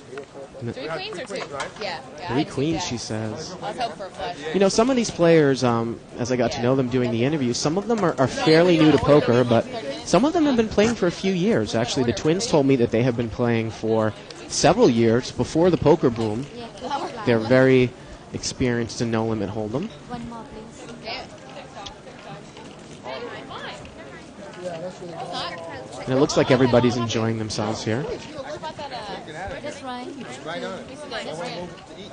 queens? 3 queens or 2? right? Yeah. 3 queens, she says. I was hoping for a flush. You know, some of these players, as I got to know them doing the interview, some of them are fairly new to poker, but some of them have been playing for a few years. Actually, the twins told me that they have been playing for several years before the poker boom. They're very experienced in No Limit Hold'em. One more, please. And it looks like everybody's enjoying themselves here. That's right. Right on it.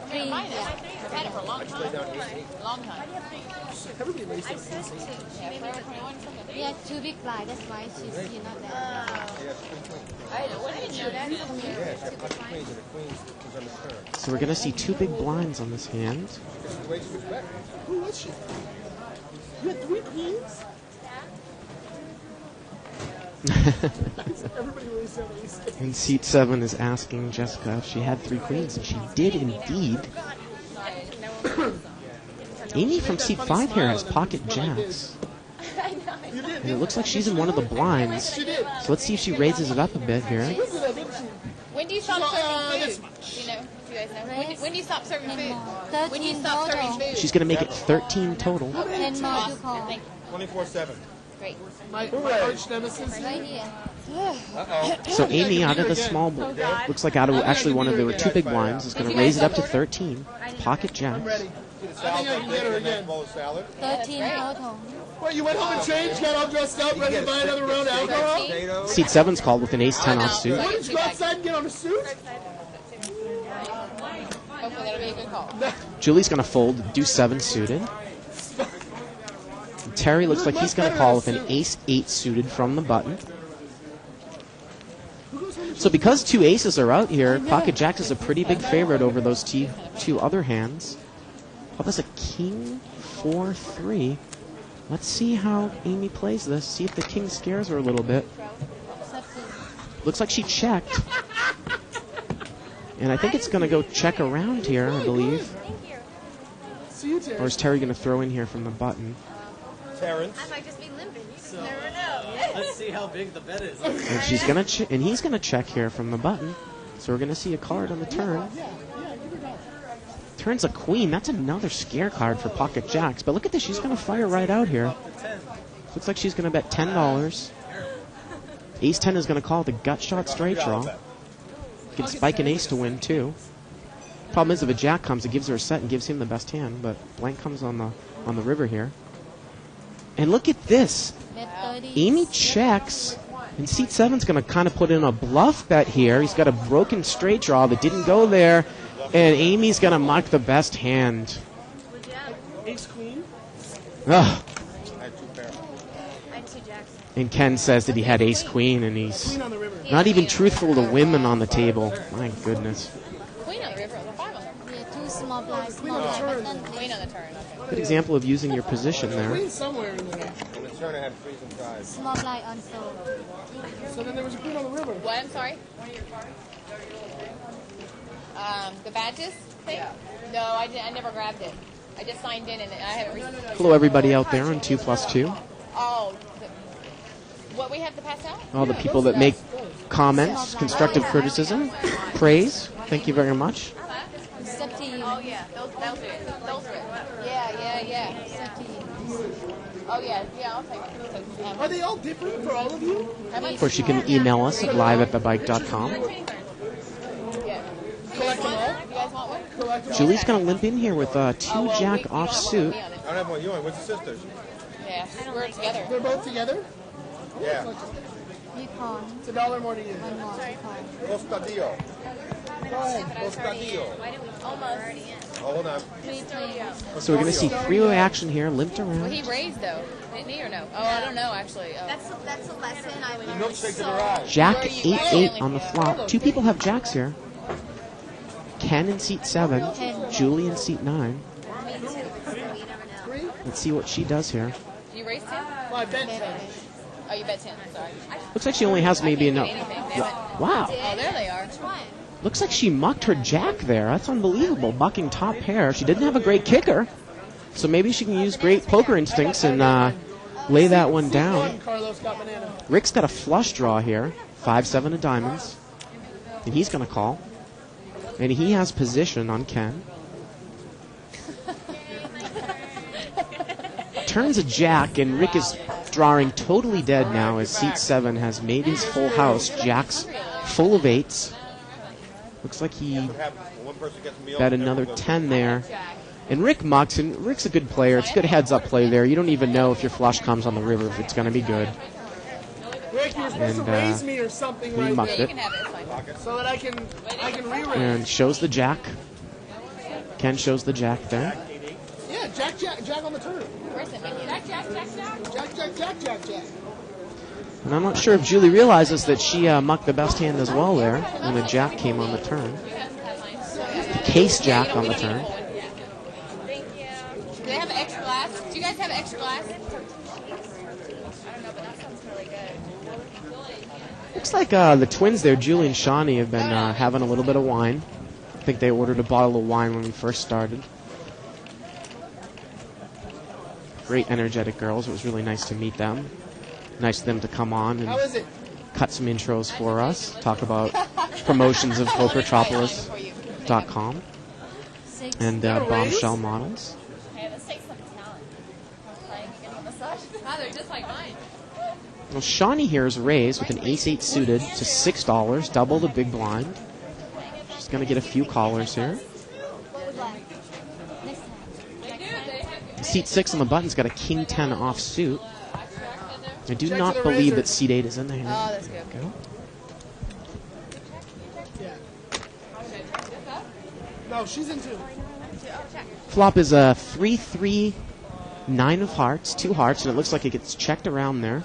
Three. I've had it for a long time. Long time. Everybody makes it. Yeah, 2 big blind. That's why she's not there. I didn't know that. Yeah, she got pocket queens and the queens is on the turn. So we're going to see 2 big blinds on this hand. This is the way she was betting. Who was she? You had 3 queens? Everybody really said ace. And seat 7 is asking Jessica if she had 3 queens, and she did indeed. Amy from seat 5 here has pocket jacks. And it looks like she's in one of the blinds. So let's see if she raises it up a bit here. When do you stop serving food? You know, if you guys know. When do you stop serving food? When do you stop serving food? She's going to make it 13 total. 10 more to call. 24/7. Great. My arch nemesis. Right here. So Amy, out of the small, looks like out of actually one of the 2 big blinds, is going to raise it up to 13. Pocket jacks. Ready. I think I can get her again. 13 total. What, you went home and changed, got all dressed up, ready to buy another round of alcohol? Seat 7's called with an ace 10 off suit. Why didn't you go outside and get on a suit? Hopefully that'll be a good call. Julie's going to fold, do 7 suited. Terry looks like he's going to call with an ace 8 suited from the button. So because 2 aces are out here, pocket jacks is a pretty big favorite over those 2 other hands. How about a king 4-3? Let's see how Amy plays this. See if the king scares her a little bit. Looks like she checked. And I think it's going to go check around here, I believe. Or is Terry going to throw in here from the button? Terrence. I might just be limping. You So, never know. let's see how big the bet is. And she's going to and he's going to check here from the button. So we're going to see a card on the turn. Turns a queen. That's another scare card for pocket jacks. But look at this. She's going to fire right out here. Looks like she's going to bet $10. Ace 10 is going to call the gut shot straight draw. You can spike an ace to win too. Problem is if a jack comes, it gives her a set and gives him the best hand. But blank comes on the river here. And look at this. Amy checks. And seat 7's going to kind of put in a bluff bet here. He's got a broken straight draw that didn't go there. And Amy's going to mark the best hand. Ace queen. Ugh. I had 2 pairs. I had 2 jacks. And Ken says that he had ace queen, and he's not even truthful to women on the table. My goodness. Queen on the river. The 5 on the river. Yeah, 2 small blinds. Queen on the turn. Queen on the turn. Okay. Good example of using your position there. Queen somewhere in there. On the turn, I had freeze and tries. Small blind on soul. So then there was a queen on the river. What? I'm sorry. The badges thing? No, I never grabbed it. I just signed in and I haven't received it. Hello, everybody out there on 2+2. Oh, what we have to pass out? All the people that make comments, constructive criticism, praise. Thank you very much. It's up to you. Oh yeah, those are it. Yeah. Oh yeah, I'll take it. Are they all different for all of you? Of course, you can email us at live@thebike.com. Collect them all? You guys want one? Julie's going to limp in here with a 2-jack offsuit. I don't have one. You want? What's your sisters? Yeah, we're together. They're both together? Yeah. You call. It's $1 more to you. One more. Costadillo. Go ahead. Costadillo. Almost. Oh, hold on. So we're going to see three-way action here, limped Well, around. he raised though, didn't he or no? Oh, I don't know actually. Oh. That's a lesson I learned. Milkshake to the ride. Jack 8-8 on the flop. Two people have jacks here. Ken in seat 7, Julie in seat 9. Let's see what she does here. You raised 10? Well, I bet 10. Oh, you bet 10. Sorry. Looks like she only has maybe enough. Wow. Oh, there they are. Looks like she mucked her jack there. That's unbelievable. Bucking top pair. She didn't have a great kicker. So maybe she can use great poker instincts and lay that one down. Carlos got banana. Rick's got a flush draw here. 5-7 of diamonds. And he's going to call. And he has position on Ken. Turns a jack, and Rick is drawing totally dead now as seat 7 has made his full house. Jack's full of 8s. Looks like he bet another 10 there. And Rick mucks, and Rick's a good player. It's a good heads-up play there. You don't even know if your flush comes on the river if it's going to be good. Rick, you're supposed to raise me or something he right mucked there. it. So that I can re-raise. And shows the jack. Ken shows the jack there. Yeah, Jack on the turn. Jack. And I'm not sure if Julie realizes that she mucked the best hand as well there when the jack came on the turn. Case jack on the turn. Thank you. Do they have an extra glass? Do you guys have an extra glass? I don't know, but that sounds really good. Looks like the twins there, Julie and Shawnee, have been having a little bit of wine. I think they ordered a bottle of wine when we first started. Great energetic girls. It was really nice to meet them. Nice of them to come on and cut some intros for us. Talk about promotions of PokerTropolis.com and Bombshell Models. They're just like mine. Well, Shawnee here is raised with an ace-8 suited to $6, double the big blind. She's going to get a few callers here. Seat 6 on the button's got a king 10 offsuit. I do not believe that seat 8 is in the hand. Oh, that's good. Go. No, she's in 2. Flop is a 3-3, 9 of hearts, 2 hearts, and it looks like it gets checked around there.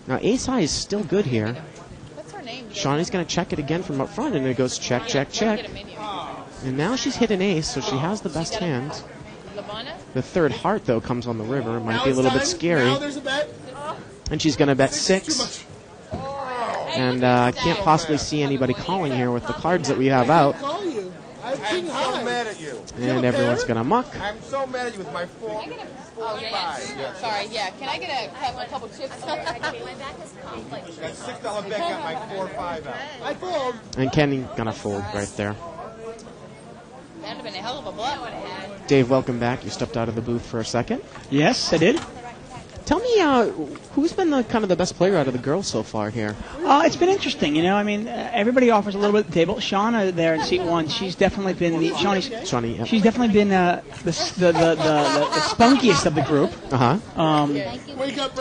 Now, ace high is still good here. What's her name? Shawnee's going to check it again from up front, and it goes check, check, check. And now she's hit an ace, so she has the best hand. The third heart, though, comes on the river. It might be a little bit scary. Now there's a bet. And she's going to bet 6. And I can't possibly see anybody calling here with the cards that we have out. I'm so mad at you. And everyone's going to muck. I'm so mad at you with my 4. Oh, yeah. Sorry, yeah. Can I get a couple chips? That $6 bet got my 4-5 out. I fold. And Kenny going to fold right there. That would have been a hell of a bluff. Dave, welcome back. You stepped out of the booth for a second. Yes, I did. Tell me, who's been the kind of the best player out of the girls so far here? It's been interesting, you know. I mean, everybody offers a little bit at the table. Shauna there in seat 1, she's definitely been Shawnee, yep. She's definitely been the spunkiest of the group.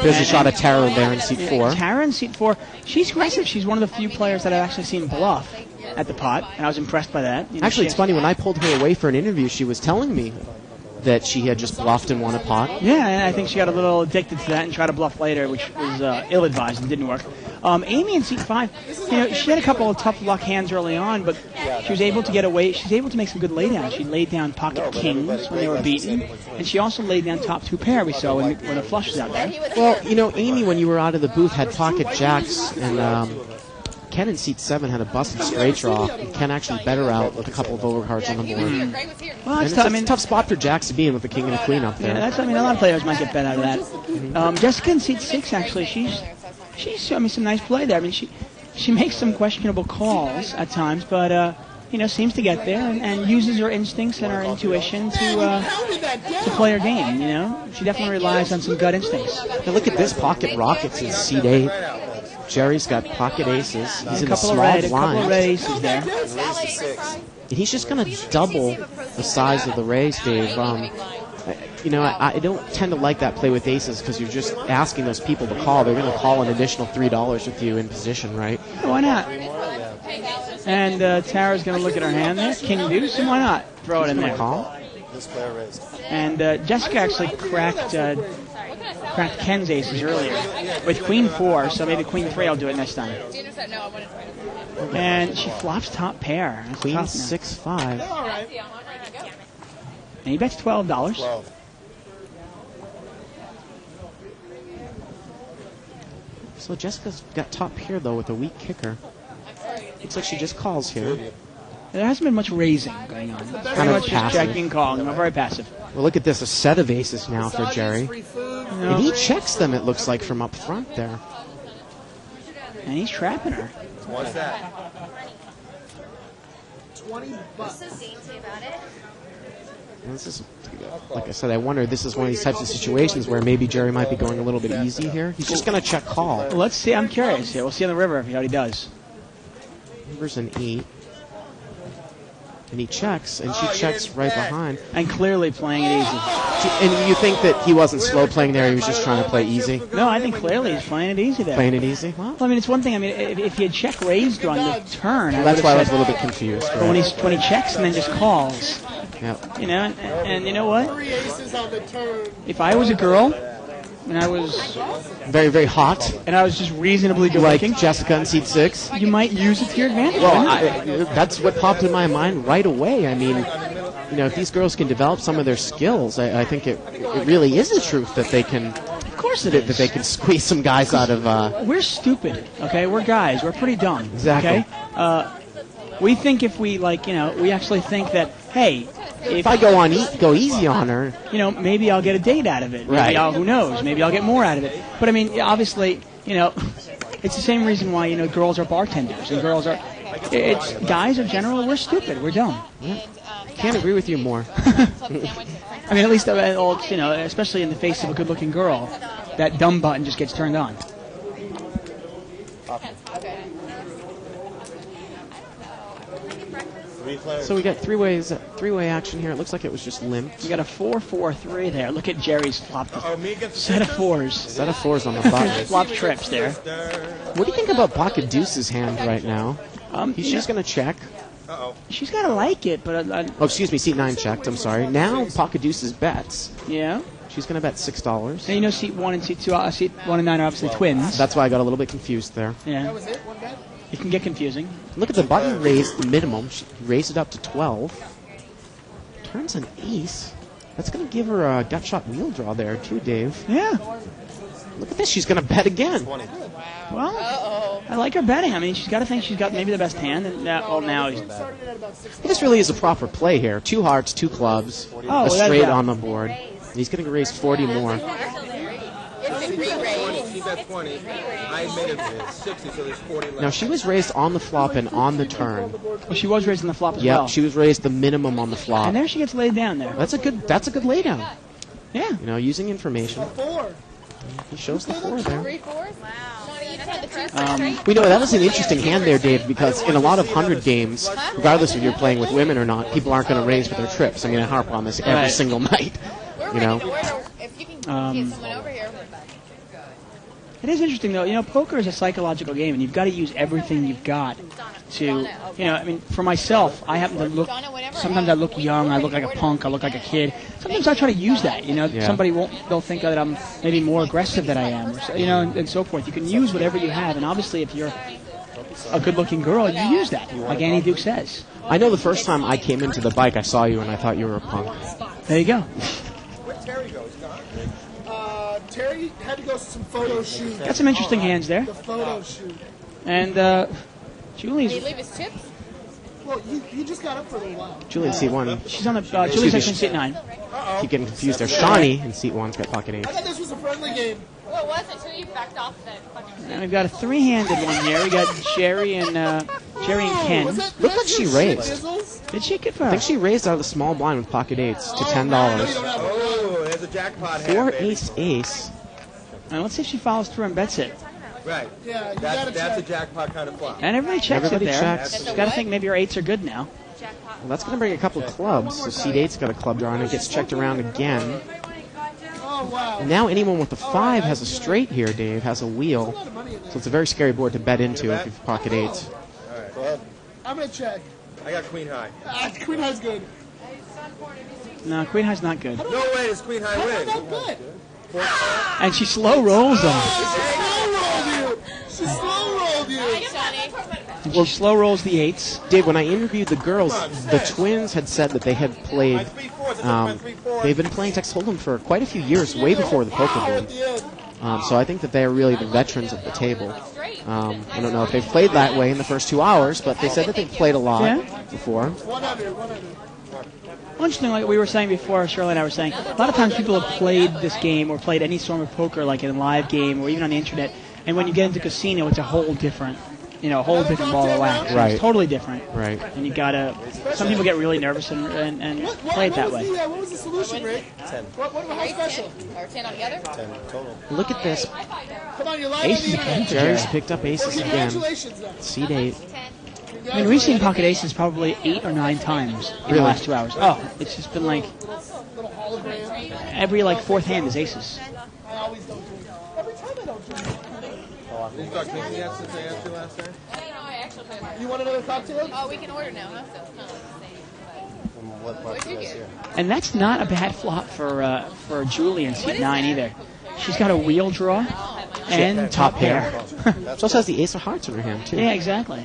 There's a shot of Tara there in seat 4. Tara in seat 4. She's aggressive. She's one of the few players that I've actually seen bluff at the pot, and I was impressed by that. You know, actually, it's funny, when I pulled her away for an interview, she was telling me that she had just bluffed and won a pot. Yeah, and I think she got a little addicted to that and tried to bluff later, which was ill-advised and didn't work. Amy in seat 5, she had a couple of tough luck hands early on, but she was able to get away. She was able to make some good laydowns. She laid down pocket kings when they were beaten, and she also laid down top 2 pair we saw when the flush was out there. Well, Amy, when you were out of the booth, had pocket jacks, and Ken in seat 7 had a busted straight draw. And Ken actually better out with a couple of overcards on the board. Well, it's a tough spot for jacks to be in with the king and the queen up there. Yeah, a lot of players might get bet out of that. Jessica in seat 6, actually, she's showing me some nice play there. I mean, she makes some questionable calls at times, but seems to get there and uses her instincts and her intuition to play her game. She definitely relies on some gut instincts. Now look at this, pocket rockets in seat 8. Jerry's got pocket aces. He's in a small blind. A couple of red aces there. And he's just going to double the size of the raise, Dave. I don't tend to like that play with aces because you're just asking those people to call. They're going to call an additional $3 with you in position, right? Why not? And Tara's going to look at her hand there. King deuce, and why not? Throw it in there. Call. And Jessica actually cracked Ken's aces earlier with queen 4, so maybe queen 3 I'll do it next time. And she flops top pair. That's queen 6-5. And he bets $12. So Jessica's got top pair, though, with a weak kicker. Looks like she just calls here. There hasn't been much raising going on. Kind of just checking, calling. Very passive. Well, look at this, a set of aces now for Jerry. And he checks them, it looks like, from up front there. And he's trapping her. What's that? $20. What's so dainty about it? This is, like I said, I wonder, this is one of these types of situations where maybe Jerry might be going a little bit easy here. He's just going to check call. Well, let's see. I'm curious. Yeah, we'll see on the river if he does. River's an 8. And he checks, and she checks right behind. And clearly playing it easy. And you think that he wasn't slow playing there, he was just trying to play easy? No, I think clearly he's playing it easy there. Playing it easy? Well, I mean, it's one thing. I mean, if he had check raised on the turn, that's why I was a little bit confused. Right? When he checks and then just calls. Yep. And you know what? If I was a girl, and I was very, very hot, and I was just reasonably good looking, like Jessica in seat 6, you might use it to your advantage. Well, that's what popped in my mind right away. I mean, if these girls can develop some of their skills, I think it really is the truth that they can. Of course it is. That they can squeeze some guys out of. We're stupid, okay? We're guys. We're pretty dumb. Exactly. Okay. We think if we we actually think that, hey, if I go easy on her, maybe I'll get a date out of it. Maybe right. Who knows? Maybe I'll get more out of it. But I mean, obviously, it's the same reason why girls are bartenders and girls are. It's guys in general. We're stupid. We're dumb. Yeah. Can't agree with you more. I mean, at least especially in the face of a good-looking girl, that dumb button just gets turned on. So we got three-way action here. It looks like it was just limped. We got a 4-4-3 there. Look at Jerry's flopped set of 4s. Set of 4s on the button. Flop trips there. What do you think about pocket deuce's hand right now? She's going to check. She's got to like it, but... excuse me, seat 9 checked. I'm sorry. Now pocket deuce's bets. Yeah. She's going to bet $6. And seat 1 and seat 2, seat 1 and 9 are obviously twins. That's why I got a little bit confused there. Yeah. That was it? One bet? It can get confusing. Look at the button raised the minimum. She raised it up to 12. Turns an ace. That's going to give her a gut shot wheel draw there, too, Dave. Yeah. Look at this. She's going to bet again. Well, I like her betting. I mean, she's got to think she's got maybe the best hand. And now he's... This really is a proper play here. 2 hearts, 2 clubs, a straight on the board. He's going to raise 40 more. Now, she was raised on the flop and on the turn. Well, she was raised on the flop as well. Yeah, she was raised the minimum on the flop. And there she gets laid down there. That's a good laydown. Yeah. Using information. He shows the 4 there. We know that was an interesting hand there, Dave, because in a lot of 100 games, regardless if you're playing with women or not, people aren't going to raise for their trips. I'm going to harp on this every single night. It is interesting, though. You know, poker is a psychological game, and you've got to use everything you've got to, you know, I mean, for myself, I happen to look, sometimes I look young, I look like a punk, I look like a kid. Sometimes I try to use that, you know. Somebody they'll think that I'm maybe more aggressive than I am, or, you know, and so forth. You can use whatever you have, and obviously if you're a good-looking girl, you use that, like Annie Duke says. I know the first time I came into the bike, I saw you, and I thought you were a punk. There you go. Where'd Terry go? He's gone. Terry had to go to some photo shoot. Got some interesting hands there. The photo shoot. And Julie's... Did he leave his chips? Well, he just got up for a little while. Julie in seat 1. She's on the... Julie's actually in seat 9. Keep getting confused there. Shawnee in seat 1's got pocket 8. I thought this was a friendly game. Well, it was until you backed off the fucking... And we've got a three-handed one here. We got Jerry and Ken. Looked like she raised. Did she get for her? I think she raised out of the small blind with pocket 8s to $10. Oh, there's a jackpot hand, 4 baby. ace ace. And let's see if she follows through and bets it. Right. Yeah, That's a jackpot kind of flop. And everybody checks Everybody it there. checks. She's got to think maybe her 8s are good now. Well, that's going to bring a couple clubs. So seat 8's got a club draw, and it gets checked around again. Oh, wow. And now anyone with the 5 has a straight here, Dave, has a wheel. So it's a very scary board to bet into if you've pocket 8s. All right, go ahead. I'm going to check. I got queen high. Queen high's good. No, Queen High's not good. No way does queen high win. Not good. And she slow rolls them. She slow rolled you. And she slow rolls the 8s. Dave, when I interviewed the girls, the twins had said that they had played, they've been playing Texas Hold'em for quite a few years, way before the poker boom. So I think that they are really the veterans of the table. I don't know if they've played that way in the first 2 hours, but they said that they've played a lot before. 100. Well, interesting, like we were saying before, Shirley and I were saying, a lot of times people have played this game or played any form of poker, like in a live game or even on the internet, and when you get into casino, it's a whole different, a whole different ball of wax. Right. It's totally different. Right. And you gotta, some people get really nervous and play it that way. What was the solution, Rick? 10. How special? Or 10 altogether? 10 total. Look at this. Come on, you're live Aces on the again. internet. Jerry's picked up aces Well, again. congratulations, then. Seat 8. I mean, we've seen pocket aces probably 8 or 9 times in the last 2 hours. Oh, it's just been like every fourth hand is aces. I always don't drink. Every time I don't drink. You got drinking yet since I asked you last time? You want another cocktail? Oh, we can order now, huh? So it's not the same. What'd you get? And that's not a bad flop for Julie in seat 9 either. She's got a wheel draw and top pair. She also has the ace of hearts in her hand, too. Yeah, exactly.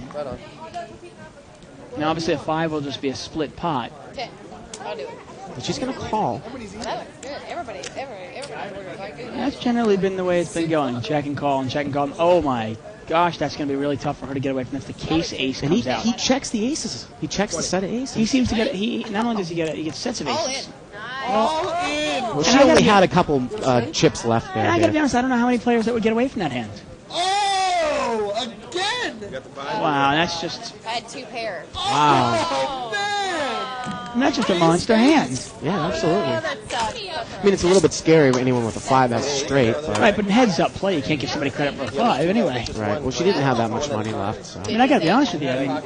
Now, obviously, a 5 will just be a split pot. 10. I'll do it. But she's going to call. That looks good. Everybody's ordering like good. That's generally been the way it's been going. Check and call and check and call. Oh, my gosh, that's going to be really tough for her to get away from. If the case ace And comes out. he checks the aces. He checks the set of aces. He seems to get it. Not only does he get it, he gets sets of All aces. in. All in. Well, she only had a couple chips left there. And I got to be Dave. honest, I don't know how many players that would get away from that hand. Oh, again. You got the 5? Wow, that's just... I had 2 pairs. Wow. Oh, man. That's just a monster hand. Yeah, absolutely. That sucks. I mean, it's a little bit scary when anyone with a 5 has a straight. But, Right, but in heads-up play, you can't give somebody credit for a 5 anyway. Right. Well, she didn't have that much money left. So. I mean, I got to be honest with you. I mean,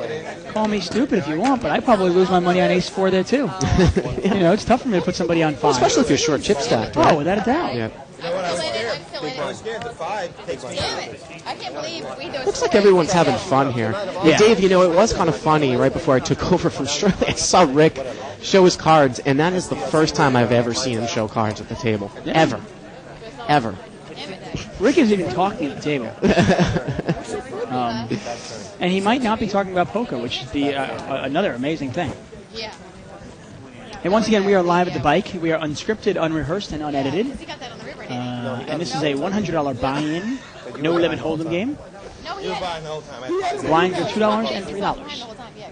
call me stupid if you want, but I probably lose my money on ace-4 there, too. It's tough for me to put somebody on 5. Especially if you're short chip stacked. Right? Oh, without a doubt. Yeah. You know what? I was I'm scared. still in I was it. scared. The 5 takes me Damn out. it. I can't believe we do it. Looks like everyone's having fun here. Yeah. Dave, it was kind of funny right before I took over from Shirley. I saw Rick show his cards, and that is the first time I've ever seen him show cards at the table. Ever. Ever. Rick isn't even talking at the table. And he might not be talking about poker, which is another amazing thing. Yeah. And once again, we are live at the bike. We are unscripted, unrehearsed, and unedited. He got that on the river, didn't he? And this is a $100 buy-in, no-limit hold'em game. No, he You were had buying the whole time. Blinds are $2 and $3. the whole time. Yeah.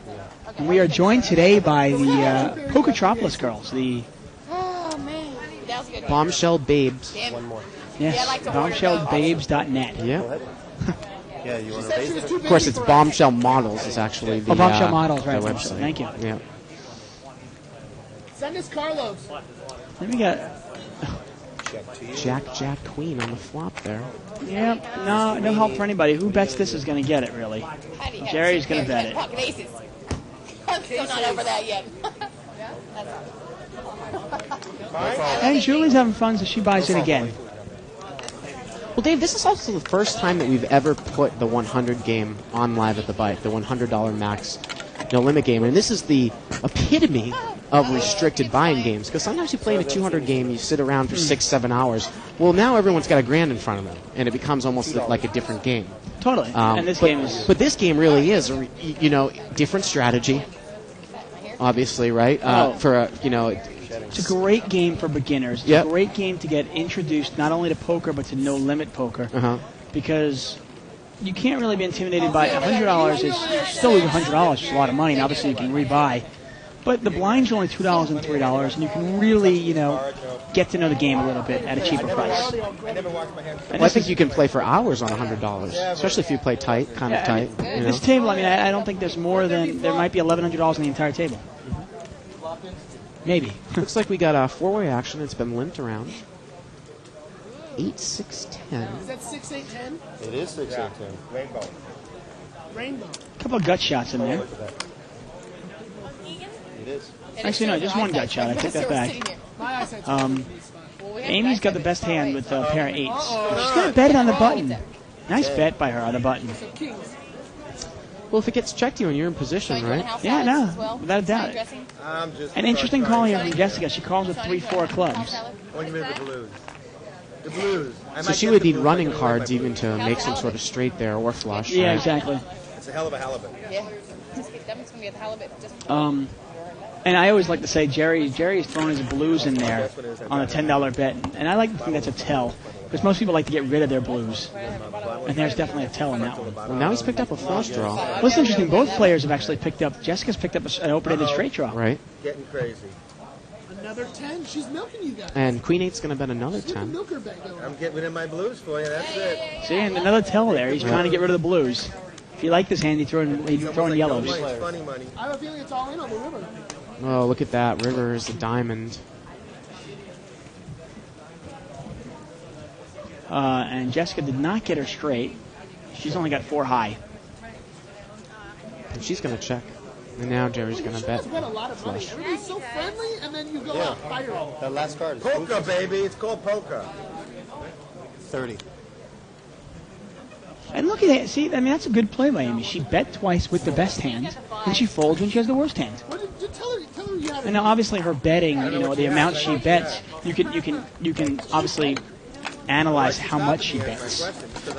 Okay. And we are joined today by the Pokertropolis girls, the Oh, man. That was a good. Bombshell Babes. Damn. One more. Yeah, I like to order bombshellbabes.net. Yeah. Yeah, you want to raise it? Of course, it's Bombshell Models is actually the Bombshell Models, right. the website. Thank you. Yeah. Send us Carlos. Then we got, Jack, Queen on the flop there. no help for anybody. Who bets this is going to get it, really? How do you have Jerry's 2 gonna pairs bet of it. Pocket aces. I'm still not over that yet. And Julie's having fun, so she buys it again. Well, Dave, this is also the first time that we've ever put the 100 game on Live at the Bike, the $100 max no limit game. And this is the epitome of restricted buying games. Because sometimes you play in a 200 game, you sit around for 6-7 hours. Well, now everyone's got $1,000 in front of them, and it becomes almost like a different game. Totally. And this game is... But this game really is, different strategy, obviously, right? It's a great game for beginners. It's a great game to get introduced not only to poker but to no-limit poker. Because you can't really be intimidated by $100. You still lose $100, which is a lot of money, and obviously you can rebuy. But the blinds are only $2 and $3, and you can really, get to know the game a little bit at a cheaper price. Well, I think you can play for hours on $100, especially if you play tight, kind of tight. This table, I don't think there's more than, there might be $1,100 in the entire table. Maybe. Looks like we got a four-way action. It's been limped around. 8, 6, 10. Is that 6, 8, 10? It is 6, 8, 10. Rainbow. Rainbow. A couple of gut shots in there. It is. Actually, no, just one gut shot. I take that back. Amy's got the best hand with a pair of 8s. She's going to bet it on the button. Nice bet by her on the button. Well, if it gets checked you and you're in position, right? Yeah, no, without a doubt. An interesting call here from Jessica. She calls with 3-4 clubs. The blues. The blues. So she would need running cards even to make some sort of straight there or flush. Yeah, right? exactly. It's a hell of a halibut. Yeah. That one's going to be a halibut. And I always like to say Jerry's throwing his blues in there on a $10 bet. And I like to think that's a tell. Because most people like to get rid of their blues. And there's definitely a tell on that one. Well, now he's picked up a flush draw. Well, it's interesting. Both players have actually picked up. Jessica's picked up an open-ended straight draw. Right. Getting crazy. Another 10. She's milking you guys. And Queen 8's going to bet another 10. I'm getting rid of my blues for you. That's it. See, and another tell there. He's trying to get rid of the blues. If you like this hand, you throw in yellows. It's funny money. I have a feeling it's all in on the river. Oh, look at that. River is a diamond. And Jessica did not get her straight. She's only got 4 high. And she's going to check. And now Jerry's going to bet. You guys bet a lot of money. Flush. Everybody's so friendly, and then you go out fire them. That last card is poker, baby. It's called poker. 30. And look at that. See, that's a good play by Amy. She bet twice with the best hand, and she folds when she has the worst hand. Just tell her you had it. And now, obviously, her betting, the amount she bets, you can obviously analyze how much she bets.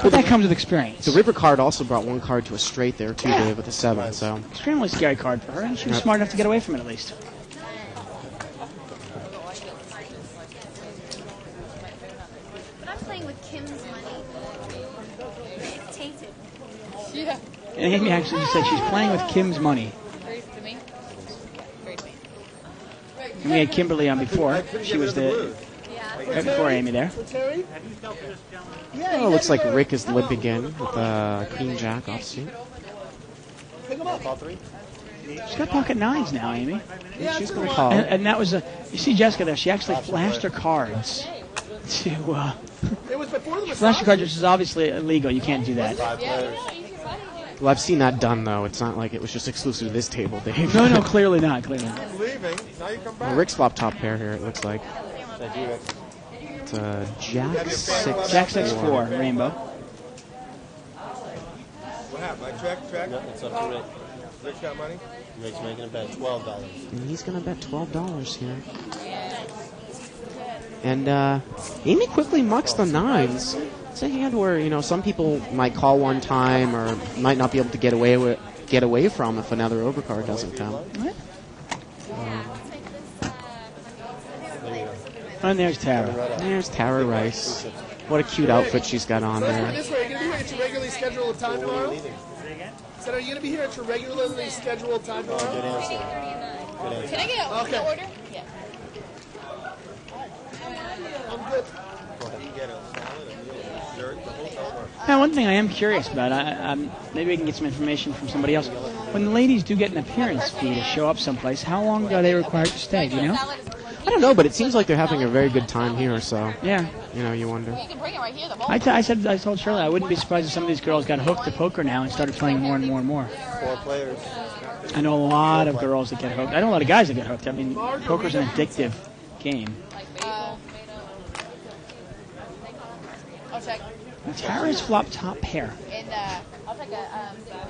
But that comes with experience. The river card also brought one card to a straight there, too, Dave, with a 7. So extremely scary card for her, and she was smart enough to get away from it at least. But I'm playing with Kim's money. It's tainted. Yeah. And Amy actually just said she's playing with Kim's money. And we had Kimberly on before. She was right before Amy there. oh, looks like Rick is limping in with Queen Jack offsuit. She's got pocket 9s now, Amy. She's going to call. And that was you see Jessica there. She actually flashed her cards to. It was before the flashed her cards, which is obviously illegal. You can't do that. Well, I've seen that done, though. It's not like it was just exclusive to this table, Dave. No, clearly not. Clearly not. Well, Rick's flop top pair here, it looks like. It's a Jack 6. Jack 6-4, rainbow. What happened? I check? No, it's up to Rick. Rick's got money? Rick's making a bet $12. And he's going to bet $12 here. And Amy quickly mucks the 9s. It's a hand where, some people might call one time or might not be able to get away from if another overcard doesn't come. And there's Tara. There's Tara Rice. What a cute outfit she's got on there. This way, are you going to be here at your regularly scheduled time tomorrow? Said, are you going to be here at your regularly scheduled time tomorrow? Good answer. Can I get an order? Yeah. I'm good. Now, one thing I am curious about, maybe we can get some information from somebody else. When the ladies do get an appearance fee to show up someplace, how long are they required to stay, do you know? I don't know, but it seems like they're having a very good time here, so. Yeah. You wonder. You can bring it right here. I told Shirley I wouldn't be surprised if some of these girls got hooked to poker now and started playing more and more and more. 4 players. I know a lot of girls that get hooked. I know a lot of guys that get hooked. I mean, poker's an addictive game. I'll check. And Tara's flopped top pair. And I'll take a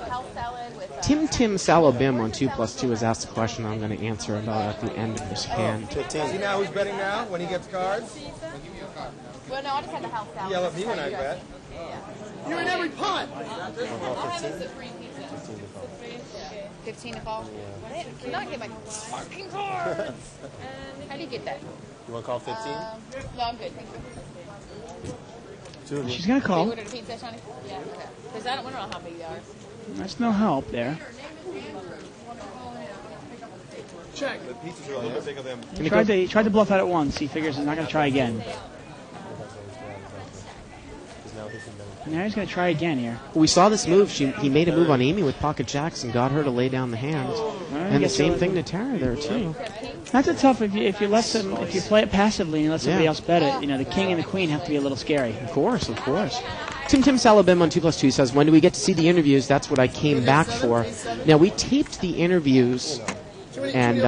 house salad with... Tim Salobim on 2+2 has asked a question I'm going to answer about at the end of this hand. 15. See now who's betting now when he gets cards? Well, no, I just had the house salad. Yell at me when I bet. You're in every pot. I'll have a supreme pizza. 15 to fall? I cannot get my fucking cards. How do you get that? You want to call 15? No, I'm good. Thank you. She's going to call. You ordered a pizza, Shawnee? Yeah, okay. Because I don't know how big they are. That's no help there. Check. The pizzas are a little bit bigger than... He tried to bluff out at once. He figures he's not going to try again. Now he's going to try again here. We saw this move. He made a move on Amy with pocket jacks and got her to lay down the hand. And the same thing to Tara there too. That's a tough if you play it passively and you let somebody else bet it. You know, the king and the queen have to be a little scary. Of course. Tim Salabim on 2+2 says, when do we get to see the interviews? That's what I came back for. Now, we taped the interviews, and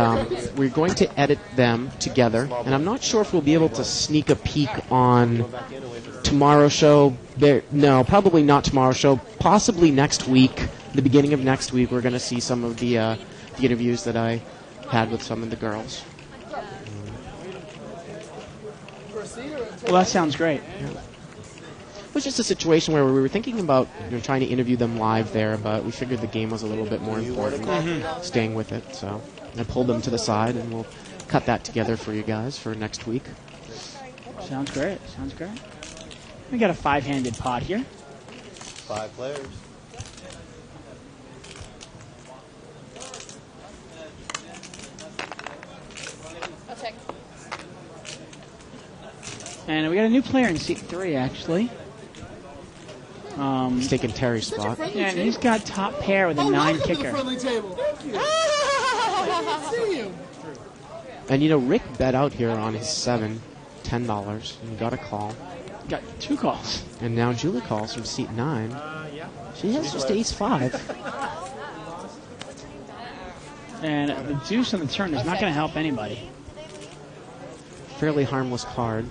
we're going to edit them together. And I'm not sure if we'll be able to sneak a peek on tomorrow's show. No, probably not tomorrow's show. Possibly next week, the beginning of next week, we're going to see some of the interviews that I had with some of the girls. Well, that sounds great. Yeah. It was just a situation where we were thinking about trying to interview them live there, but we figured the game was a little bit more important, staying with it. So I pulled them to the side, and we'll cut that together for you guys for next week. Sounds great. We got a 5-handed pot here. 5 players. I'll check. And we got a new player in seat 3, actually. He's taking Terry's spot. Yeah, and he's got top pair with a 9 kicker. And Rick bet out here on his 7, $10, and got a call. Got 2 calls. And now Julie calls from seat 9. She has just ace-5. And the deuce on the turn is not going to help anybody. Fairly harmless card.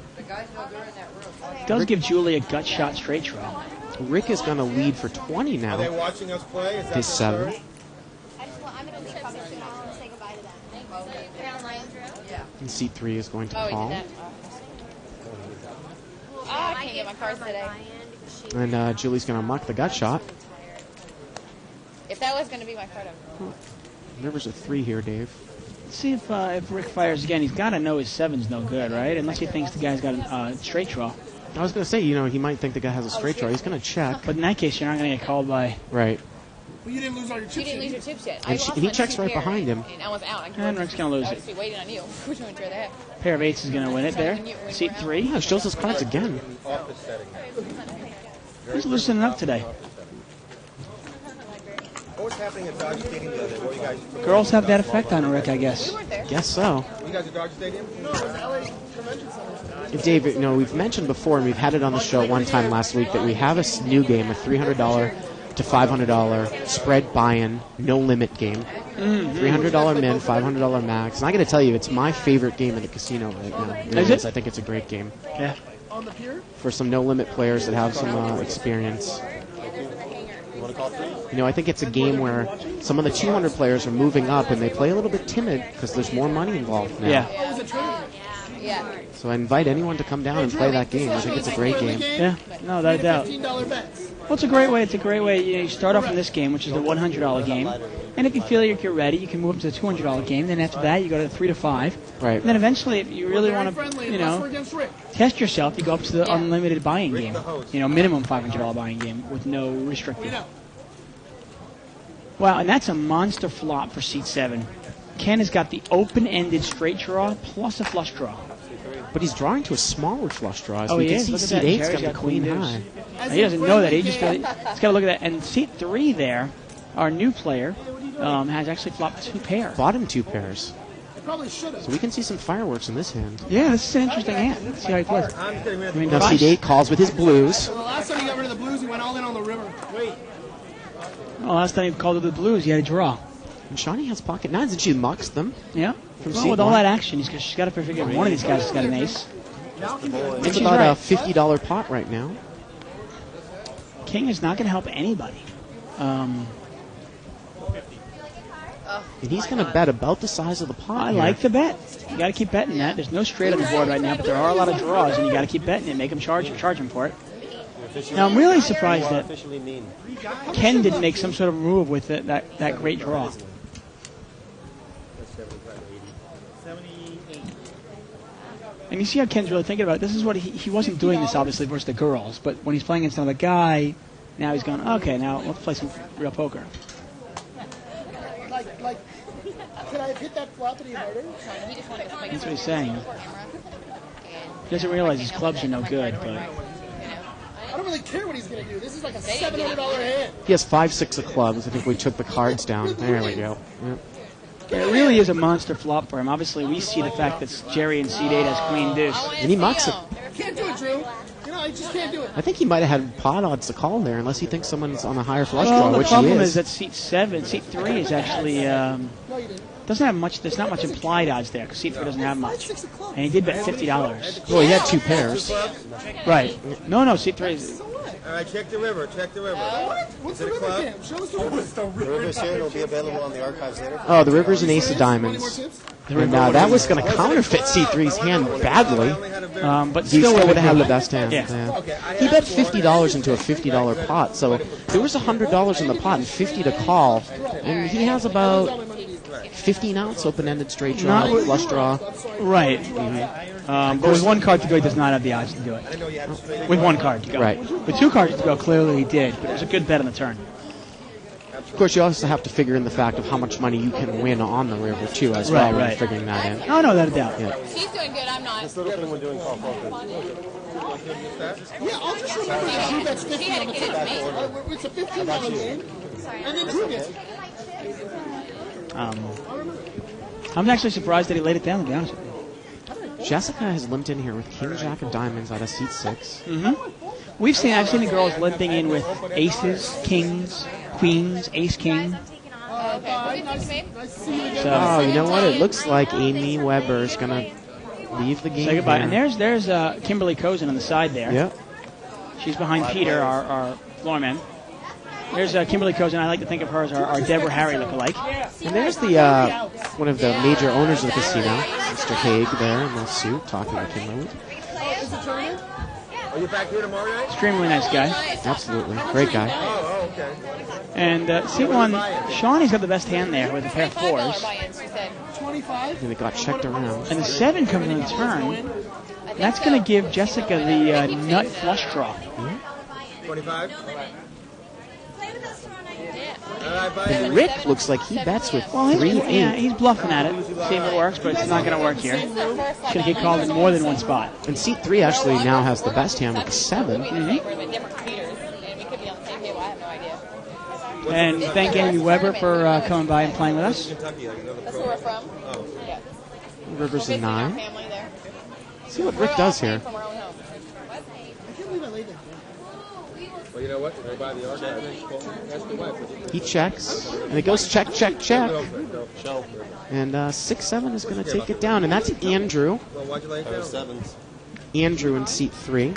Does give Julie a gut shot straight draw. Rick is going to lead for 20 now. Are they watching us play? Is that his 7. And seat 3 is going to call. I can't get my cards today. And Julie's going to muck the gut shot. If that was going to be my card, River's a 3 here, Dave. Let's see if Rick fires again. He's got to know his 7's no good, right? Unless he thinks the guy's got a straight draw. I was going to say, he might think the guy has a straight draw. He's going to check. But in that case, you're not going to get called by... Right. Well, you didn't lose all your chips. You didn't lose your chips yet. And he checks right behind him. And I was out. And Rick's going to lose I it. was waiting on you. Which one would you rather have? Pair of 8s is going to win it there. Seat 3. Yeah, shows his cards again. He's loosening up today. What was happening at Dodger Stadium the other day? What you guys? Girls have that effect on Rick, I guess. Guess so. You guys at Dodger Stadium? No, it was LA Convention Center. Dave, we've mentioned before, and we've had it on the show one time last week, that we have a new game, a $300 to $500 spread buy-in, no-limit game. $300 min, $500 max. And I got to tell you, it's my favorite game in the casino right now. Is it? I think it's a great game. Yeah. On the pier? For some no-limit players that have some experience. I think it's a game where some of the 200 players are moving up, and they play a little bit timid because there's more money involved now. Yeah. Yeah. So I invite anyone to come down and play that game. I think it's a great game. Yeah, no, without a doubt. Well, it's a great way. You start off in this game, which is the $100 game, and if you feel like you're ready, you can move up to the $200 game. Then after that, you go to the 3 to 5. Right. And then eventually, if you really want to, test yourself, you go up to the unlimited buying game. Minimum $500 buying game with no restricted. Wow, and that's a monster flop for seat 7. Ken has got the open-ended straight draw plus a flush draw. But he's drawing to a smaller flush draw. So we he can is. see Look at seat that. 8's Jerry's got the queen high. He doesn't know that. He's got to look at that. And seat 3 there, our new player, has actually flopped 2 pairs. Bottom 2 pairs. Probably should have. So we can see some fireworks in this hand. Yeah, this is an interesting hand. Let's see how he plays. Now seat 8 calls with his blues. Well, the last time he got rid of the blues, he went all in on the river. Wait. Well, last time he called it the blues, he had a draw. And Shawnee has pocket 9s, and she mucks them. Yeah. From well, seat with 1. all that action, she's got to figure one of these guys has got an ace. It's about a $50 pot right now. king is not going to help anybody. And he's going to bet about the size of the pot. I like the bet. You got to keep betting that. There's no straight on the board right now, but there are a lot of draws, and you got to keep betting it. Make him charge him for it. Now I'm really surprised that Ken didn't make some sort of move with that great draw. And you see how Ken's really thinking about it. This is what he wasn't doing this obviously versus the girls, but when he's playing against another guy, now he's going, okay, now let's play some real poker. Like, could I have hit that flop any harder? That's what he's saying. He doesn't realize his clubs are no good, but I don't really care what he's going to do. This is like a $700 hand. He has 5-6 of clubs. I think we took the cards down. There we go. Yep. It really is a monster flop for him. Obviously, we see the fact that Jerry in seed 8 has queen deuce. And he mucks it. Can't do it, Drew. You know, I just can't do it. I think he might have had pot odds to call there, unless he thinks someone's on a higher flush Well, draw, the which he problem is. is that seat 3 is actually doesn't have much. There's not much implied odds there because seat 3 doesn't have much. And he did bet $50. Well, he had 2 pairs. Right. No, seat 3 is. All right, check the river. What's the river game? Show us the river. The river's here. It'll be available on the archives later. Oh, the river's an ace of diamonds. And that was going to counterfeit C3's hand badly. But he still would have had the best hand. Yeah. He bet $50 into a $50 pot, so there was $100 in the pot and $50 to call, and he has about 15 outs open-ended straight draw, flush draw. Right. But with 1 card to go, he does not have the odds to do it. With 1 card to go. Right. With 2 cards to go, clearly he did, but it was a good bet on the turn. Of course, you also have to figure in the fact of how much money you can win on the river, too, as well, when you're figuring that in. Oh, no, without a doubt. Yeah. She's doing good, I'm not. This little thing we're doing called poker. Yeah, I'll just remember that Drew bets 50 on the turn. It's a $15 game, and then Drew gets it. I'm actually surprised that he laid it down, to be honest with you. Jessica has limped in here with King Jack of Diamonds out of seat 6. Mm-hmm. I've seen the girls limping in with aces, kings, queens, ace, king. So, you know what? It looks like Amy Weber is going to leave the game. Say goodbye. Here. And there's Kimberly Cozen on the side there. Yep. She's behind Peter, our floorman. There's Kimberly Cozen. I like to think of her as our Deborah Harry lookalike. And there's the one of the major owners of the casino, Mr. Haig, there in the suit, talking to Kimberly. Are you back here tomorrow night? Extremely nice guy. Absolutely. Great guy. Oh, okay. And seat 1, Shawnee's got the best hand there with a pair of 4s. 25. And it got checked around. And the 7 comes in the turn. That's going to give Jessica the nut flush draw. 25? And Rick looks like he bets with 3-8. Yeah, he's bluffing at it. See if it works, but it's not going to work here. He's going to get called in more than one spot. And seat 3 actually now has the best hand with a 7. Mm-hmm. And thank Amy Weber for coming by and playing with us. That's where we're from. River's a 9. See what Rick does here. I can't believe I laid that. Well, you know what? Did I buy the archive? Ask the wife. He checks, and it goes check, check, check. And 6-7 is going to take it down, and that's Andrew. Well, why'd you lay it down? Andrew in seat 3.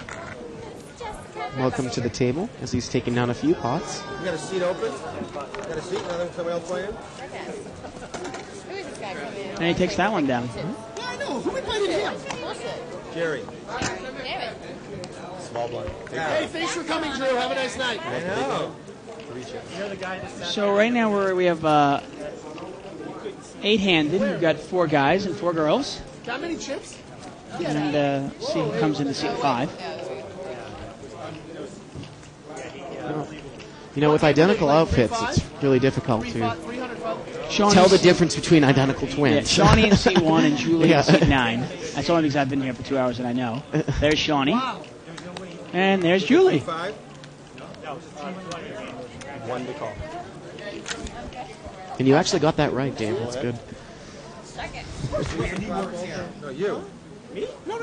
Welcome to the table as he's taking down a few pots. You got a seat open? Got a seat? Somebody else playing? Who is this guy coming in? And he takes that one down. Yeah, I know. Who invited him? Jerry. Damn it. Small blind. Hey, thanks for coming, Drew. Have a nice night. I know. So right now we have 8-handed. We've got 4 guys and 4 girls. Got many chips? And see who comes into seat 5. You know, with identical outfits, it's really difficult to Shawnee's, tell the difference between identical twins. Yeah, Shawnee in seat 1 and Julie Yeah. in seat 9. That's only because I've been here for 2 hours and I know. There's Shawnee. And there's Julie. 5? 1 to call. And you actually got that right, Dave. That's good. No, you. Me? No.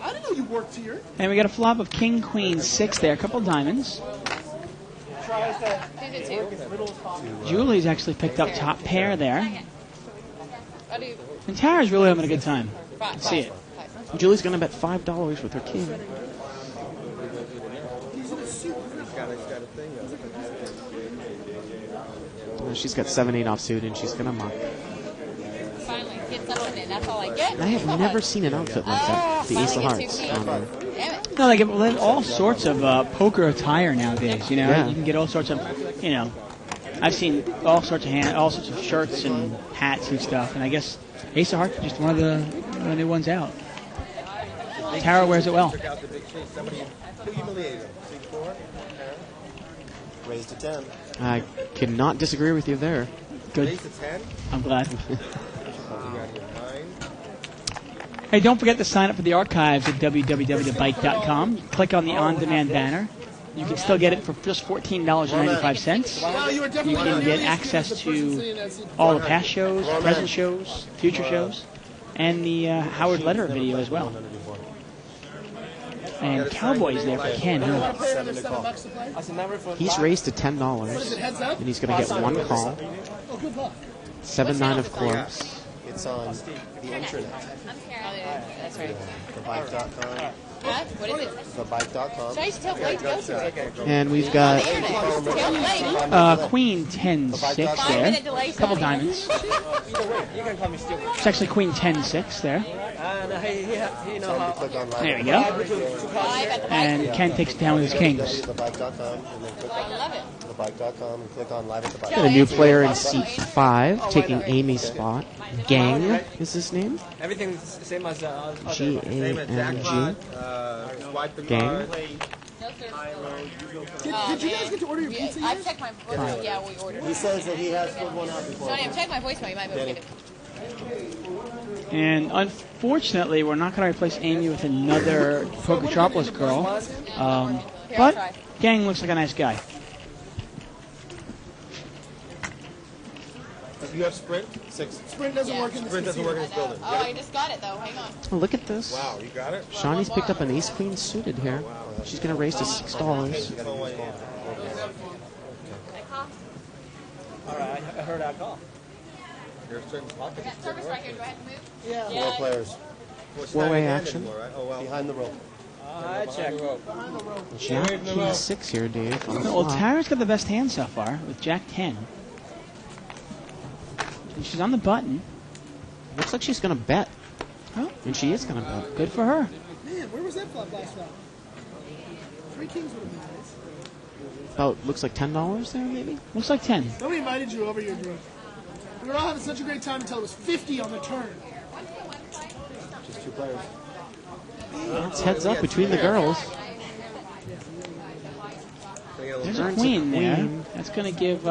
I didn't know you worked here. And we got a flop of King, Queen, 6 there. A couple diamonds. Julie's actually picked up top pair there. And Tara's really having a good time. Let's see it. Julie's going to bet $5 with her king. He's got it. She's got 7-8 offsuit, and she's gonna muck. Finally, get something in. That's all I get. I have never seen an outfit like that. The Ace of Hearts. Damn it. No, they get all sorts of poker attire nowadays. You know, Yeah. you can get all sorts of, you know, I've seen all sorts of shirts and hats and stuff. And I guess Ace of Hearts is just one of the new ones out. Tara wears it well. Raised to 10. I cannot disagree with you there. Good. Raised to 10. I'm glad. Hey, don't forget to sign up for the archives at www.bike.com. Click on the on-demand banner. You can still get it for just $14.95. You can get access to all the past shows, present shows, future shows, and the Howard Letter video as well. And Cowboy's there for Ken. Huh? He's raised to $10, and he's going to get one call. 7-9 of clubs. It's on the internet. That's right. Thebike.com. What? What is it? Thebike.com. Should I just tell Blake to go to it? And we've got Queen 10-6 there. A couple diamonds. It's actually Queen 10-6 there. There we go. And Ken takes it down with his kings. Thebike.com and click on live at the bike. Got a new player in seat 5, taking Amy's spot. Gang is his name. Everything's the same as G-A-N-G. Gang. Did you guys get to order your pizza yet? I've checked my voicemail. Yeah, we ordered. He says that he has filled one out before. Sonny, I've checked my voicemail. You might be able to get it. And unfortunately, we're not going to replace Amy with another Poketropolis girl. But Gang looks like a nice guy. You have Sprint? 6. Sprint doesn't work in this Sprint doesn't work in this building. Oh, I just got it, though. Hang on. Oh, look at this. Wow, you got it? Shawnee's picked up an ace-queen suited here. She's going to raise to $6. All right, I heard that call. Here's Sprint's pocket. Service right here. Do I have to move? Yeah. 4 players. Four-way action. Behind the rope. I checked. Jack King 6 here, Dave. On the Well, flop. Tara's got the best hand so far with Jack 10. And she's on the button. Looks like she's going to bet. Oh. And she is going to bet. Good for her. Man, where was that flop last round? 3 kings would have been nice. About, looks like $10 there, maybe? Looks like 10. Nobody invited you over here, Drew. We were all having such a great time until it was 50 on the turn. Just 2 players. It's heads up between the girls. There's a queen there. That's going to give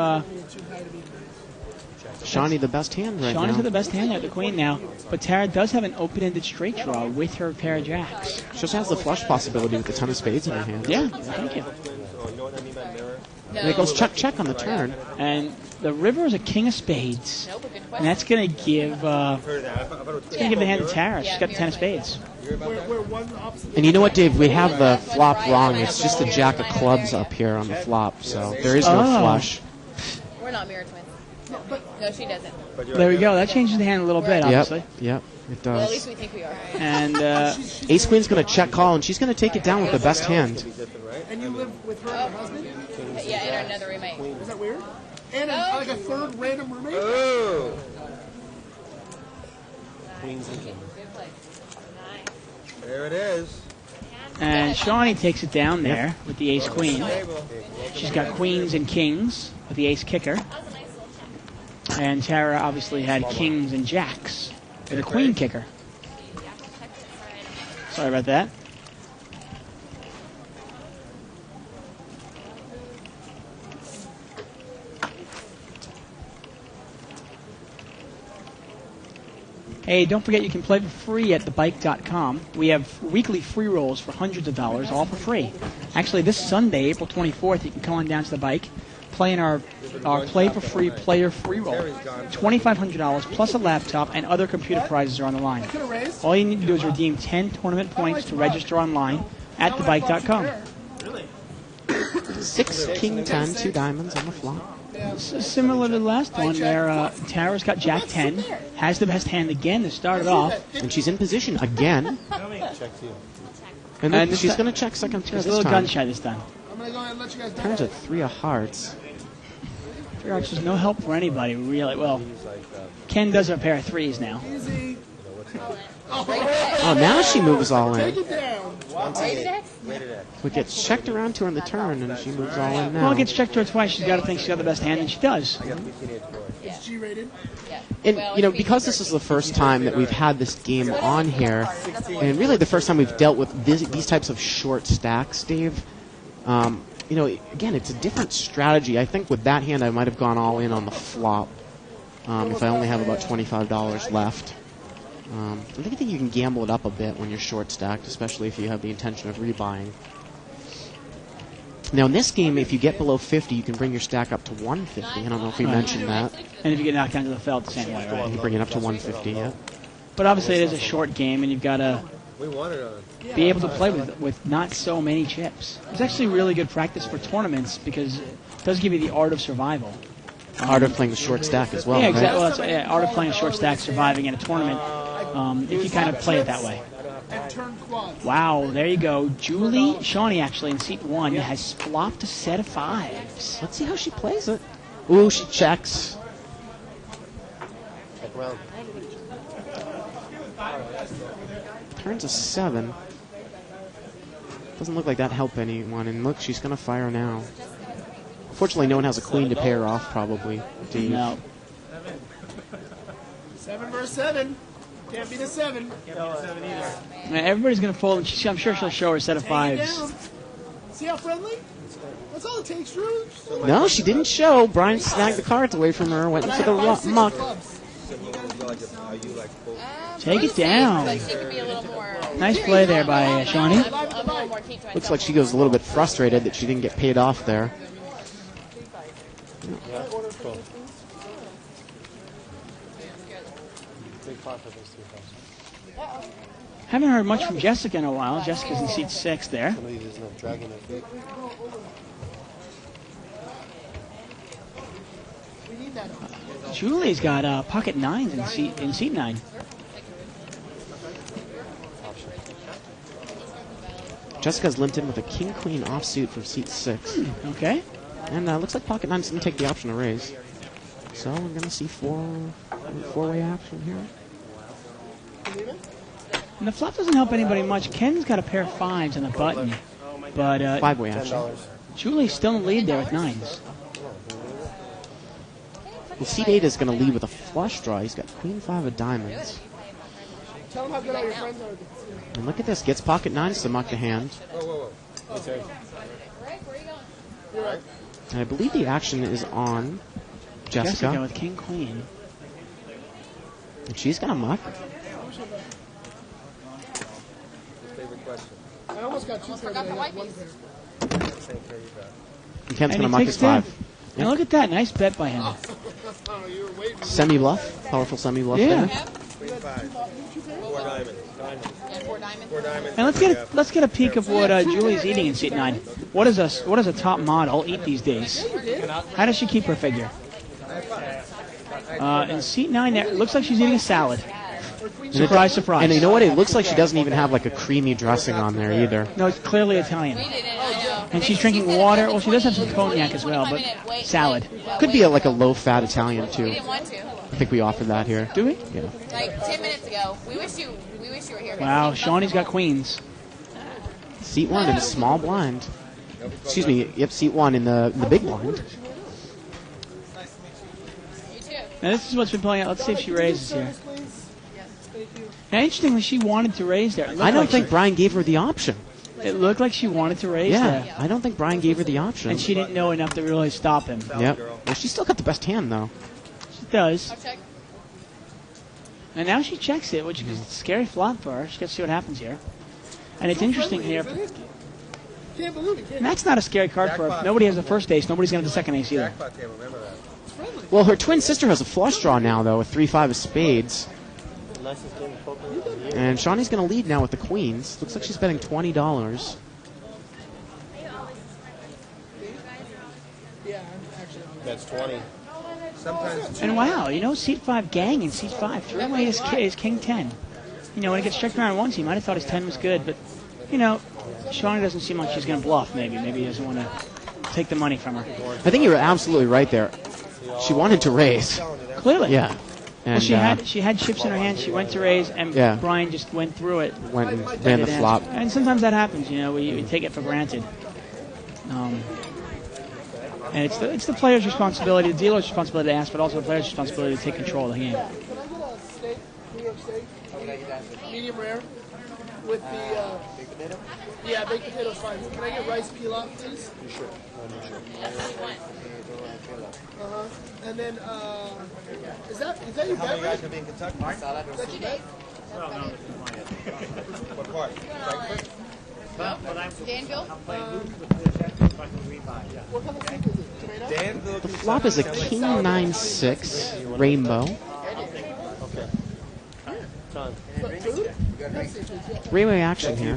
Shawnee the best hand right Shawnee's now. the best hand at the queen now. But Tara does have an open-ended straight draw with her pair of jacks. She also has the flush possibility with a ton of spades in her hand. Yeah, thank you. And it goes check on the turn. And the river is a king of spades. And that's going to give the hand to Tara. She's got the 10 of spades. We're one opposite. And you know what, Dave? We have the flop wrong. It's just the jack of clubs up here on the flop, so there is no flush. We're not mirror twins. No, she doesn't. There we go. That changes the hand a little bit, obviously. Yep, it Well, at does. least we think we are. And Ace Queen's going to check call, and she's going to take it down with the best hand. And you live with her and her husband? Yeah, and another roommate. Is that weird? And like a third random roommate? Oh! Queens and kings. There it is. And Shawnee takes it down there with the ace queen. She's got queens and kings with the ace kicker. And Tara obviously had kings and jacks with a queen kicker. Sorry about that. Hey, don't forget you can play for free at thebike.com. We have weekly free rolls for hundreds of dollars, all for free. Actually, this Sunday, April 24th, you can come on down to the bike, play in our Play for Free player free roll. $2,500 plus a laptop and other computer prizes are on the line. All you need to do is redeem 10 tournament points to register online at thebike.com. 6, king 10, 2 diamonds on the flop. Similar to the last one, where Tara's got Jack 10, has the best hand again to start it off. And she's in position again. Check to you. And then she's going to check second pair There's this a little time. gun shy this time. going to go ahead and let you guys know. Turns a 3 of hearts. 3 hearts is no help for anybody, really. Well, Ken does have a pair of 3s now. Easy. Oh, now she moves all in. Take it down. It gets checked around to her on the turn, and she moves all in now. Well, it gets checked to her twice. She's got to think she's got the best hand, and she does. It's G-rated. And, because this is the first time that we've had this game on here, and really the first time we've dealt with these types of short stacks, Dave, again, it's a different strategy. I think with that hand, I might have gone all in on the flop if I only have about $25 left. I think you can gamble it up a bit when you're short stacked, especially if you have the intention of rebuying. Now, in this game, if you get below 50, you can bring your stack up to 150. I don't know if we mentioned that. And if you get knocked down to the felt the same way, right? You can bring it up to 150, yeah. But obviously, it is a short game, and you've got to be able to play with not so many chips. It's actually really good practice for tournaments because it does give you the art of survival. Art of playing the short stack as well, yeah, exactly. Right? Well, that's art of playing a short stack, surviving in a tournament, if you kind of play it that way. Wow, there you go. Shawnee actually in seat 1 has flopped a set of 5s. Let's see how she plays it. Ooh, she checks. Check around. Turns a 7. Doesn't look like that helped anyone. And look, she's going to fire now. Fortunately, no one has a queen to pay her off, probably. Dave. No. 7 versus 7. Can't be the 7. Can't be the 7 either. Everybody's going to fold, and I'm sure she'll show her set of 5s. See how friendly? That's all it takes, Drew. No, she didn't show. Brian snagged the cards away from her, went into the muck. Take it down. Nice play there by Shawnee. Looks like she goes a little bit frustrated that she didn't get paid off there. Yeah. Cool. Haven't heard much from Jessica in a while. Jessica's in seat 6 there. Julie's got pocket 9s in seat 9. Jessica's limped in with a king-queen offsuit from seat 6. Okay. And looks like pocket 9's going to take the option to raise. So we're going to see four-way action here. And the flop doesn't help anybody much. Ken's got a pair of 5s and a button. But 5-way action. Julie's still in the lead there with 9s. Well, seat 8 is going to lead with a flush draw. He's got queen 5 of diamonds. Tell him how good all your friends are. And look at this. Gets pocket 9s to muck the hand. Okay. And I believe the action is on Jessica with king queen. And she's going to muck. I almost got 2 pairs. I got 1 pair. And Ken's going to muck his 5. Yep. And look at that. Nice bet by him. Semi-bluff. Powerful semi-bluff there. there. 4 diamonds. And let's get a peek of what Julie's eating in seat 9. What does a top model eat these days? How does she keep her figure? In seat 9, there, it looks like she's eating a salad. Surprise, surprise. And you know what? It looks like she doesn't even have like a creamy dressing on there either. No, it's clearly Italian. And she's drinking water. Well, she does have some cognac as well, but salad. Could be like a low-fat Italian too. We didn't want to. I think we offered that here. Do we? Yeah. Like 10 minutes ago. We wish you were here. Wow, Shawnee's got queens. Seat 1 in a small blind. Excuse me, yep, seat 1 in the big blind. Now this is what's been playing out. Let's see if she raises here. Now, interestingly, she wanted to raise there. I don't think Brian gave her the option. It looked like she wanted to raise there. Yeah, I don't think Brian gave her the option. And she didn't know enough to really stop him. Yep. Well, she's still got the best hand, though. She does. And now she checks it, which is a scary flop for her. She gets to see what happens here. And it's interesting here. Can't believe it. And that's not a scary card for her. If nobody has the first ace. Nobody's going to have the second ace either. Well, her twin sister has a flush draw now, though, with 3-5 of spades. And Shawnee's going to lead now with the queens. Looks like she's betting $20. That's 20. Sometimes. And wow, seat 5 gang in seat 5. Threw away his king 10. When it gets checked around once, he might have thought his 10 was good, but, Shawnee doesn't seem like she's going to bluff, maybe. Maybe he doesn't want to take the money from her. I think you were absolutely right there. She wanted to raise. Clearly. Yeah. And, well, she had chips in her hand. She went to raise, and Brian just went through it. Went and ran the flop. And sometimes that happens. We take it for granted. And it's the player's responsibility, the dealer's responsibility to ask, but also the player's responsibility to take control of the game. Can I get a steak, New York steak, medium rare, with the baked potatoes fine. Can I get rice pilaf, please? Sure. And then is that your How many guys beverage? gonna be in Kentucky? That's your beverage? What part? Danville? What kind of steak is it? Tomato? The flop is a king 9-6 rainbow. Three-way action here.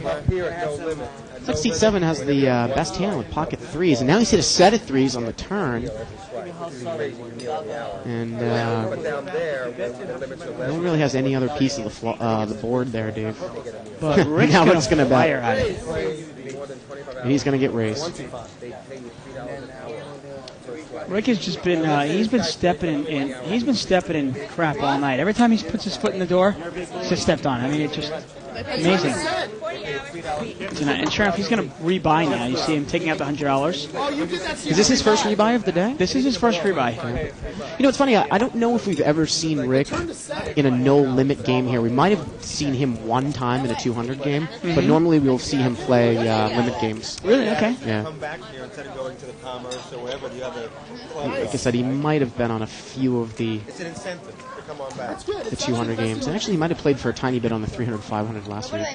Looks seat 7 has the best hand with pocket threes, and now he's hit a set of threes on the turn. And no one really has any other piece of the board there, Dave. But Rick's now going Rick's to bet. fire at it. And he's going to get raised. Rick has just been he's been stepping in crap all night. Every time he puts his foot in the door, he's just stepped on. I mean, it's just amazing. And sure enough, he's going to rebuy now. You see him taking out the $100. Is this his first rebuy of the day? This is his first rebuy. You know, it's funny. I don't know if we've ever seen Rick in a no-limit game here. We might have seen him one time in a 200 game, but normally we'll see him play limit games. Really? Okay. Yeah. Come back here instead of going to the Commerce or wherever the other club Like I said, he might have been on a few of the It's an incentive to come on back. the 200 games. And actually, he might have played for a tiny bit on the 300, 500 last week.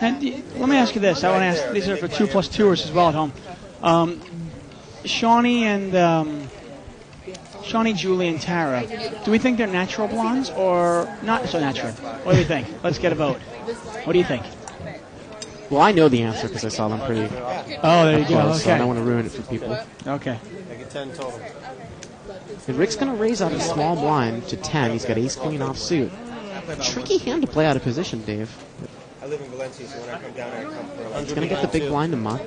And let me ask you this. I want to ask. These are for 2+2ers as well at home. Shawnee and Shawnee, Julie, and Tara. Do we think they're natural blondes or not so natural? What do you think? Let's get a vote. What do you think? Well, I know the answer because I saw them pretty Oh, there you go. close, so I Okay. don't want to ruin it for people. Okay. I get 10 total. And Rick's going to raise out a small blind to 10. He's got ace-queen offsuit. Tricky hand to play out of position, Dave. I live in Valencia, so when I come down, I come for He's going to get the big blind to muck.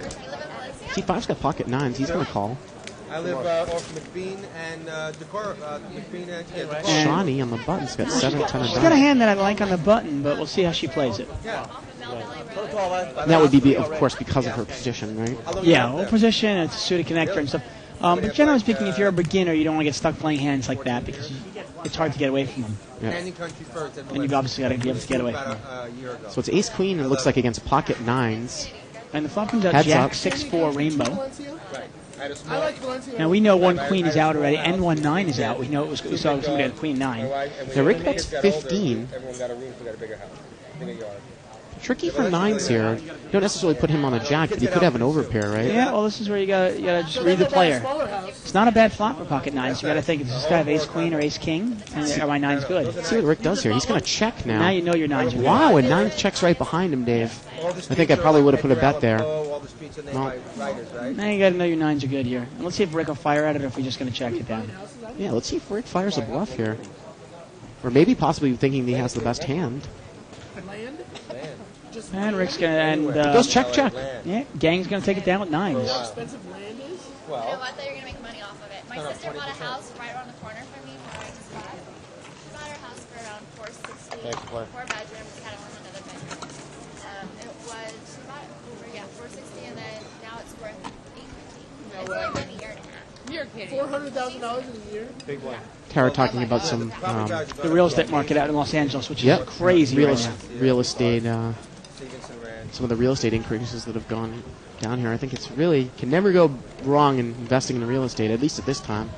C5's got pocket nines. He's going to call. I live off McBean and Decor. McBean and Decor. Shawnee on the button's got 7, 10 of She's got a diamonds. hand that I like on the button, but we'll see how she plays it. And that would be, of course, because of her position, right? Yeah, whole position, it's a suited connector and stuff. But generally speaking, if you're a beginner, you don't want to get stuck playing hands like that because it's hard to get away from them. Candy Country first. And you've obviously got to be able to get away from them. So it's ace-queen, and it looks like against pocket nines. And the flop comes out Heads Jack up. 6-4 rainbow. I like Valencia. Now we know one queen is out already, and 1-9 is out. We know we saw somebody at queen 9. Now Rick bets 15. Everyone got a room for that bigger house, bigger yard. Tricky for nines here. You don't necessarily put him on a jack, but you could have an overpair, right? Yeah, well, this is where you gotta just read the player. It's not a bad flop for pocket nines. You gotta think, does this guy have ace queen or ace king? And are my nines good? Let's see what Rick does here. He's going to check now. Now you know your nines are good. Wow, and nine checks right behind him, Dave. I think I probably would have put a bet there. No. Now you gotta know your nines are good here. And let's see if Rick will fire at it or if we're just gonna check it down. Yeah, let's see if Rick fires a bluff here. Or maybe possibly thinking he has the best hand. And Rick's gonna Goes check, check. Yeah, gang's gonna take it down with nines. You know, I thought you were going to make money off of it. My sister bought a house right around the corner from me where I just bought. She bought her house for around $460. 4 bedrooms, had another bedroom. It was, she bought it for, $460, and then now it's worth $850. It's like been a year and a half. You're kidding. $400,000 in a year. Big one. Tara talking about some The real estate market out in Los Angeles, which is crazy real, right now. real estate, some of the real estate increases that have gone down here. I think it's really, can never go wrong in investing in real estate, at least at this time.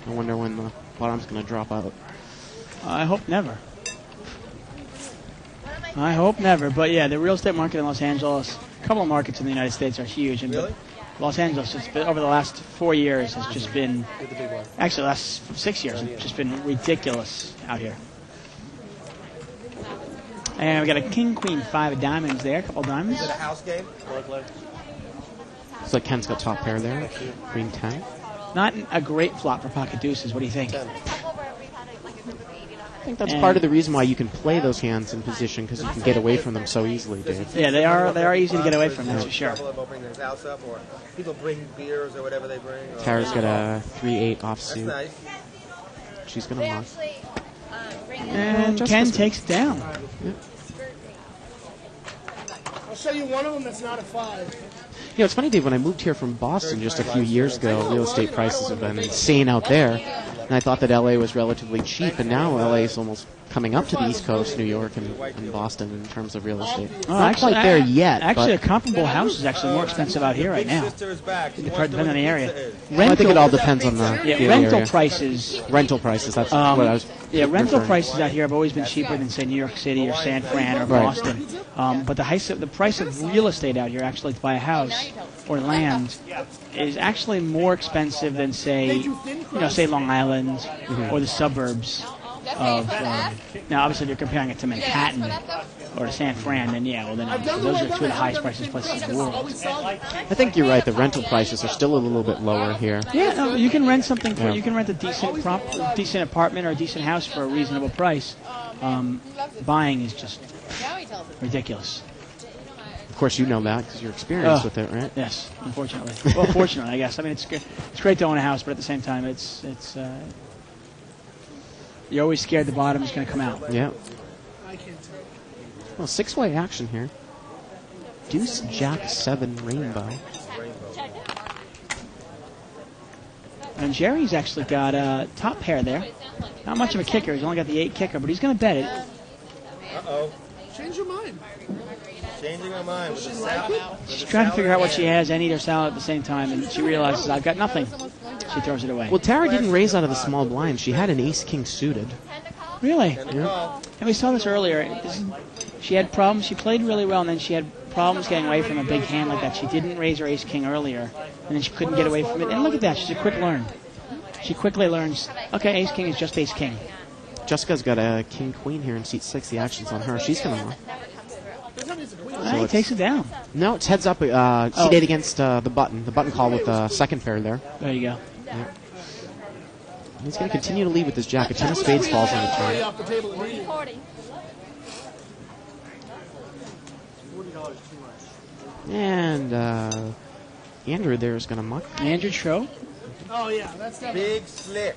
I wonder when the bottom's going to drop out. I hope never. I hope never. But yeah, the real estate market in Los Angeles, a couple of markets in the United States are huge. And Los Angeles, it's been, over the last 4 years, has just been, actually the last 6 years, it's just been ridiculous out here. And we got a king, queen, 5 of diamonds there, a couple of diamonds. Is it a house game? Looks like Ken's got top pair there. Queen 10. Not a great flop for pocket deuces. What do you think? I think that's part of the reason why you can play those hands in position, because you can get away from them so easily, Dave. Yeah, they are easy to get away from, that's for sure. Bring their house up, or people bring beers or whatever they bring. Tara's got a 3-8 offsuit. That's nice. She's going to muck. And Ken takes it down. Yep. I'll show you one of them that's not a 5. You know, it's funny, Dave, when I moved here from Boston just a few years ago, real estate prices have been insane out there. And I thought that LA was relatively cheap, and now LA is almost coming up to the East Coast, New York and Boston in terms of real estate. Not quite there yet. Actually, a comparable house is actually more expensive out here right now, depending on the area. Well, I think it all depends on the rental area. Prices. Rental prices, that's what I was rental referring. prices out here have always been cheaper than, say, New York City or San Fran or Boston. But the price of real estate out here, actually, to buy a house or land, is actually more expensive than, say, say Long Island or the suburbs of. Now, obviously, if you're comparing it to Manhattan or to San Fran, then those are two of the highest prices places in the world. I think you're right. The rental prices are still a little bit lower here. Yeah, no, you can rent something. You can rent a decent apartment or a decent house for a reasonable price. Buying is just ridiculous. Of course, you know that because you're experienced with it, right? Yes, unfortunately. Well, fortunately, I guess. I mean, it's great to own a house, but at the same time, it's you're always scared the bottom is going to come out. Yeah. Well, 6-way action here. Deuce, Jack, 7, Rainbow. And Jerry's actually got a top pair there. Not much of a kicker. He's only got the 8 kicker, but he's going to bet it. Uh-oh. Change your mind. Changing my mind with the salad. She's trying to figure out what she has, and eat her salad at the same time, and she realizes, I've got nothing. She throws it away. Well, Tara didn't raise out of the small blind. She had an ace-king suited. Really? Yeah. And we saw this earlier. She had problems. She played really well, and then she had problems getting away from a big hand like that. She didn't raise her ace-king earlier, and then she couldn't get away from it. And look at that. She's a quick learn. She quickly learns, okay, ace-king is just ace-king. Jessica's got a king-queen here in seat 6. The action's on her. She's going to win. So he takes it down. No, it's heads up. Seat 8 against the button. The button call with the second pair there. There you go. Yeah. He's going to continue to lead with his jack. A 10 of spades falls on the turn. And Andrew there is going to muck. Andrew Cho. Oh, yeah, that's definitely. Big slip.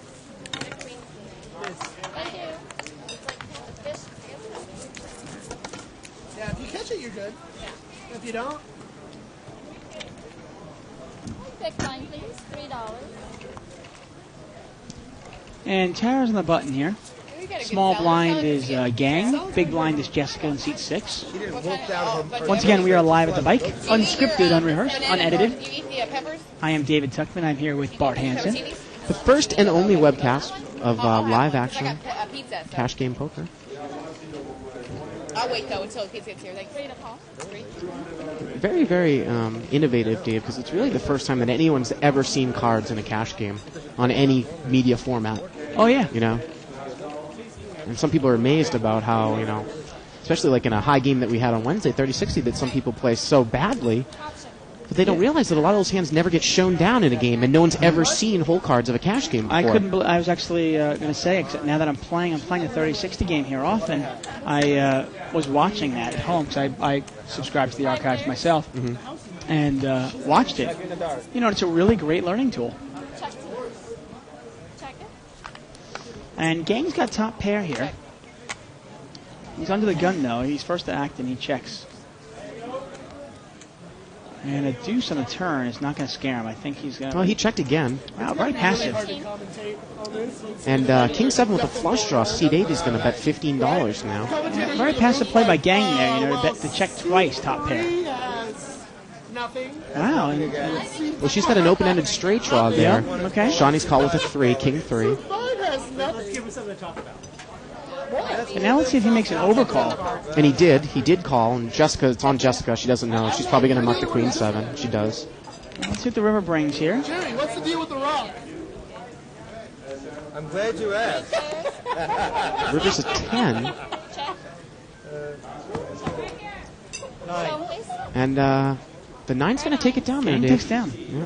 Yeah, if you catch it, you're good. If you don't. Big line, please. $3. And Tara's on the button here. Small blind is Gang. Big blind is Jessica in seat 6. Once again, we are live at the bike. Unscripted, unrehearsed, unedited. I am David Tuckman. I'm here with Bart Hansen. The first and only webcast of live action cash game poker. I'll wait though until the pizza gets here. Like 3 to call. Very, very innovative, Dave, because it's really the first time that anyone's ever seen cards in a cash game on any media format. Oh, yeah. You know? And some people are amazed about how, you know, especially like in a high game that we had on Wednesday, 30-60, that some people play so badly, but they don't realize that a lot of those hands never get shown down in a game, and no one's ever seen whole cards of a cash game before. I was actually going to say, except now that I'm playing a 30-60 game here often, I was watching that at home, because I subscribe to the archives myself, and watched it. You know, it's a really great learning tool. And Gang's got top pair here. He's under the gun, though. He's first to act, and he checks. And a deuce on the turn is not going to scare him. I think he's going to... Well, he checked again. Wow, very passive. And King 7 with a flush draw. Seat 8 is going to bet $15 now. Yeah, very passive play by Gang there, you know, to check twice top pair. Wow. Well, she's got an open-ended straight draw there. Yeah, okay. Shawnee's call with a 3, King 3. Let's give us something to talk about. And now let's see if he makes an overcall. And he did call, and Jessica, it's on Jessica, she doesn't know. She's probably going to muck the Queen 7. She does. Let's see what the river brings here. Jerry, what's the deal with the rock? I'm glad you asked. River's a 10. And the 9's going to take it down there, Gang Dave. takes down. Yeah.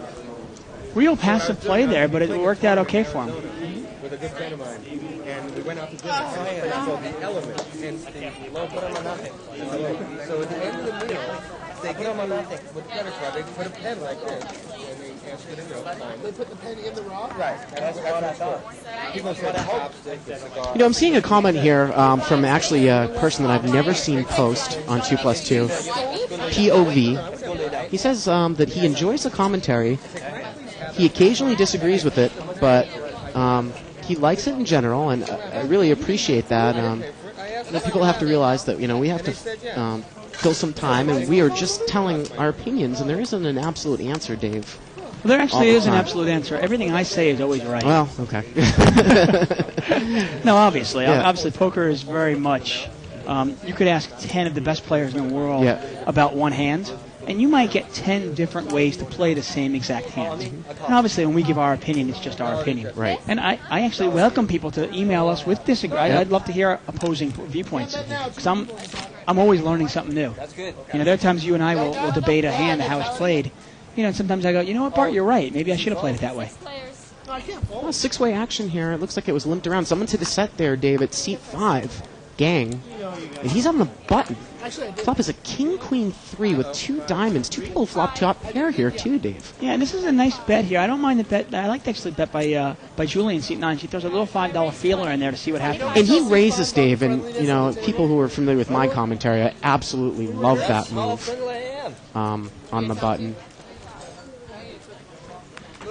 Real passive play there, but it worked out okay for him. with a good friend of mine, and we went out to dinner. It's called The Element, hence the low put on nothing. So at the end of the meal, they put on nothing with credit card. They put a pen like this, and they ask you to sign. They put the pen in the rock? Right. That's what I thought. People say chopstick, the cigar. You know, I'm seeing a comment here from actually a person that I've never seen post on 2+2, POV. He says that he enjoys the commentary. He occasionally disagrees with it, but he likes it in general, and I really appreciate that. People have to realize that, we have to fill some time, and we are just telling our opinions, and there isn't an absolute answer, Dave. Well, there actually is an absolute answer. Everything I say is always right. Well, okay. No, obviously. Yeah. Obviously, poker is very much... you could ask 10 of the best players in the world about one hand, and you might get 10 different ways to play the same exact hand. And obviously, when we give our opinion, it's just our opinion. Right. And I actually welcome people to email us with disagreement. I'd love to hear opposing viewpoints, because I'm always learning something new. That's good. There are times you and I will debate a hand and how it's played. And sometimes I go, you know what, Bart, you're right. Maybe I should have played it that way. Well, six-way action here. It looks like it was limped around. Someone to the set there, Dave, at seat 5, Gang. And he's on the button. Flop is a king, queen, 3 with 2 diamonds. 2 people flop top pair here, too, Dave. Yeah, and this is a nice bet here. I don't mind the bet. I like to actually bet by Julie in seat 9. She throws a little $5 feeler in there to see what happens. And he raises, Dave, and, people who are familiar with my commentary, I absolutely love that move on the button.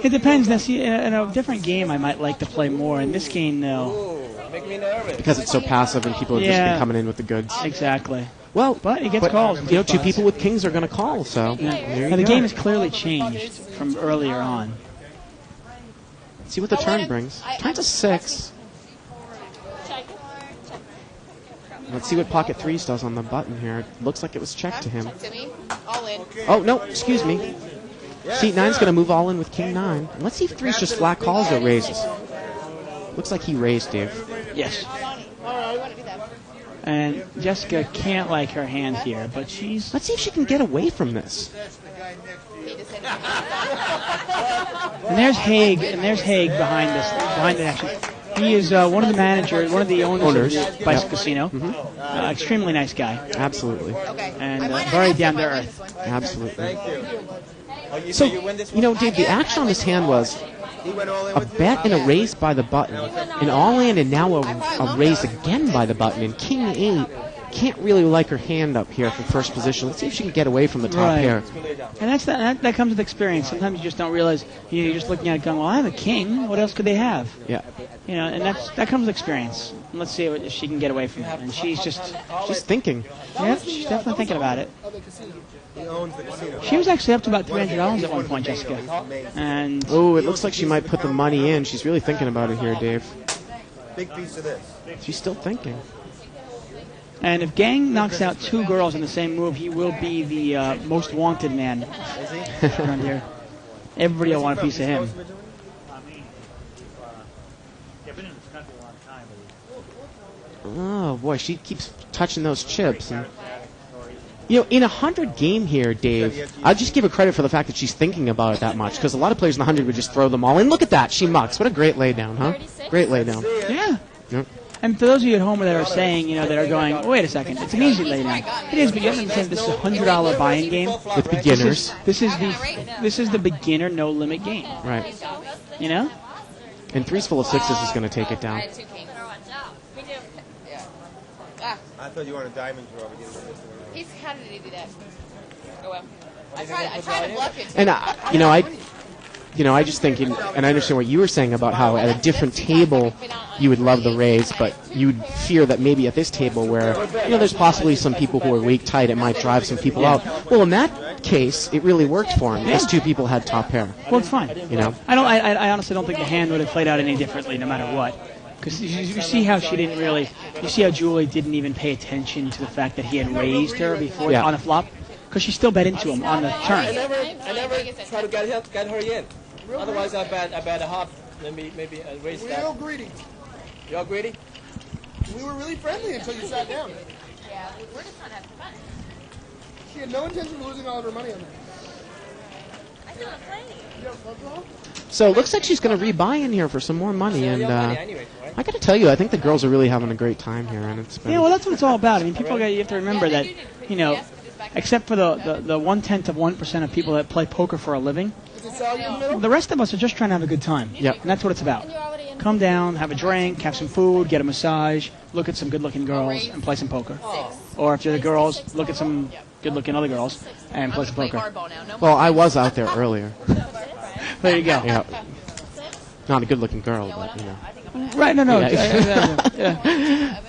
It depends. Now, see, in a different game, I might like to play more. In this game, no. Make me nervous. Because it's so passive and people are just be coming in with the goods. Exactly. Well, but he gets calls. 2 people with kings are going to call, so there now, the you game go. has clearly changed from earlier on. Let's see what the turn brings. Turn's a 6. Let's see what pocket 3s does on the button here. It looks like it was checked to him. All in. Oh, no, excuse me. Seat 9's going to move all in with king 9. And let's see if 3's just flat calls or raises. Looks like he raised, Dave. Yes. And Jessica can't like her hand here, but she's... Let's see if she can get away from this. And there's Haig behind this. Behind it, actually. He is one of the managers, one of the owners of the Bicycle Casino. Mm-hmm. Extremely nice guy. Absolutely. And very down to earth. Absolutely. So, Dave, the action on this hand was a bet and a raise by the button, an all-in and now a raise again by the button, and king 8 can't really like her hand up here for first position. Let's see if she can get away from the top pair. And that comes with experience. Sometimes you just don't realize, you're just looking at it going, well, I have a king. What else could they have? Yeah. And that comes with experience. And let's see if she can get away from it. And she's thinking. Yeah, she's definitely thinking about it. He owns the casino. She was actually up to about $300 at one point, Jessica. And it looks like she might put the money in. She's really thinking about it here, Dave. Big piece of this. She's still thinking. And if Gang knocks out 2 girls in the same move, he will be the most wanted man around here. Everybody will want a piece of him. Oh, boy, she keeps touching those chips. And, in a 100 game here, Dave, I'll just give her credit for the fact that she's thinking about it that much, because a lot of players in the 100 would just throw them all in. Look at that. She mucks. What a great laydown, huh? Great laydown. Yeah. Yep. And for those of you at home that are saying, that are going, oh, wait a second, it's an easy laydown. It is, but you have to understand this is a $100 buy-in game with beginners. This is the beginner no limit game. Right. And 3's full of 6s is going to take it down. I thought you wanted a diamond draw. He's kind of to do that. Go well. I tried to bluff it. And I just think, and I understand what you were saying about how at a different table you would love the raise, but you would fear that maybe at this table where, there's possibly some people who are weak tight, it might drive some people out. Well, in that case, it really worked for him, because 2 people had top pair. Well, it's fine. I honestly don't think the hand would have played out any differently no matter what. Because you see how she didn't really, you see how Julie didn't even pay attention to the fact that he had raised her before on a flop? Because she still bet into him on the turn. I never try to get her in. Otherwise, I bet a half, maybe a raise that. We're all greedy. You all greedy? We were really friendly until you sat down. Yeah, we're just not having fun. She had no intention of losing all of her money on that. I feel playing. You have a front draw? So it looks like she's going to rebuy in here for some more money, and I got to tell you, I think the girls are really having a great time here, and it's been... Yeah, well, that's what it's all about. I mean, you have to remember that, you know, except for the 0.1% of people that play poker for a living, the rest of us are just trying to have a good time. Yep. And that's what it's about. Come down, have a drink, have some food, get a massage, look at some good-looking girls, and play some poker. Or if you're the girls, look at some good-looking other girls and play some poker. Well, I was out there earlier. There you go. Yeah. Not a good-looking girl, but, you know. Right, no. Yeah.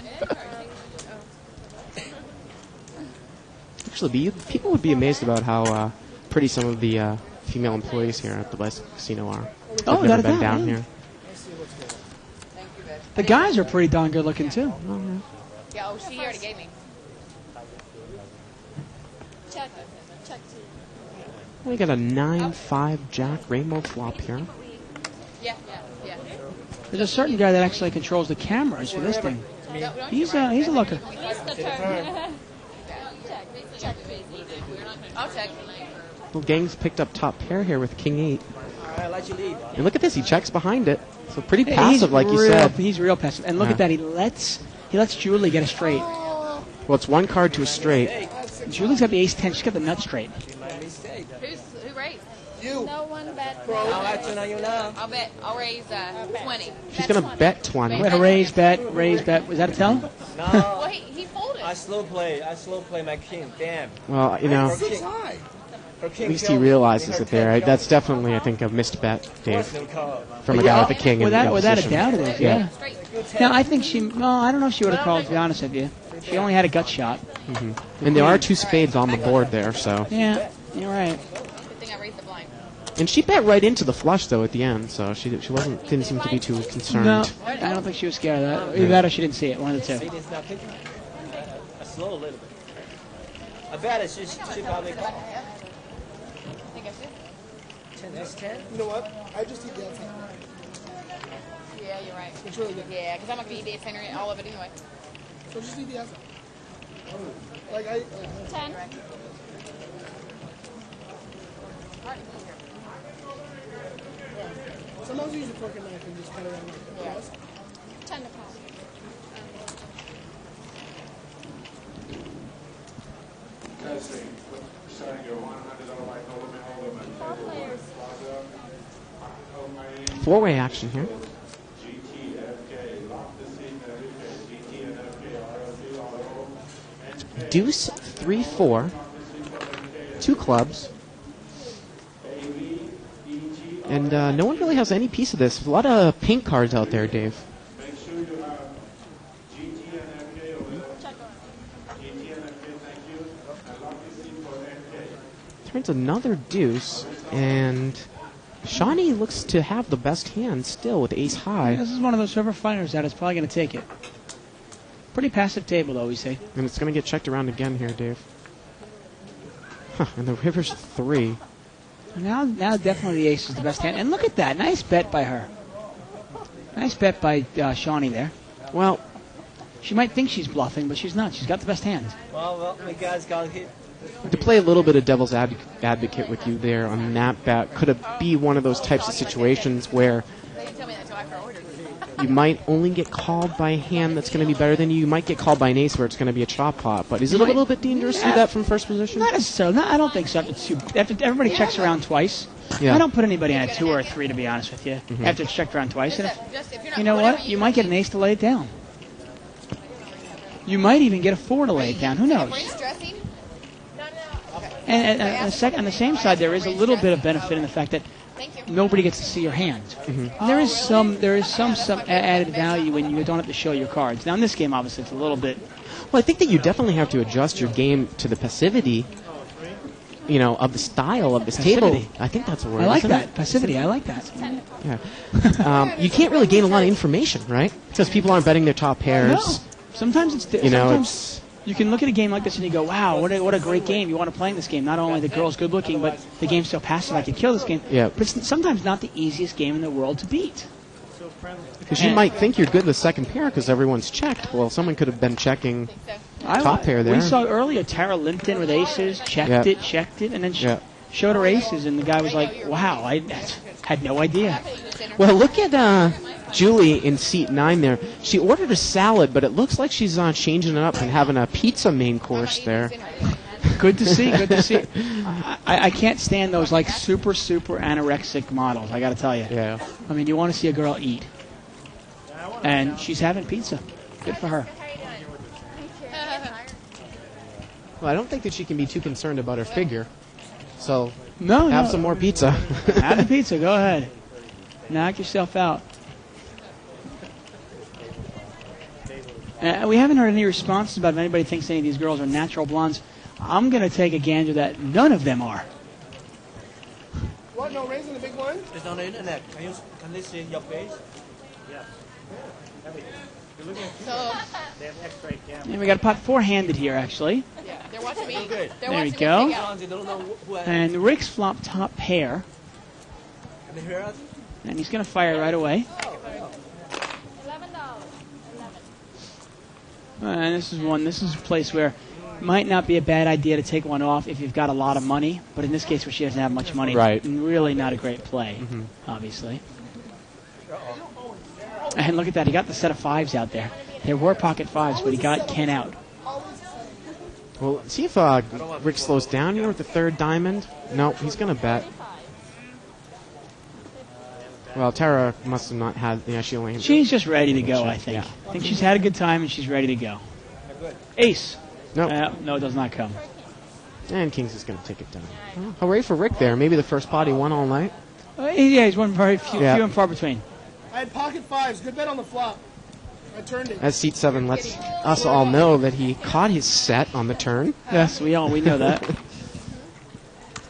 Actually, people would be amazed about how pretty some of the female employees here at the West Casino are. I've never been down here. The guys are pretty darn good looking too. Yeah, she already gave me. Check. We got a 9-5 Jack rainbow flop here. Yeah. There's a certain guy that actually controls the cameras for this thing. He's a looker. I'll check. Well, Gang's picked up top pair here with King 8. And look at this, he checks behind it. So pretty passive, like you said. He's real passive. And look at that, he lets Julie get a straight. Well, it's one card to a straight. Julie's got the ace-10. She's got the nut straight. Who raised? You. No one bet. I'll bet. I'll raise 20. She's going to bet 20. Wait, raise, bet. Was that a tell? No. Well, he folded. I slow play my king. Damn. Well, you know, at least he realizes it there. That's definitely, I think, a missed bet, Dave, from a guy with a king in the without a doubt it is, yeah. Now, I think I don't know if she would have called, to be honest with you. She only had a gut shot. Mm-hmm. And there are 2 spades on the board there, so. Yeah, you're right. Good thing I raised the blind. And she bet right into the flush, though, at the end, so she didn't seem to be too concerned. No, I don't think she was scared of that. Either that or she didn't see it, one of the two. I slow a little bit. I bet she probably called. I think I should. 10. You know what? I just eat the outside. Yeah, you're right. It's really good. Yeah, because I'm not going to eat the finger all of it anyway. So just eat the outside. Like 10. Sometimes you use a fork and knife and just cut it around like that. Yes? 10 to call. Four-way action here. Deuce, 3-4, 2 clubs, and no one really has any piece of this. A lot of pink cards out there, Dave. Turns another deuce, and Shawnee looks to have the best hand still with ace high. Yeah, this is one of those river fighters that is probably going to take it. Pretty passive table, though, we say. And it's going to get checked around again here, Dave. And the river's 3. Now definitely the ace is the best hand. And look at that. Nice bet by her. Nice bet by Shawnee there. Well, she might think she's bluffing, but she's not. She's got the best hand. Well, my guys got hit. To play a little bit of devil's advocate with you there on that bet, could it be one of those types of situations where you might only get called by a hand that's going to be better than you? You might get called by an ace where it's going to be a chop pot. But is it a little bit dangerous to do that from first position? Not necessarily. No, I don't think so. After everybody checks around twice, I don't put anybody on a 2 or a 3, to be honest with you, after it's checked around twice. And if, you know what? You might get an ace to lay it down. You might even get a 4 to lay it down. Who knows? And on the same side, there is a little bit of benefit in the fact that nobody gets to see your hand. And there is some added value when you don't have to show your cards. Now in this game, obviously, it's a little bit. Well, I think that you definitely have to adjust your game to the passivity, of the style of this table. I think that's a word. I like that. It? Passivity. I like that. Yeah. You can't really gain a lot of information, right? Because people aren't betting their top pairs. No. Sometimes it's. You can look at a game like this and you go, wow, what a great game. You want to play in this game. Not only the girl's good looking, but the game's so passive I can kill this game. Yeah. But it's sometimes not the easiest game in the world to beat. Because you might think you're good with second pair because everyone's checked. Well, someone could have been checking top pair there. We saw earlier Tara limped in with aces, checked it, and then showed her aces, and the guy was like, wow, I had no idea. Well, look at Julie in seat 9 there. She ordered a salad, but it looks like she's changing it up and having a pizza main course there. Good to see, good to see. I can't stand those like super anorexic models, I got to tell you. Yeah. I mean, you want to see a girl eat. And she's having pizza. Good for her. Well, I don't think that she can be too concerned about her figure. So, no, have some more pizza. Have the pizza, go ahead. Knock yourself out. We haven't heard any responses about if anybody thinks any of these girls are natural blondes. I'm going to take a gander that none of them are. What? No raising the big one? It's on the internet. Can they see your face? Yeah. So, They have X-ray camera. And we got a pot 4 handed here, actually. yeah, they're watching me. Good. They're There we watching go. me pick out. They don't know who I am. And Rick's flop top pair. Can they hear us? And he's going to fire right away. And this is a place where it might not be a bad idea to take one off if you've got a lot of money. But in this case where she doesn't have much money, Right. really not a great play, obviously. And look at that. He got the set of 5s out there. There were pocket 5s, but he got Ken out. Well, see if Rick slows down here with the 3rd diamond. No, he's going to bet. Well, Tara must have not had... Yeah, she only... She's just ready to go, I think. Yeah. I think she's had a good time, and she's ready to go. Ace. No. No, it does not come. And Kings is going to take it down. Well, hooray for Rick there. Maybe the first pot he won all night. Yeah, he's won very few and far between. I had pocket 5s. Good bet on the flop. I turned it. As seat 7 lets us all know that he caught his set on the turn. Yes, we know that.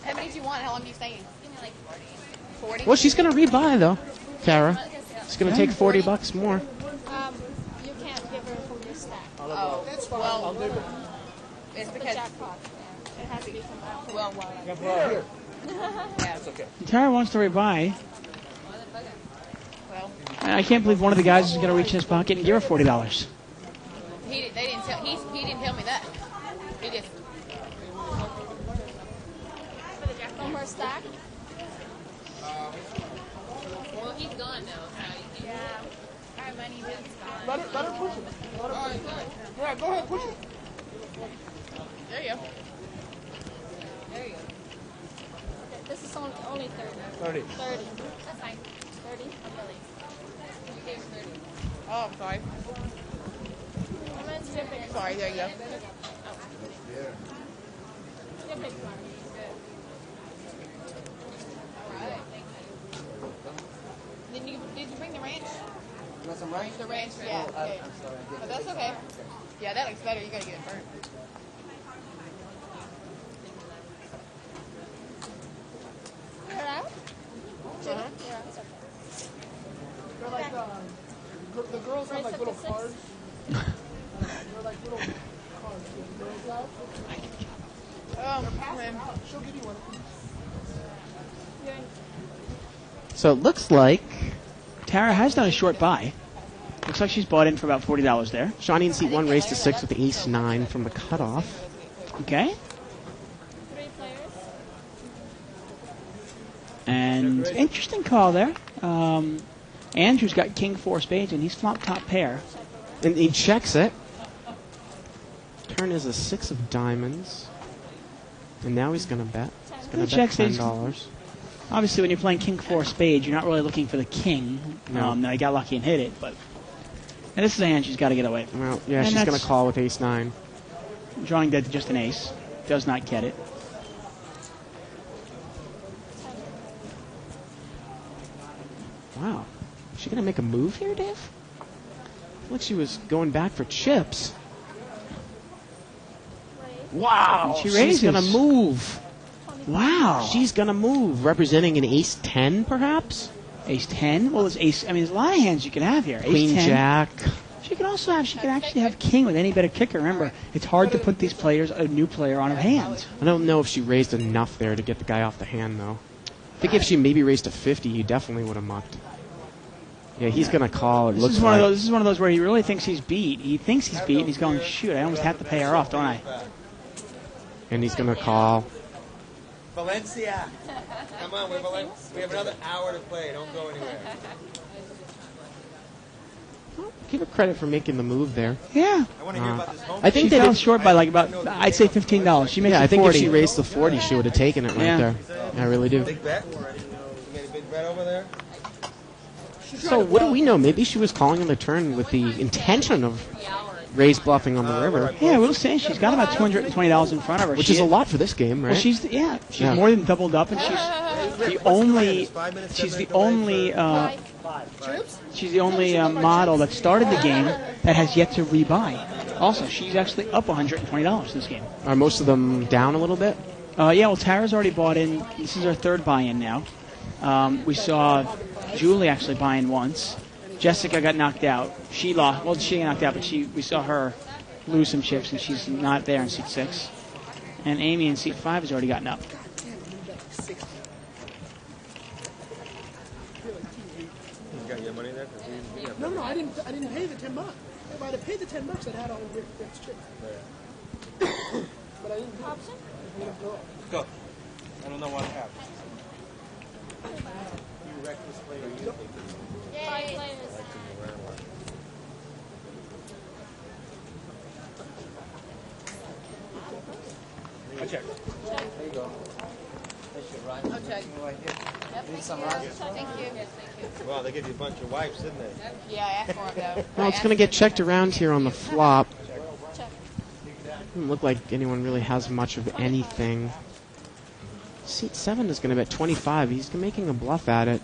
How many do you want? How long are you staying? Give me like 40. Well, she's going to rebuy, though, Tara. She's going to take $40 more. You can't give her from your stack. Oh, That's fine. well, I'll do it. it's The because, jackpot. Yeah. It has to be from out. well, Here. yeah. That's okay. Tara wants to rebuy. Well, I can't believe one of the guys is going to reach in his pocket and give her $40. he didn't tell me that. He just. From her stack? Well, he's gone now. Yeah. Our money is gone. Let her push it. Let her push it. Yeah, go ahead, push it. There you go. There you go. Okay, this is only 30. 30. 30. That's fine. 30. Really. You gave 30. Oh, I'm sorry. I'm going to skip it. Sorry, there you go. Skip it. Alright. Did you bring the ranch? You want some rice? The ranch, yeah. Okay. I'm sorry. But that's okay. Yeah, that looks better. You gotta get it burnt. You're out? Uh-huh. Yeah, it's okay. They're like, the girls have like little cards. They're like little cards. The girls out. She'll give you one. So it looks like Tara has done a short buy. Looks like she's bought in for about $40 there. Shawnee in seat 1 raised to 6 with the ace-9 from the cutoff. Okay. 3 players. And interesting call there. Andrew's got king 4 spades, and he's flop top pair. And he checks it. Turn is a 6 of diamonds. And now he's going to bet. He's going to bet $10. Obviously, when you're playing king 4 spades, you're not really looking for the king. No. Now, he got lucky and hit it, but... And this is a hand she's got to get away from. Well, yeah, And she's going that's to call with ace-9. Drawing dead to just an ace. Does not get it. Wow. Is she going to make a move here, Dave? Like she was going back for chips. Wow. And she She's raises. going to move. Wow. She's going to move. Representing an ace-10, perhaps? Ace-10? Well, there's ace... I mean, there's a lot of hands you can have here. Queen Ace-10. Jack. She could also have... She could actually have king with any better kicker. Remember, it's hard to put these players, a new player, on her hands. I don't know if she raised enough there to get the guy off the hand, though. I think if she maybe raised to 50, he definitely would have mucked. Yeah, he's going to call. It looks This is one of those where he really thinks he's beat. He thinks he's beat, and he's going, shoot, I almost have to pay her off, don't I? And he's going to call. Valencia. Come on, we have another hour to play. Don't go anywhere. Give her credit for making the move there. Yeah. I want to hear about this home. I think She that fell if, short by like about, I'd say $15. She makes yeah, it I think 40. if she raised the 40, she would have taken it right Yeah. there. I really do. Big bet. You got a big bet over there? So what do we know? Maybe she was calling on the turn with the intention of raise bluffing on the river. Yeah, we'll say she's got about $220 in front of her. Which She is a lot for this game, right? Well, she's more than doubled up, and she's the only model that started the game that has yet to rebuy. Also, she's actually up $120 this game. Are most of them down a little bit? Yeah, well, Tara's already bought in. This is her third buy-in now. We saw Julie actually buy in once. Jessica got knocked out. She lost. Well, she got knocked out, but we saw her lose some chips, and she's not there in seat 6. And Amy in seat 5 has already gotten up. You got your money there? No, I didn't pay the $10. If I'd have paid the $10, I'd had all the Rick's chips. But I didn't. Option? Go. I don't know what happened. You reckless player. Yay. I check. There you go. I'll check. Need some rice? Thank you. Yes, thank you. Well, they give you a bunch of wipes, didn't they? Yeah, I asked for it though. Well, it's going to get checked around here on the flop. Doesn't look like anyone really has much of anything. Seat 7 is going to bet 25. He's making a bluff at it.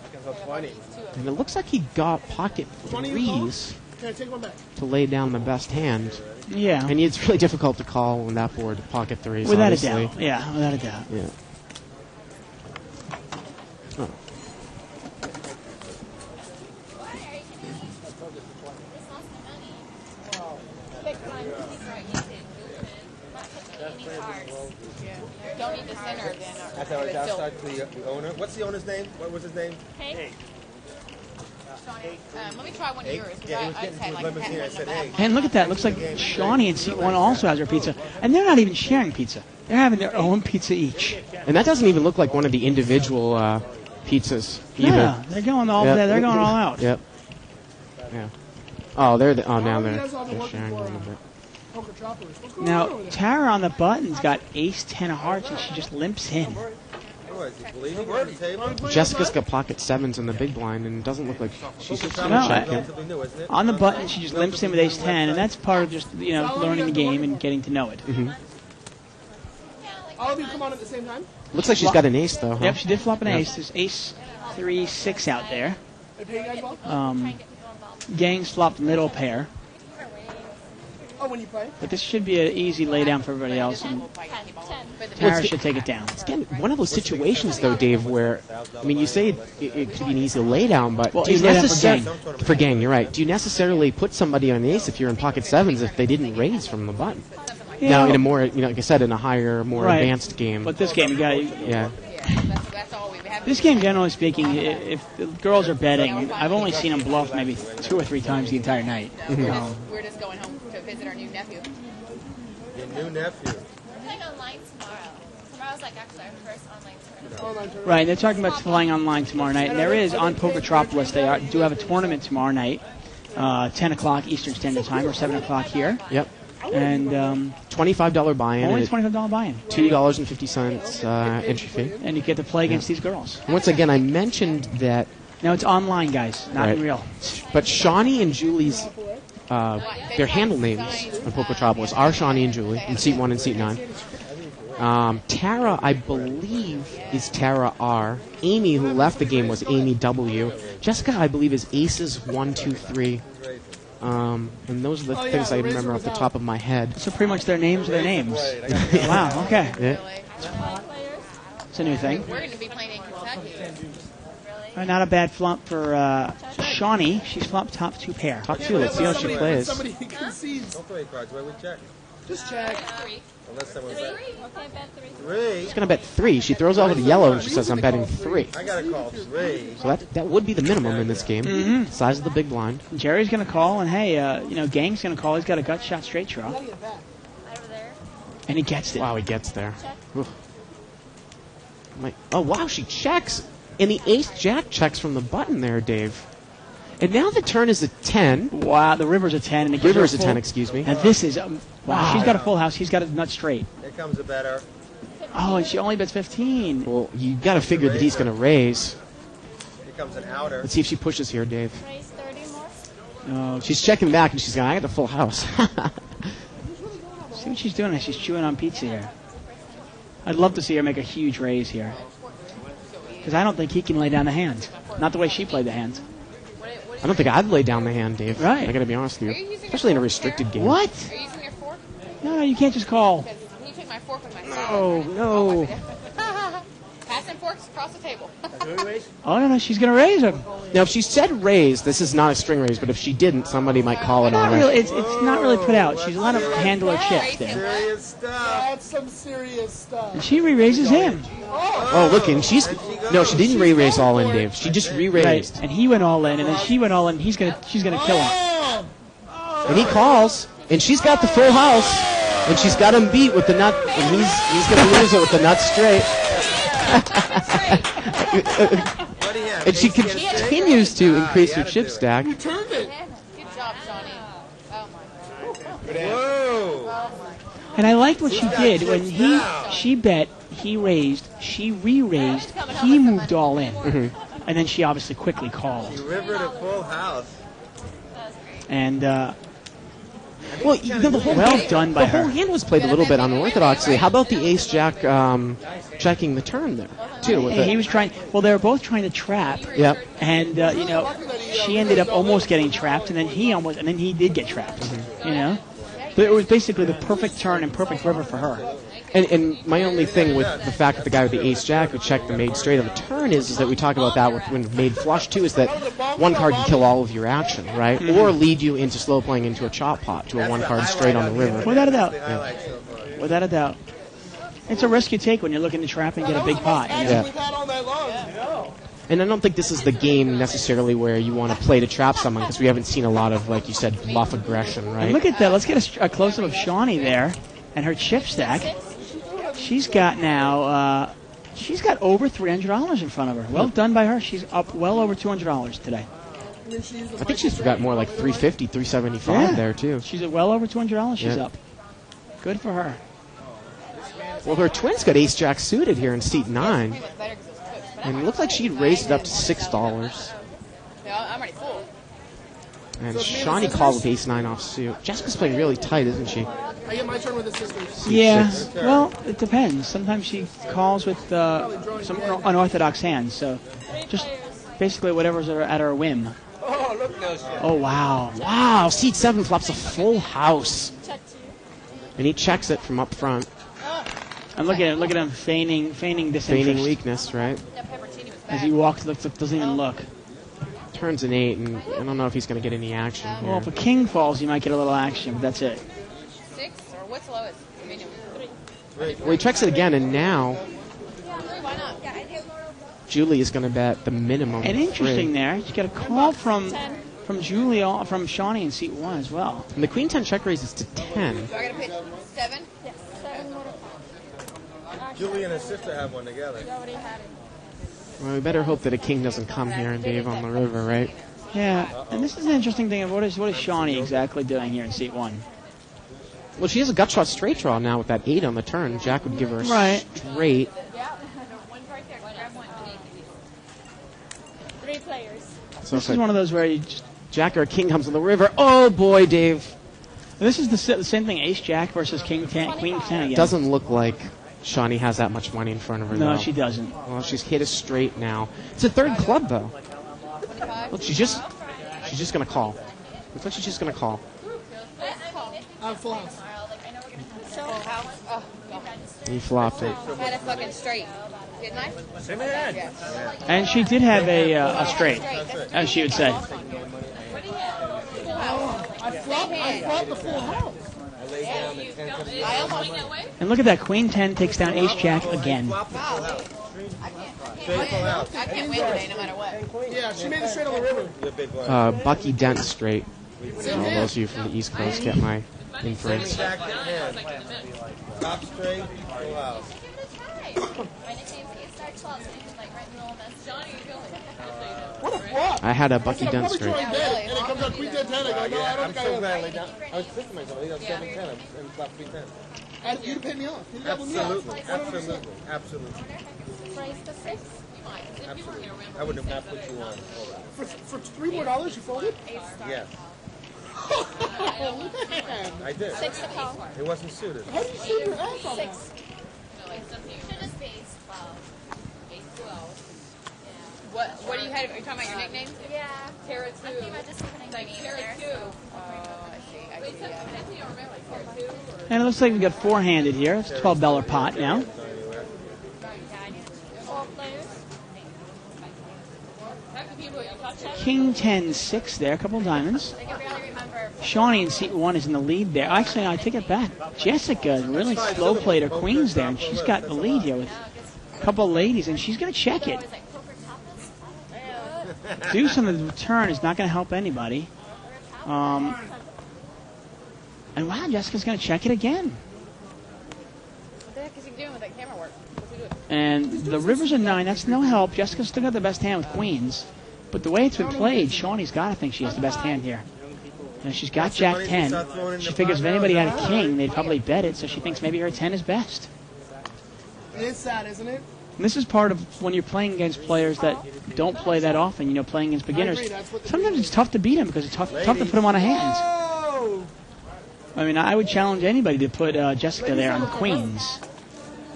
And it looks like he got pocket 3s Can I take one back? to lay down the best hand. Yeah. And it's really difficult to call on that board pocket 3s, Without obviously. a doubt. Yeah, without a doubt. Yeah. Oh. Don't need the center then. That's how it's outside the owner. What's the owner's name? What was his name? Hey. Let me try one of yours. Yeah, he was getting to his limousine. I said, hey. And look at that. Looks like Shawnee in seat 1 also has her pizza. And they're not even sharing pizza. They're having their own pizza each. And that doesn't even look like one of the individual pizzas either. Yeah, they're going all they're going all out. Yep. Yeah. Oh, now they're They're sharing a little bit. Now, Tara on the button's got ace 10 of hearts, and she just limps in. Jessica's got pocket 7s in the big blind, and it doesn't look like she's going to No, check him. on the button, she just limps in with ace 10, and that's part of just learning the game and getting to know it. Mm-hmm. All of you come on at the same time? Looks like she's got an ace, though. Huh? Yep, she did flop an ace. There's ace 3, 6 out there. I pay you guys well? Gangs flopped middle pair. Oh, when you play? But this should be an easy laydown for everybody else, and Tara should take it down. It's again one of those situations, though, Dave, where, I mean, you say it could be an easy laydown, but Well, do you easy laydown necessarily... For gang, you're right. Do you necessarily put somebody on an ace if you're in pocket 7s if they didn't raise from the button? Yeah. Now, in a more, like I said, in a higher, more Right. advanced game. But this game, you got Yeah. That's all we have. this game, generally speaking, if the girls are betting, I've only seen them bluff maybe 2 or 3 times the entire night. We're just going home to visit our new nephew. Your new nephew. We're playing online tomorrow. Tomorrow's like actually our first online tournament. Right, they're talking about flying online tomorrow night, and there is on Pokertropolis. They do have a tournament tomorrow night, 10 o'clock Eastern Standard Time or 7 o'clock here. Yep. And $25 buy-in. only and $25 buy-in. $2.50 entry fee. And you get to play against these girls. Once again, I mentioned that. Now it's online, guys, not Right. in real. But Shawnee and Julie's, their handle names on Pokertropolis are Shawnee and Julie in seat 1 and seat 9. Tara, I believe, is Tara R. Amy, who left the game, was Amy W. Jessica, I believe, is Aces 1, 2, 3. And those are the things I remember off the top of my head. So pretty much their names are their names. Wow, okay. Yeah. It's a new thing. We're going to be playing in Kentucky. Not a bad flop for Shawnee. She's flopped top 2 pair. Top 2, let's see how she plays. Somebody concedes. Don't throw your cards away. We check. Just check. Unless someone's bet. Okay, bet 3. 3. She's going to bet 3. She throws over the yellow and she says, I'm betting 3. I got to call 3. So that would be the minimum in this game. Mm-hmm. Size of the big blind. Jerry's going to call, and hey, Gang's going to call. He's got a gut shot straight draw. Over there. And he gets it. Wow, he gets there. Oof. Oh, wow, she checks. And the ace-jack checks from the button there, Dave. And now the turn is a 10. Wow, the river's a 10. And River's a 10, excuse me. And this is, wow, she's got a full house. He's got a nut straight. Here comes a better. Oh, and she only bets 15. Well, you got to figure that he's going to raise. Here comes an outer. Let's see if she pushes here, Dave. Raise 30 more. No, She's checking back, and she's going, I got the full house. see what she's doing. She's chewing on pizza here. I'd love to see her make a huge raise here. Because I don't think he can lay down the hand. Not the way she played the hand. I don't think I'd lay down the hand, Dave. Right. I got to be honest with you. Especially in a restricted game. What? Are you using your fork? No, you can't just call. Can you take my fork with my Oh, no. Passing forks across the table. Oh, no, she's going to raise him. Now, if she said raise, this is not a string raise, but if she didn't, somebody might call it on her. Really, it's not really put out. She's allowed to handle her chips there. Serious stuff. That's some serious stuff. And she re-raises him. Oh, look, and she's... No, she didn't re-raise all in, Dave. She just re-raised. Right. And he went all in, and then she went all in. She's gonna kill him. And he calls, and she's got the full house, and she's got him beat with the nut, and he's going to lose it with the nut straight. And she continues to increase her chip stack. You turned it. Good job, Shawnee. Oh, my God. Whoa. And I liked what she did when she bet, he raised, she re-raised, he moved all in, and then she obviously quickly called. You rivered a full house. And Well, the whole done by the whole her. hand was played a little bit unorthodoxly. How about the ace-jack checking the turn there, too? With He was trying. Well, they were both trying to trap. Yep. And she ended up almost getting trapped, and then he did get trapped. You know, but it was basically the perfect turn and perfect river for her. And my only thing with the fact that the guy with the ace-jack who checked the made straight on the turn is that we talk about that when made flush too, is that one card can kill all of your action, right? Or lead you into slow playing into a chop pot to a one card straight on the river. Without a doubt. Yeah. Without a doubt. It's a risk you take when you're looking to trap and get a big pot. You know? Yeah. We've had all night long. And I don't think this is the game necessarily where you want to play to trap someone, because we haven't seen a lot of, like you said, bluff aggression, right? And look at that. Let's get a close-up of Shawnee there and her chip stack. She's got now, she's got over $300 in front of her. Well done by her. She's up well over $200 today. I think she's got more like $350, $375 there, too. She's at well over $200. She's up. Good for her. Well, her twins got ace-jack suited here in seat 9. And it looked like she'd raised it up to $6. Yeah, I'm already full. And Shawnee called with ace-9 off suit. Jessica's playing really tight, isn't she? I get my turn with the sisters. Yeah, well, it depends. Sometimes she calls with some unorthodox hands, so just basically whatever's at her whim. Oh, look, no shit. Oh, wow. Wow, seat 7 flops a full house. And he checks it from up front. And look at him feigning disinterest. Feigning weakness, right? As he walks, doesn't even look. Turns an 8, and I don't know if he's going to get any action here. Well, if a king falls, you might get a little action, but that's it. 6 or what's the lowest? Well, he checks it again, and now 3, why not? Julie is going to bet the minimum. And interesting 3. there, you get a call from Julie, from Shawnee in seat 1 as well. And the queen 10 check raises to 10. So I gotta pitch 7? Yes, 7 more. Julie and his sister have one together. Well, we better hope that a king doesn't come here and Dave on the river, right? Yeah, and this is an interesting thing of what is Shawnee exactly doing here in seat 1? Well, she has a gut shot straight draw now with that 8 on the turn. Jack would give her a straight. Three players. So This is one of those where you just... Jack or a king comes on the river. Oh, boy, Dave. This is the same thing, Ace-Jack versus Queen 10 again. Doesn't look like Shawnee has that much money in front of her, No, though. she doesn't. Well, she's hit a straight now. It's a third club, though. Look, she's just going to call. Looks like she's just going to call. Full house. He flopped it. I had a fucking straight. Didn't I? Same head. Yeah. And she did have a straight, as she would say. I flopped the full house. I laid down the 10 to the I almost went And look at that, Queen 10 takes down Ace-Jack again. I can't win today no matter what. Yeah, she made the straight on the river. the big one. Bucky Dent straight. All those of you from the East Coast get my inference. Back to 10. Top straight, full house. What a flop! I had a Bucky Dunn Probably straight. trying dead, and it comes out Queen 10 10. I go, no, I don't I'm think I so am. glad I laid down. I was thinking myself, I think I was 7-10 and flopped 3-10. You'd pay me off. You'd double me off. Absolutely. Absolutely. Absolutely. I would have not put you on. For $3 more, you folded? Yes. Oh, man. I did. 6 of home. It wasn't suited. How do you shoot your ass off? 6. Should just be ace 12. Ace 12. What do you have? Are you talking about your nickname? Yeah. Tara 2. I'm thinking about just putting my name Tara there. 2. Oh, I see. Tara 2. And it looks like we got four-handed here. It's a $12 pot now. King 10-6 there, a couple of diamonds. Shawnee in seat 1 is in the lead there. Actually, I take it back. Jessica really slow played her queens there, and she's got the lead here with a couple of ladies, and she's going to check it. Deuce on the return is not going to help anybody. And wow, Jessica's going to check it again. What the heck is he doing with that camera work? What's he doing? And the river's a 9. That's no help. Jessica's still got the best hand with queens. But the way it's been played, Shawnee's got to think she has the best hand here. And she's got Jack 10. She figures if anybody had a king, they'd probably bet it, so she thinks maybe her 10 is best. It is sad, isn't it? And this is part of when you're playing against players that don't play that often, you know, playing against beginners. Sometimes it's tough to beat them because it's tough to put them on a hand. I mean, I would challenge anybody to put Jessica there on the queens,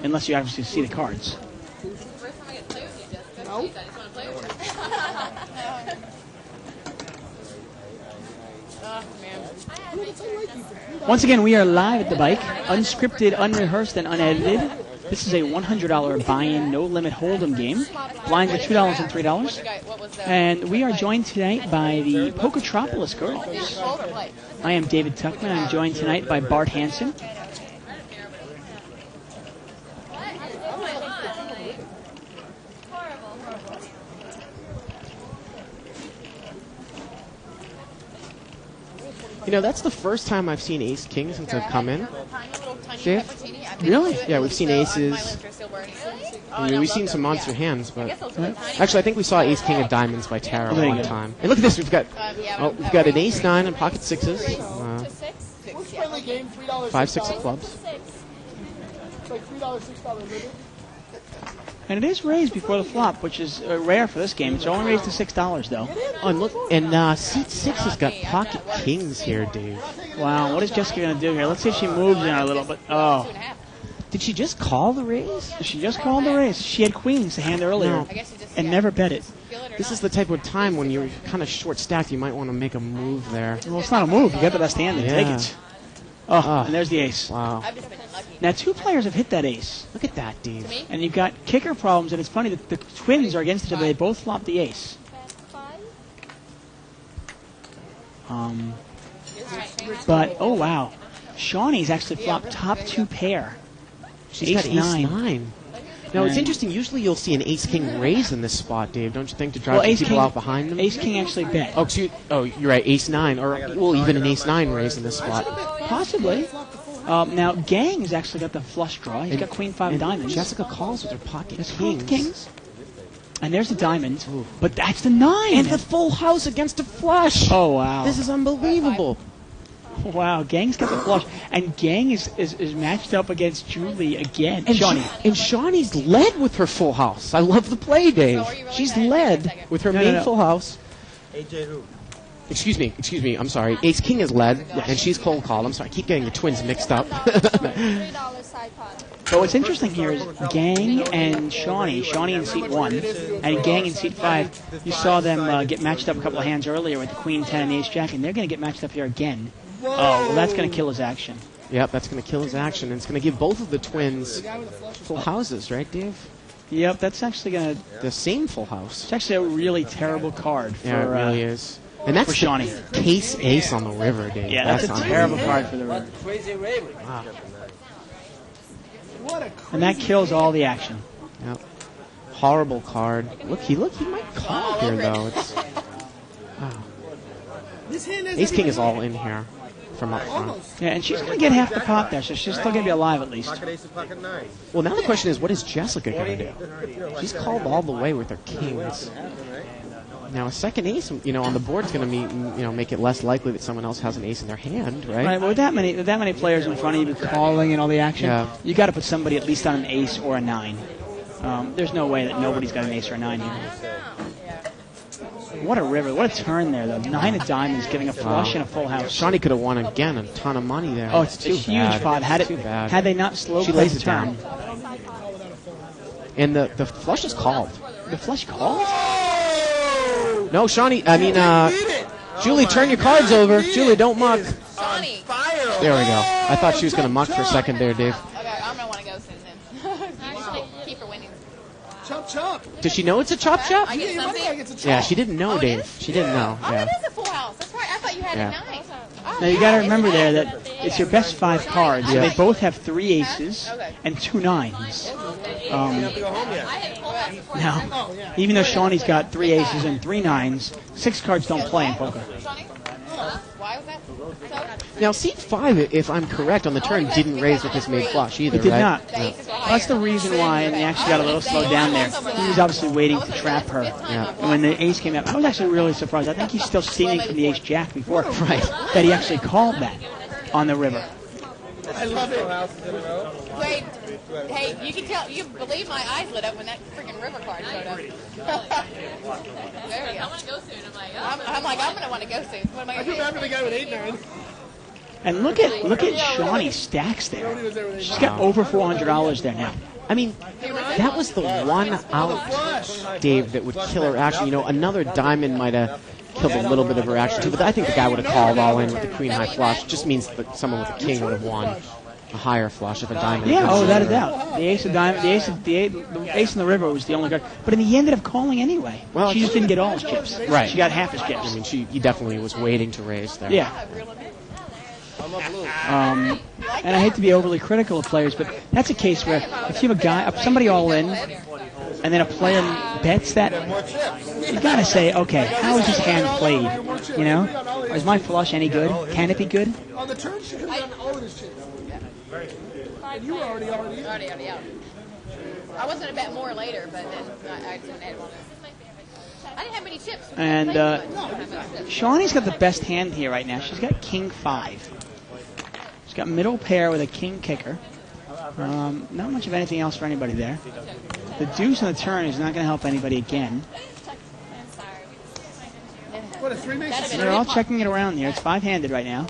unless you obviously see the cards. First time I get to play with you, Jessica. No. Jeez, I just want to play with you. Oh, man. Once again, we are live at the bike, unscripted, unrehearsed, and unedited. This is a $100 buy-in, no-limit hold'em game. Blinds are $2 and $3. And we are joined tonight by the Poketropolis girls. I am David Tuckman. I'm joined tonight by Bart Hansen. You know, that's the first time I've seen Ace King since I've come in. Dave? Really? Yeah, we've seen aces. I mean, we've seen some monster hands, but actually, I think we saw Ace King of Diamonds by Tara one time. And look at this, we've got an Ace 9 and pocket sixes, 5, 6 of clubs. It's like $3, $6 limit. And it is raised before the flop, which is rare for this game. It's only raised to $6, though. Oh, and look, and seat 6 has got pocket kings here, Dave. Wow, what is Jessica going to do here? Let's see if she moves in a little bit. Oh. Did she just call the raise? She just called the raise. She had queens to hand earlier and never bet it. This is the type of time when you're kind of short-stacked, you might want to make a move there. Well, it's not a move. You got the best hand and take it. Oh, and there's the ace. Wow. Now, 2 players have hit that ace. Look at that, Dave. And you've got kicker problems, and it's funny that the twins are against each other. They both flopped the ace. But, oh, wow. Shawnee's actually flopped top 2 pair. She's got ace 9. Now, it's interesting. Usually you'll see an ace-king raise in this spot, Dave, don't you think, to drive people out behind them? Ace-king actually bet. Oh, you're right, ace-9, or, well, even an ace-9 raise in this spot. Possibly. Now, Gang's actually got the flush draw. He's got queen 5 diamonds. Jessica calls with her pocket kings. And there's the diamond. Ooh. But that's the 9. And the full house against a flush. Oh, wow. This is unbelievable. Wow, Gang's got the flush. And Gang is matched up against Julie again. And Shawnee. And Shawnee's led with her full house. I love the play, Dave. She's led with her main full house. AJ who? Excuse me, I'm sorry. Ace King is led, and she's cold called. I'm sorry, I keep getting the twins mixed up. So what's interesting here is Gang and Shawnee in seat 1, and Gang in seat 5. You saw them get matched up a couple of hands earlier with the queen 10 and the ace jack, and they're going to get matched up here again. Oh, well, that's going to kill his action. Yep, that's going to kill his action, and it's going to give both of the twins full houses, right, Dave? Yep, that's actually going to... The same full house. It's actually a really terrible card for... Yeah, it really is. And that's Shawnee. Case ace on the river, Dave. Yeah, that's a terrible card for the river. Wow. And that kills all the action. Yep. Horrible card. Look, he might call here, though. It's, wow. Ace King is all in here. from up front. Yeah, and she's going to get half the pot there, so she's still going to be alive at least. Pocket ace and pocket nine. Well, now the question is, what is Jessica going to do? She's called all the way with her kings. Now, a second ace, on the board's going to make it less likely that someone else has an ace in their hand, right? Right. Well, with that many players in front of you calling and all the action, you got to put somebody at least on an ace or a 9. There's no way that nobody's got an ace or a 9 here. What a river. What a turn there, though. 9 of diamonds giving a flush and a full house. Shawnee could have won again a ton of money there. Oh, it's a huge pot. Had they not slow played the turn. And the flush is called. The flush called? No, Shawnee, Julie, turn your cards over. Julie, don't muck. Shawnee. There we go. I thought she was going to muck for a second there, Dave. Okay, I'm going to want to go soon then. Keep her winning. Chop, chop. Does she know it's a chop chop? I get something? Yeah, she didn't know, Dave. She didn't know. Oh, Yeah. it is a full house. That's right. I thought you had a 9. Oh, Now, you got to remember there that it's your best 5 cards. Yeah. They both have 3 aces and 2 9s. Now, even though Shawnee's got 3 aces and 3 9s, 6 cards don't play in poker. Why was that so? Now, seat 5, if I'm correct, on the turn didn't raise with this made flush either, It did right? not. That's the reason why, and he actually got a little slowed down there. He was obviously waiting to trap her. Yeah. And when the ace came out, I was actually really surprised. I think he's still stealing from the ace-jack before, right? That he actually called that on the river. I love it. Wait, hey, you can tell, you believe my eyes lit up when that freaking river card showed up. There we go. I want to go soon. I'm going to want to go soon. What am I I feel bad for the guy with 8-9. And look at Shawnee's stacks there. She's got over $400 there now. I mean, that was the one out, Dave, that would kill her action. Another diamond might have killed a little bit of her action too, but I think the guy would have called all in with the queen high flush. Just means that someone with a king would have won a higher flush if a diamond. Yeah, without a doubt. The ace of diamond, the ace in the river was the only card, but he ended up calling anyway. Well, she just didn't get all his chips. Right. She got half his chips. I mean, he definitely was waiting to raise there. Yeah. And I hate to be overly critical of players, but that's a case where if you have a guy, somebody all in, and then a player bets that, you got to say, okay, how is this hand played? Is my flush any good? Can it be good? On the turn, she could have done all of his chips. And you were already out. I was going to bet more later, but then I just went ahead and I didn't have many chips. And Shawnee's got the best hand here right now. She's got king 5. She's got middle pair with a king kicker. Not much of anything else for anybody there. The deuce on the turn is not going to help anybody again. What, a 3 makes They're all checking it around here. It's 5-handed right now.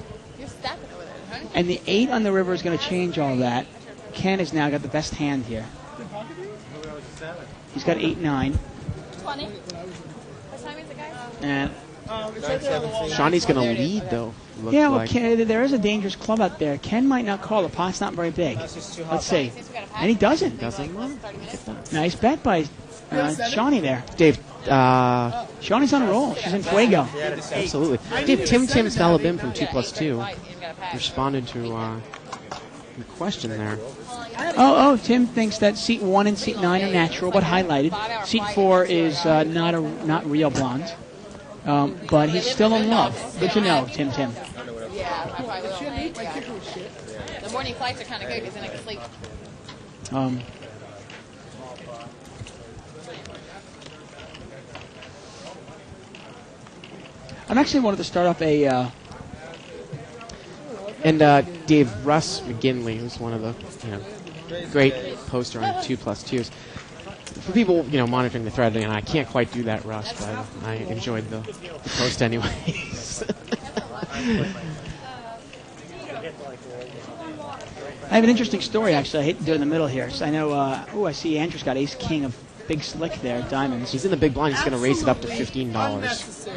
And the 8 on the river is going to change all that. Ken has now got the best hand here. He's got 8-9. 20. What time is it, guys? And Shawnee's going to lead, though. Yeah, well, there is a dangerous club out there. Ken might not call. The pot's not very big. Let's see. And he doesn't. Nice bet by Shawnee there. Dave, Shawnee's on a roll. She's in fuego. Absolutely. Dave, Tim Salabim from 2+2 responded to the question there. Oh, Tim thinks that seat 1 and seat 9 are natural but highlighted. Seat 4 is not real blonde. But he's still in love. Good to know, Tim. Yeah, I probably will. The morning flights are kind of good because then I can sleep. I'm actually wanted to start off a... And Dave, Russ McGinley, who's one of the great poster on 2+2s. For people, monitoring the thread, and I can't quite do that, Russ, but I enjoyed the post anyways. I have an interesting story, actually. I hate to do it in the middle here. So I know, I see Andrew's got ace-king of big slick there, diamonds. He's in the big blind. He's going to raise it up to $15.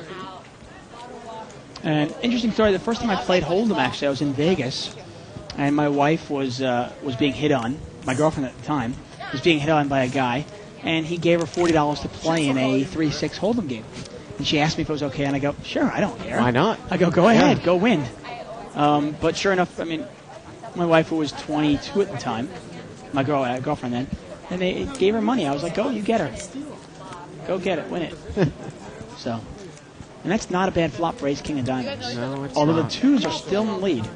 And interesting story, the first time I played Hold'em, actually, I was in Vegas, and my wife was being hit on, my girlfriend at the time, was being hit on by a guy, and he gave her $40 to play in a 3-6 Hold'em game. And she asked me if it was okay, and I go, sure, I don't care. Why not? I go ahead, go win. But sure enough, I mean, my wife, who was 22 at the time, my girlfriend then, and they gave her money. I was like, go, you get her. Go get it, win it. So, And that's not a bad flop for ace king of diamonds. No, it's Although not. the twos are still in the lead.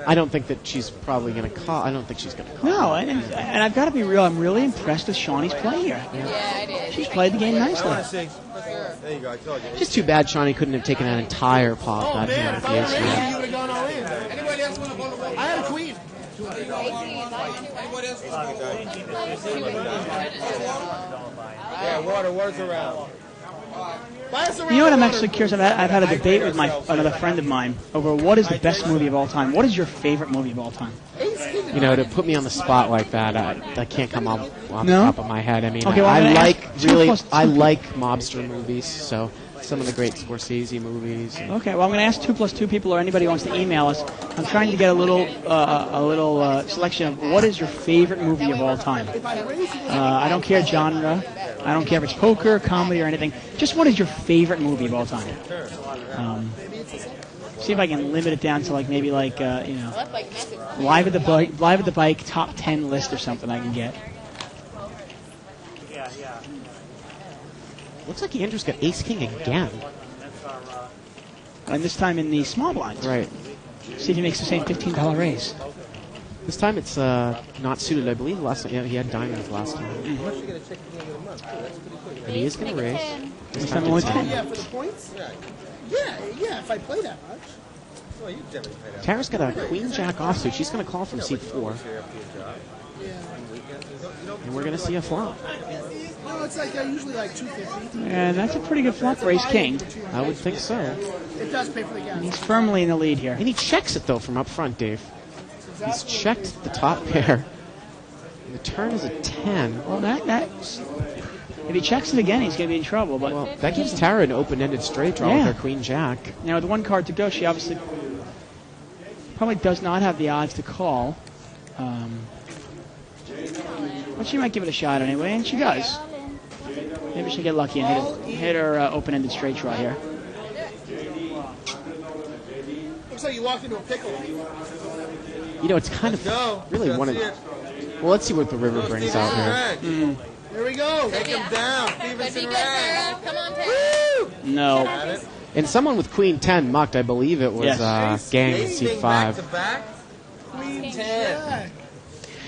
I don't think that she's probably going to call. I don't think she's going to call. No, and I've got to be real. I'm really impressed with Shawnee's play here. Yeah, I did. She's played the game nicely. There you go. I told you. Just too bad Shawnee couldn't have taken an entire pot that Man, hand if with I the was ace raising, king. you would have gone all in. Anybody else want to go to I had a queen. Anybody else? Yeah, water's around. You know what I'm actually curious about? I've had a debate with another friend of mine over what is the best movie of all time. What is your favorite movie of all time? You know, to put me on the spot like that, I can't come up on the No? top of my head. I mean, Okay, well, I I'm gonna like ask 2 really, plus 2 I like mobster movies. So some of the great Scorsese movies. Okay, well, I'm going to ask 2 plus 2 people or anybody who wants to email us. I'm trying to get a little selection of what is your favorite movie of all time. I don't care genre. I don't care if it's poker, comedy, or anything. Just what is your favorite movie of all time? See if I can limit it down to maybe Live at the Bike top 10 list or something I can get. Looks like Andrew's got ace king again. And this time in the small blinds. Right. See if he makes the same $15 raise. This time it's not suited. I believe last time he had diamonds last time. And he is going to raise. This time only 10. Yeah, for the points? Yeah, if I play that much. Tara's got a queen jack offsuit. She's going to call from seat 4. And we're going to see a flop. No, it's usually 250. And that's a pretty good flop for ace king. I would think so. It does pay for the gas. And he's firmly in the lead here. And he checks it, though, from up front, Dave. He's checked the top pair. And the turn is a 10. Well, that's... If he checks it again, he's going to be in trouble. But well, that gives Tara an open-ended straight draw with her queen jack. Now, with 1 card to go, she obviously probably does not have the odds to call. But she might give it a shot anyway, and she does. Maybe she'll get lucky and hit her open-ended straight draw here. Looks like you walked into a pickle. You know, it's kind of really one of... Well, let's see what the river brings out here. Here we go. Take him down. Stevenson red. Come on, Ted. No. And someone with queen 10 mucked, I believe it was Gang in C5. Queen 10.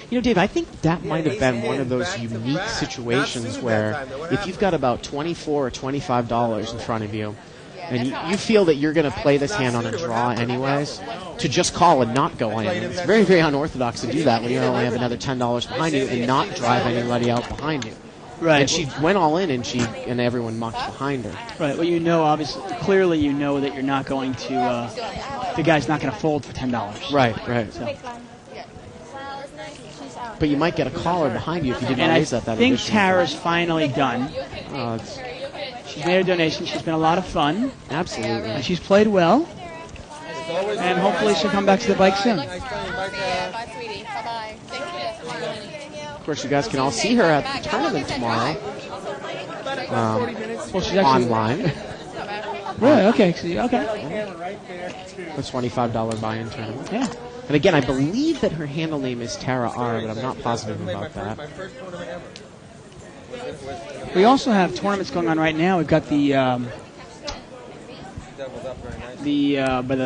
You know, Dave, I think that might have been one of those unique situations where if you've got about $24 or $25 in front of you, and you feel that you're going to play this hand on a draw anyways, to just call and not go in. It's very, very unorthodox to do that when you only have another $10 behind you and not drive anybody out behind you. Right. And she went all in, and everyone mucked behind her. Right. Well, you know, obviously, clearly you know that you're not going to, the guy's not going to fold for $10. Right. So. But you might get a caller behind you if you didn't raise that. I think Tara's finally done. She's made a donation. She's been a lot of fun. Absolutely. And she's played well. And hopefully she'll come back to the bike soon. Bye, sweetie. Bye-bye. Thank you. Of course, you guys can all see her at the tournament tomorrow. Well, she's actually online. Really? Okay. The $25 buy-in tournament. Yeah. And again, I believe that her handle name is Tara R, but I'm not positive about that. We also have tournaments going on right now. We've got the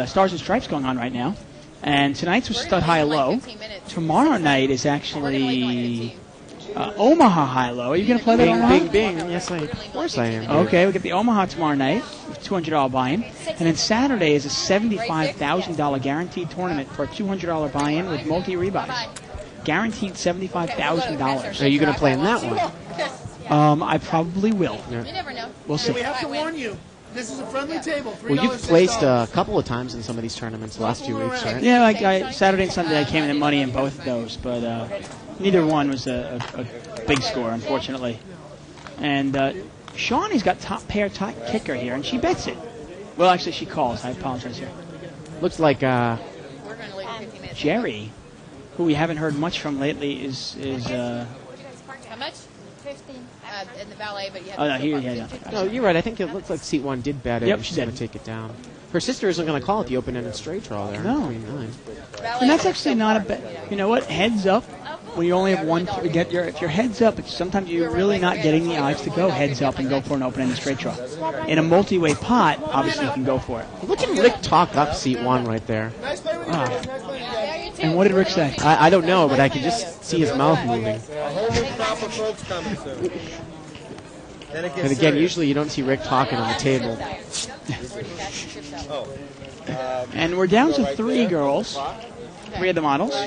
Stars and Stripes going on right now. And tonight's was Stud High Low. Tomorrow night is actually Omaha High Low. Are you going to play that Omaha? Bing. Yes, of course I am. Okay, we get the Omaha tomorrow night with $200 buy-in. And then Saturday is a $75,000 guaranteed tournament for a $200 buy-in with multi-rebuys. Guaranteed $75,000. Are you going to play in that one? I probably will. You never know. We'll see. We have to warn you. This is a friendly table. $3, Well, you've placed a couple of times in some of these tournaments the last few weeks, right? Yeah, Saturday and Sunday I came in money in both of those, but neither one was a big score, unfortunately. And Shawnee's got top pair, top kicker here, and she bets it. Well, actually, she calls. I apologize here. Looks like We're going to leave in 15 minutes. Jerry, who we haven't heard much from lately, is How much? 15. In the valet, but you have No, you're right. I think it looks like seat 1 did bet it. Yep, and she she's going to did. take it down. Her sister isn't going to call it the open-ended straight draw there. No. Queen 9. And that's actually not a bad... You know what? Heads up. when you only have one, if you're heads up, sometimes you're really not getting the odds to go heads up and go for an open-ended straight draw. In a multi-way pot, obviously you can go for it. Look at Rick talk up seat 1 right there. And what did Rick say? I don't know, but I can just see his mouth moving. A whole new crop of folks coming soon. Then it gets And again, serious. usually you don't see Rick talking on the table. And we're down to 3 girls. 3 of the models.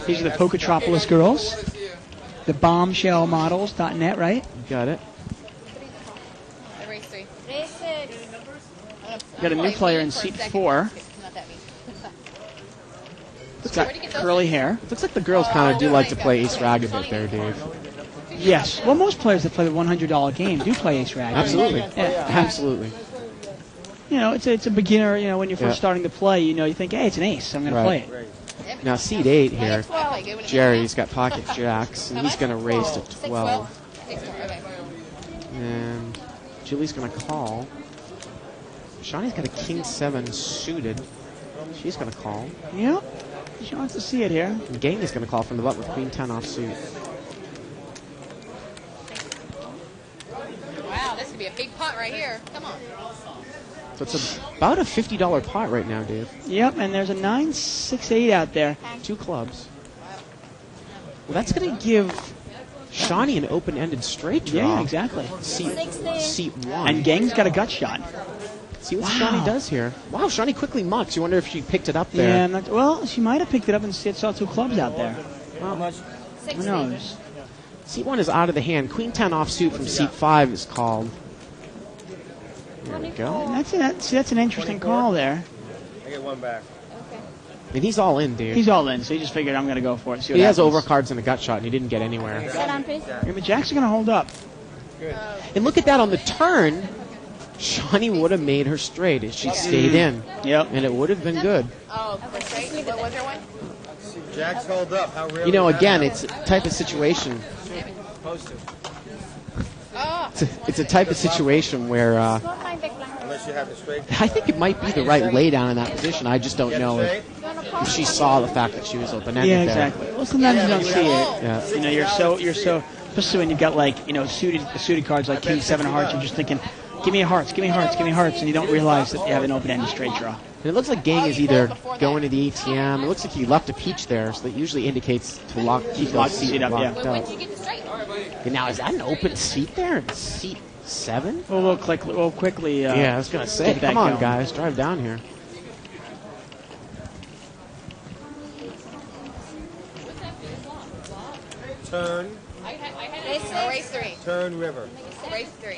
These are the Poketropolis girls. The bombshellmodels.net, right? Got it. Race 3. We got a new player in seat 4. It's got curly hair. It looks like the girls kind of do like to play Ace Rag a bit there, Dave. Yes. Well, most players that play the $100 game do play Ace Rag. Absolutely. Yeah. Absolutely. You know, it's a beginner. You know, when you're first starting to play, you think, hey, it's an ace. I'm going to play it. Now, seat 8 here, Jerry's got pocket jacks, and he's going to race to 12. And Julie's going to call. Shawnee's got a king 7 suited. She's going to call. Yep. She wants to see it here. And Gang is going to call from the butt with queen 10 off suit. Wow, this could be a big pot right here. Come on. So it's about a $50 pot right now, Dave. Yep, and there's a 9-6-8 out there. 2 clubs. Well, that's going to give Shawnee an open-ended straight draw. Yeah, exactly. Seat 1. And Gang's got a gut shot. See what Shawnee does here. Wow, Shawnee quickly mucks. You wonder if she picked it up there. Yeah, well, she might have picked it up and saw 2 clubs out there. Well, who knows? Seat 1 is out of the hand. Queen 10 offsuit from seat 5 is called. There we go. And that's an interesting call there. I get 1 back. And he's all in, dude. He's all in, so he just figured I'm going to go for it. See what he has happens. overcards and a gut shot, and he didn't get anywhere. Yeah, but Jack's going to hold up. Good. And look at that on the turn. Shawnee would have made her straight if she stayed in. Yep. And it would have been good. Oh, for straight? What was there one? Jack's hold up. How rare You know, is that? again, it's a type of situation. It's a type of situation where Unless you have the straight. I think it might be the right laydown in that position. I just don't know if she saw the fact that she was open-ended Yeah, there. exactly. Well, sometimes you don't see it. Yeah. You know, you're so, especially when you've got suited cards like King 7 of Hearts. You're just thinking, give me a hearts, give me hearts, give me hearts, and you don't realize that you have an open-ended straight draw. And it looks like Gang is either going to the ATM. It looks like he left a peach there, so that usually indicates to keep Lock those the seat up, locked yeah. up. And now, is that an open seat there? In seat 7? Well, we'll quickly. Yeah, I was going to say, get that come on, going. guys, drive down here. Turn. Race 3. Turn river. Race 3.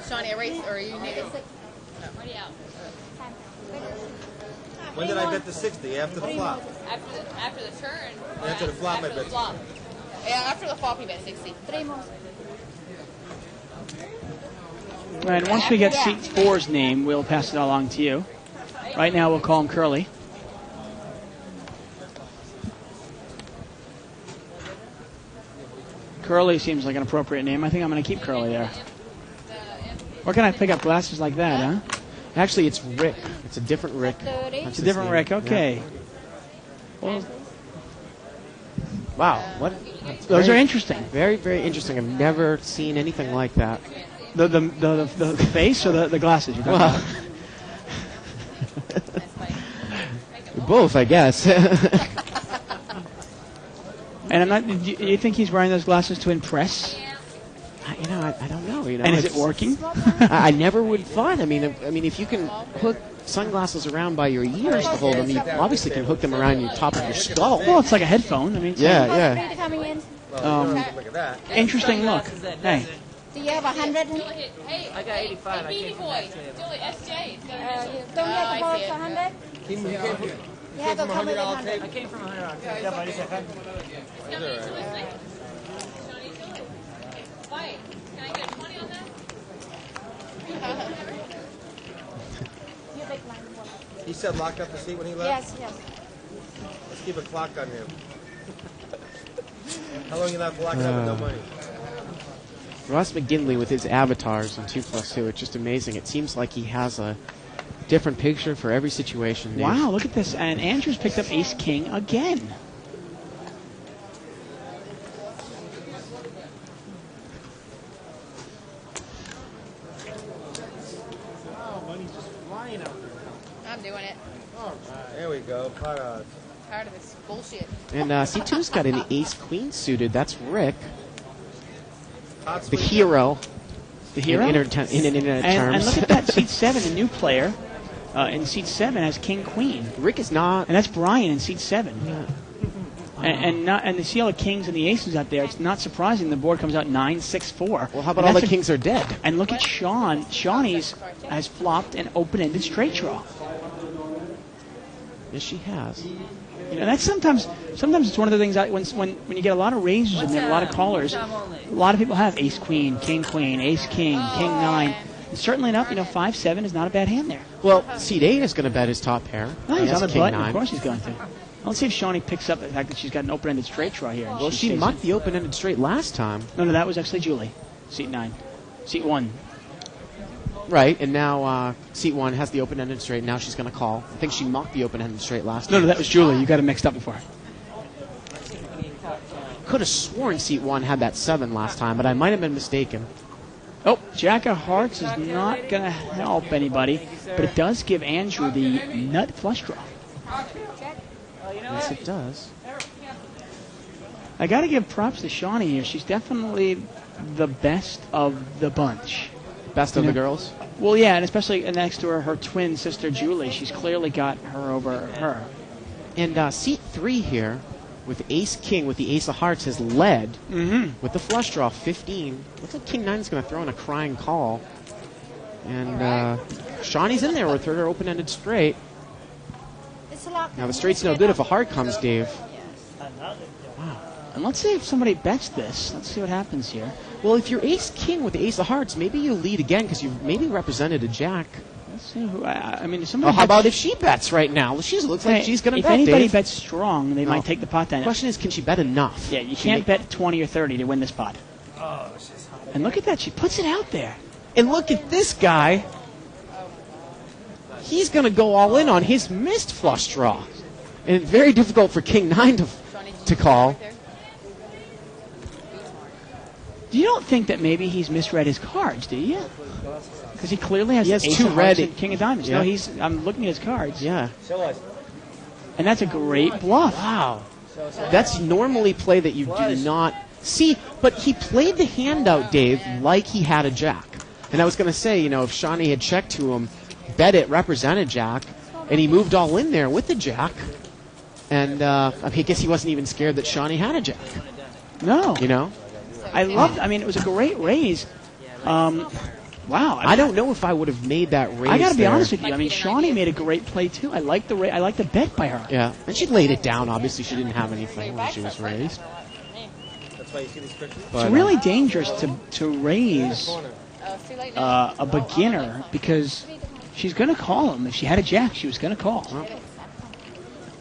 Shawnee, a race, or you need it? When did I bet the 60? After the flop. After the turn. After the flop, I bet 60. Yeah, after the flop, he bet 60. 3 more. And once we get seat 4's name, we'll pass it along to you. Right now, we'll call him Curly. Curly seems like an appropriate name. I think I'm going to keep Curly there. Or can I pick up glasses like that, huh? Actually, it's Rick. It's a different Rick. It's a different Rick. Okay. Yeah. Well, wow. What? Those are interesting. Very, very interesting. I've never seen anything like that. The face or the glasses? You're talking about? Both, I guess. And I'm not. Do you think he's wearing those glasses to impress? I don't know. And is it working? I never would thought. I mean, if you can hook sunglasses around by your ears to hold them, you obviously can hook them around your top of your skull. Well, it's like a headphone. I mean, yeah. Look at that. Interesting look. Hey. Do you have 100? Hey, I got 85. Beanie Boy. Julie, SJ. Don't get the ball for 100? You have a couple of 100. I came from $100. Wait, can I get 20 on that? He said lock up the seat when he left? Yes. Let's keep a clock on him. How long you allowed to lock it up with no money? Ross McGinley with his avatars in 2+2. It's just amazing. It seems like he has a different picture for every situation. Dave. Wow, look at this. And Andrews picked up Ace King again. I'm doing it. There we go. Pot odds. Tired of this bullshit. And C2's got an ace-queen suited. That's Rick. The hero. The hero? In internet terms. And look at that. Seat 7, the new player. In seat 7 has king-queen. Rick is not. And that's Brian in seat 7. Yeah. And you see all the kings and the aces out there. It's not surprising the board comes out 9-6-4. Well, how about all the kings are dead? And look at Sean. Shawnee's has flopped an open-ended straight draw. Yes, she has. You know, that's sometimes it's one of the things that when you get a lot of raises and there are a lot of callers, a lot of people have ace queen, king queen, ace king, king nine. And certainly enough, 5-7 is not a bad hand there. Well, seat 8 is going to bet his top pair. No, he's on the king button. 9. Of course he's going to. Let's see if Shawnee picks up the fact that she's got an open-ended straight draw here. Well, she mucked the open-ended straight last time. No, that was actually Julie. Seat 9. Seat 1. Right, and now seat 1 has the open-ended straight. Now she's going to call. I think she mocked the open-ended straight last time. No, that was Julie. You got it mixed up before. Could have sworn seat 1 had that 7 last time, but I might have been mistaken. Oh, Jack of Hearts is not going to help anybody, but it does give Andrew the nut flush draw. Yes, it does. I got to give props to Shawnee here. She's definitely the best of the bunch. Best of the girls? Well, yeah, and especially next to her twin sister Julie. She's clearly got her over her. And seat 3 here, with ace-king, with the ace of hearts, has led with the flush draw, 15. Looks like king 9 is going to throw in a crying call. And Shawnee's in there with her open-ended straight. Now, the straight's no good if a heart comes, Dave. Wow. And let's see if somebody bets this. Let's see what happens here. Well, if you're ace-king with the ace of hearts, maybe you lead again because you've maybe represented a jack. Let's see who. I mean, somebody. How about if she bets right now? She looks like she's going to bet. If anybody Dave. bets strong, they might take the pot down. The question is, can she bet enough? Yeah, you can't bet 20 or 30 to win this pot. Oh, she's hot. And look at that. She puts it out there. And look at this guy. He's going to go all in on his missed flush draw. And it's very difficult for king 9 to call. You don't think that maybe he's misread his cards, do you? Because he clearly has ace 2 of red hearts and king of diamonds. Yeah. No, I'm looking at his cards. Yeah. And that's a great bluff. Wow. That's normally play that you do not see. But he played the handout, Dave, like he had a jack. And I was going to say, if Shawnee had checked to him, bet it represented jack, and he moved all in there with the jack. And I guess he wasn't even scared that Shawnee had a jack. No. I mean, it was a great raise. Wow. I don't know if I would have made that raise. I got to be honest with you. I mean, Shawnee made a great play, too. I like the bet by her. Yeah. And she laid it down. Obviously, she didn't have anything when she was raised. That's why you see these pictures. It's really dangerous to raise a beginner because she's going to call him. If she had a jack, she was going to call.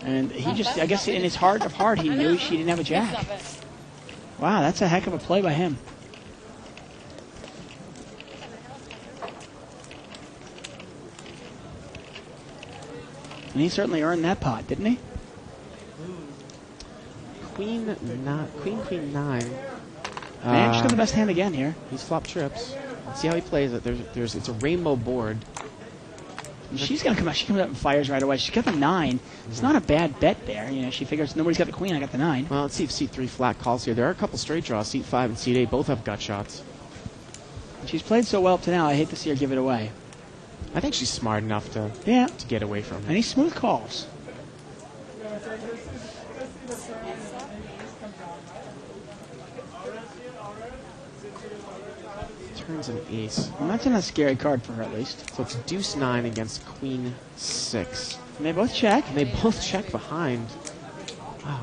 And he just, I guess in his heart of heart, he knew she didn't have a jack. Wow, that's a heck of a play by him. And he certainly earned that pot, didn't he? Queen 9. Man, she's got the best hand again here. He's flopped trips. Let's see how he plays it. It's a rainbow board. She's going to come out. She comes out and fires right away. She's got the 9. It's not a bad bet there. She figures nobody's got the queen. I got the 9. Well, let's see if seat 3 flat calls here. There are a couple straight draws. Seat 5 and seat 8 both have gut shots. She's played so well up to now. I hate to see her give it away. I think she's smart enough to get away from it. Any smooth calls. Turns an ace. And that's not a scary card for her, at least. So it's deuce 9 against queen 6. And they both check. And they both check behind. Wow.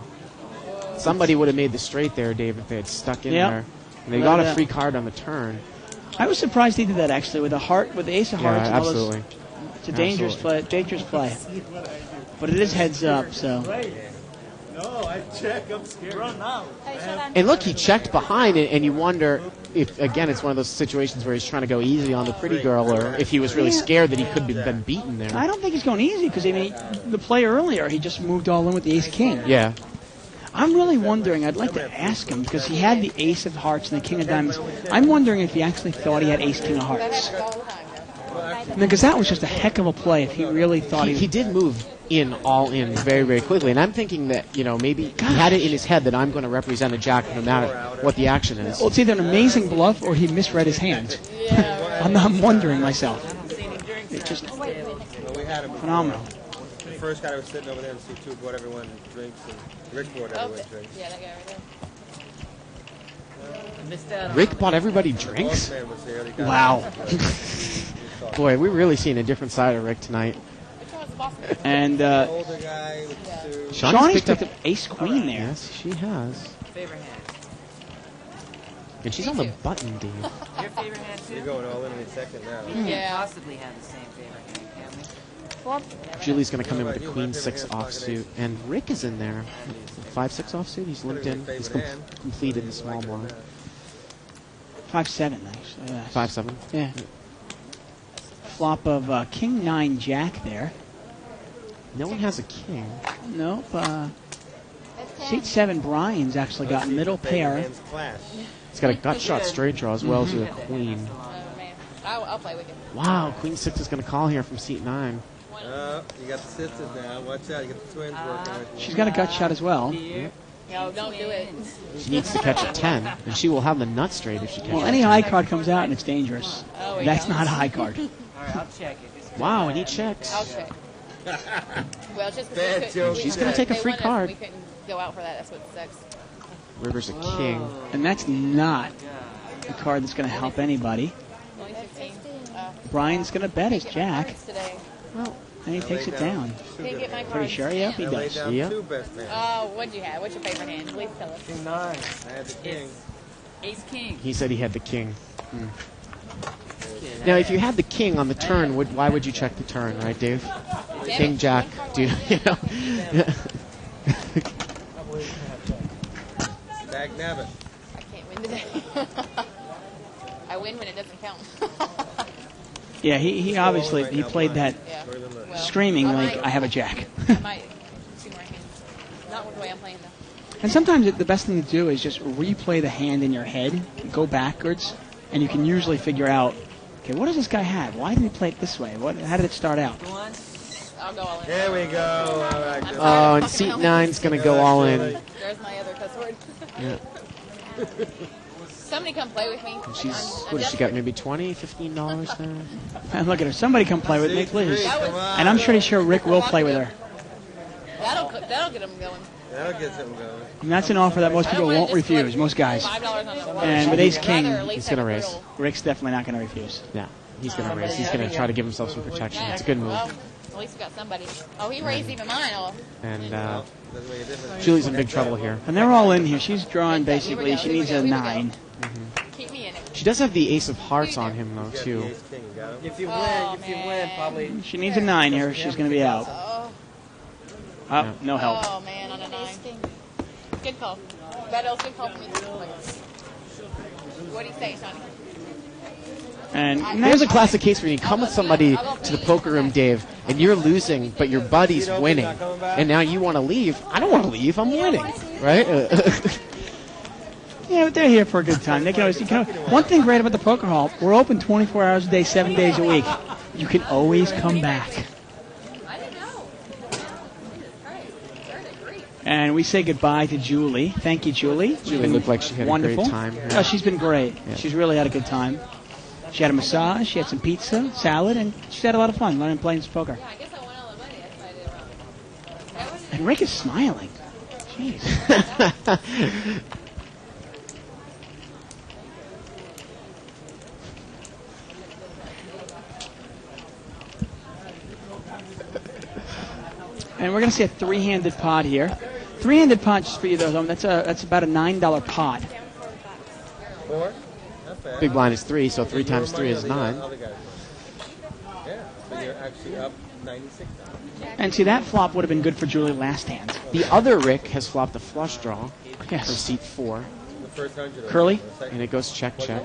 Somebody would have made the straight there, Dave, if they had stuck in there. And they got a free card on the turn. I was surprised he did that, actually, with the ace of hearts. Yeah, absolutely. It's a dangerous play. But it is heads up, so. No, I check. I'm scared. Run now. And look, he checked behind it, and you wonder if, again, it's one of those situations where he's trying to go easy on the pretty girl, or if he was really scared that he could have been beaten there. I don't think he's going easy, because the play earlier, he just moved all in with the ace-king. Yeah. I'm really wondering, I'd like to ask him, because he had the ace of hearts and the king of diamonds. I'm wondering if he actually thought he had ace-king of hearts. Because that was just a heck of a play if he really thought He did move all in very, very quickly. And I'm thinking that, maybe he had it in his head that I'm going to represent a jack no matter what the action is. Well, it's either an amazing bluff or he misread his hand. I'm wondering myself. It's just phenomenal. The first guy was sitting over there in C2 bought everyone drinks, and Rick bought everyone drinks. Yeah, that guy right there. Rick bought everybody drinks? Wow. Boy, we're really seeing a different side of Rick tonight. And Shawnee's picked up ace queen there. Yes, she has. Favorite hand. And she's on the button, Dave. Your favorite hand too? You're going all in a second now. We can't possibly have the same favorite hand, can we? Julie's going to come in with a queen 6 offsuit, and Rick is in there. 5-6 offsuit. He's limped in. He's completed the small blind. 5-7 actually. 5-7. Yeah. Flop of king 9 jack there. No one has a king. Nope. Seat 7 Brian's actually got middle pair. He's got a gut shot straight draw as well as a queen. Oh, man. I'll play with you. Wow, queen 6 is going to call here from seat 9. You got the sisters now. Watch out. You got the twins working with you. She's got a gut shot as well. No, don't do it. She needs to catch a 10, and she will have the nut straight if she catches Well, any high card comes out and it's dangerous. Oh, That's not a high card. All right, I'll check it. Wow, and he checks. I'll check. Well, just Bad joke. She's going to take a free card. We couldn't go out for that. That's what sucks. River's a king. And that's not a card that's going to help anybody. Only 15. Brian's going to bet his jack. Today. Well, and he takes it down. Can't get my cards. Pretty sure, yep, he does. Yep. Oh, what'd you have? What's your favorite hand? Please tell us. King 9. I had the king. Ace king. He said he had the king. Now, if you had the king on the turn, why would you check the turn, right, Dave? King, jack, dude, Dag nabbit. I can't win today. I win when it doesn't count. Yeah, he obviously he played that screaming like, I have a jack. I might 2 more hands. Not with the way I'm playing, though. And sometimes the best thing to do is just replay the hand in your head, go backwards, and you can usually figure out, okay, what does this guy have? Why did he play it this way? How did it start out? I'll go all in. There we go. All right, good. Oh, and seat 9's going to go all in. There's my other cuss word. Yeah. Somebody come play with me. What has she got, maybe $20, $15 now? And look at her. Somebody come play with me, please. And I'm pretty sure Rick will play with her. That'll get them going. That'll get something going. And that's an offer that most people won't refuse, most guys. And with ace king, he's going to raise. Rick's definitely not going to refuse. Yeah, he's going to raise. He's going to try to give himself some protection. It's a good move. Well, at least we got somebody. Oh, he raised even mine. And Julie's in big trouble here. And they're all in here. She's drawing basically. She needs a 9. Keep me in it. She does have the ace of hearts on him, though, too. If you win, probably. She needs a 9 here. She's going to be out. Oh, no help. Oh, man, on a 9. Good call. That else good call for me. What do you say, Sonny? And here's a classic case where you come with somebody to the poker room, Dave, and you're losing, but your buddy's winning, and now you want to leave. I don't want to leave. I'm winning, right? Yeah, but they're here for a good time. They can always. One thing great about the poker hall, we're open 24 hours a day, 7 days a week. You can always come back. And we say goodbye to Julie. Thank you, Julie. Julie looked like she had a great time. Yeah. Oh, she's been great. Yeah. She's really had a good time. She had a massage, she had some pizza, salad, and she's had a lot of fun learning playing some poker. Yeah, I guess I won all the money. That's why I did it wrong. And Rick is smiling. Jeez. And we're going to see a 3-handed pot here. 3-handed pot, just for you, though, that's about a $9 pot. 4? Big blind is 3, so 3 times 3 is 9. Yeah, so you're actually up $96. And see, that flop would have been good for Julie last hand. The other Rick has flopped a flush draw for Yes. seat 4. Curly. And it goes check, check.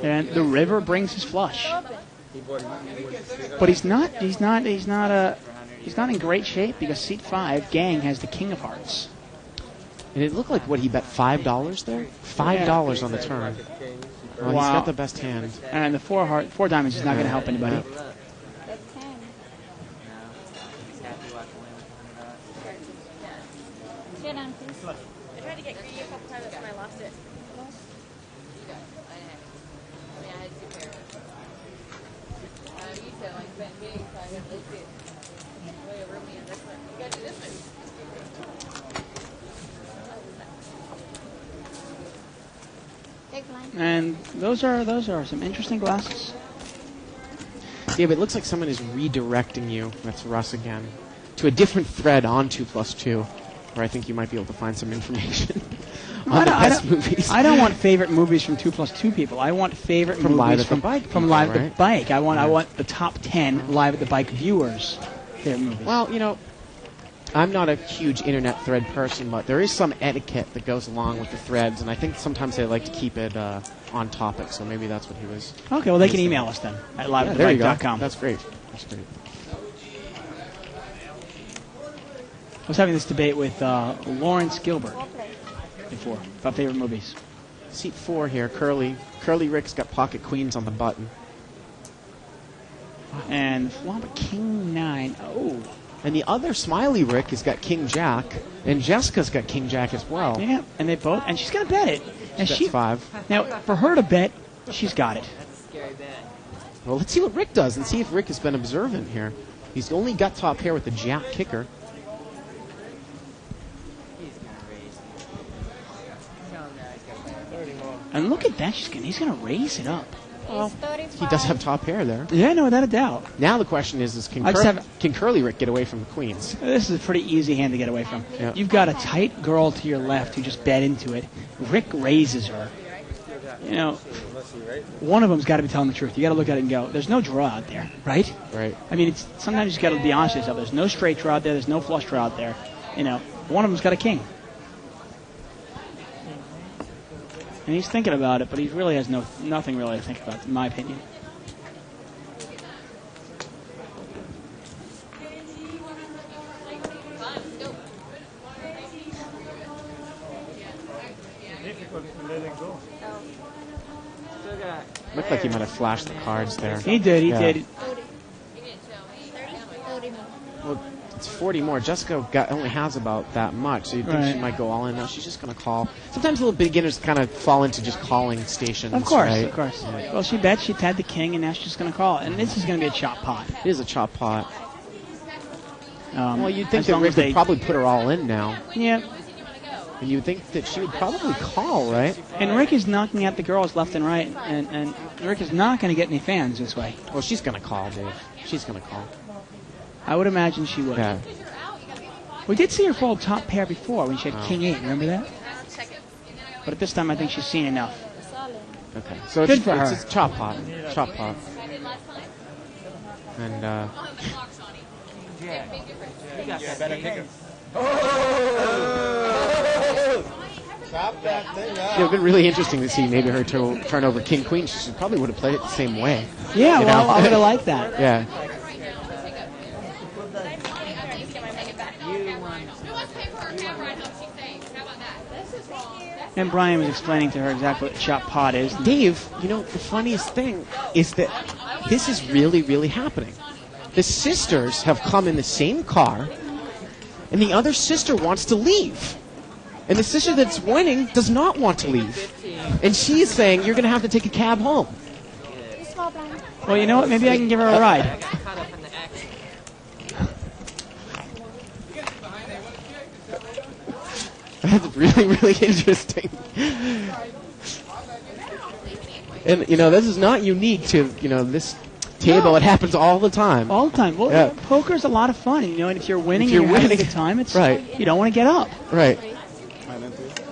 And the river brings his flush. But he's not in great shape because seat 5, Gang, has the king of hearts. And it looked like, what, he bet $5 there? $5 on the turn. Well, he's got the best hand. And the four diamonds is not going to help anybody. Sit down, please. I tried to get greedy a couple times and I lost it. And those are some interesting glasses. Yeah, but it looks like someone is redirecting you. That's Russ again. To a different thread on 2+2, where I think you might be able to find some information on the best movies. I don't want favorite movies from 2+2 people. I want favorite from movies Live at from the Bike. From Live at the Bike. I want the top 10 Live at the Bike viewers. Their movies. Well, you know, I'm not a huge internet thread person, but there is some etiquette that goes along with the threads, and I think sometimes they like to keep it on topic, so maybe that's what he was. Okay, well, they can email us then at liveatthebike.com. That's great. That's great. I was having this debate with Lawrence Gilbert before about favorite movies. Seat 4 here, Curly. Curly Rick's got pocket queens on the button. And flop King 9. Oh. And the other Smiley Rick has got King Jack, and Jessica's got King Jack as well. Yeah, and they both, and she's going to bet it. And she's got 5. Now, for her to bet, she's got it. That's a scary bet. Well, let's see what Rick does and see if Rick has been observant here. He's only got top pair with the Jack kicker. And look at that, he's going to raise it up. Well, he does have top pair there. Yeah, no, without a doubt. Now the question is can Curly Rick get away from the queens? This is a pretty easy hand to get away from. Yeah. You've got a tight girl to your left who just bet into it. Rick raises her. You know, one of them's got to be telling the truth. You got to look at it and go, there's no draw out there, right? Right. I mean, sometimes you got to be honest with yourself. There's no straight draw out there. There's no flush draw out there. You know, one of them's got a king. And he's thinking about it, but he really has nothing really to think about, in my opinion. Looked like he might have flashed the cards there. He did, he did. Well, it's 40 more. Jessica only has about that much, so you'd think she might go all in. No, she's just going to call. Sometimes little beginners kind of fall into just calling stations. Of course, right? of course. Yeah. Well, she bet, she had the king, and now she's just going to call. And this is going to be a chop pot. It is a chop pot. Well, you'd think that Rick would probably put her all in now. Yeah. And you'd think that she would probably call, right? And Rick is knocking at the girls left and right, and Rick is not going to get any fans this way. Well, she's going to call, Dave. She's going to call. I would imagine she would. Yeah. We did see her fold top pair before when she had King 8. Remember that? But at this time, I think she's seen enough. Okay. So good for her. It's chop pot. Chop pot. And, Chop that thing out. It would have been really interesting to see maybe her turn over King Queen. She probably would have played it the same way. Yeah, well, I would have liked that. Yeah. And Brian was explaining to her exactly what chop pot is. Dave, you know, the funniest thing is that this is really, really happening. The sisters have come in the same car, and the other sister wants to leave. And the sister that's winning does not want to leave. And she is saying, you're going to have to take a cab home. Well, you know what? Maybe I can give her a ride. That's really, really interesting. And, you know, this is not unique to, you know, this table. No. It happens all the time. All the time. Well, yeah. Poker's a lot of fun. You know, and if you're winning and you're having a good time, it's right. You don't want to get up. Right.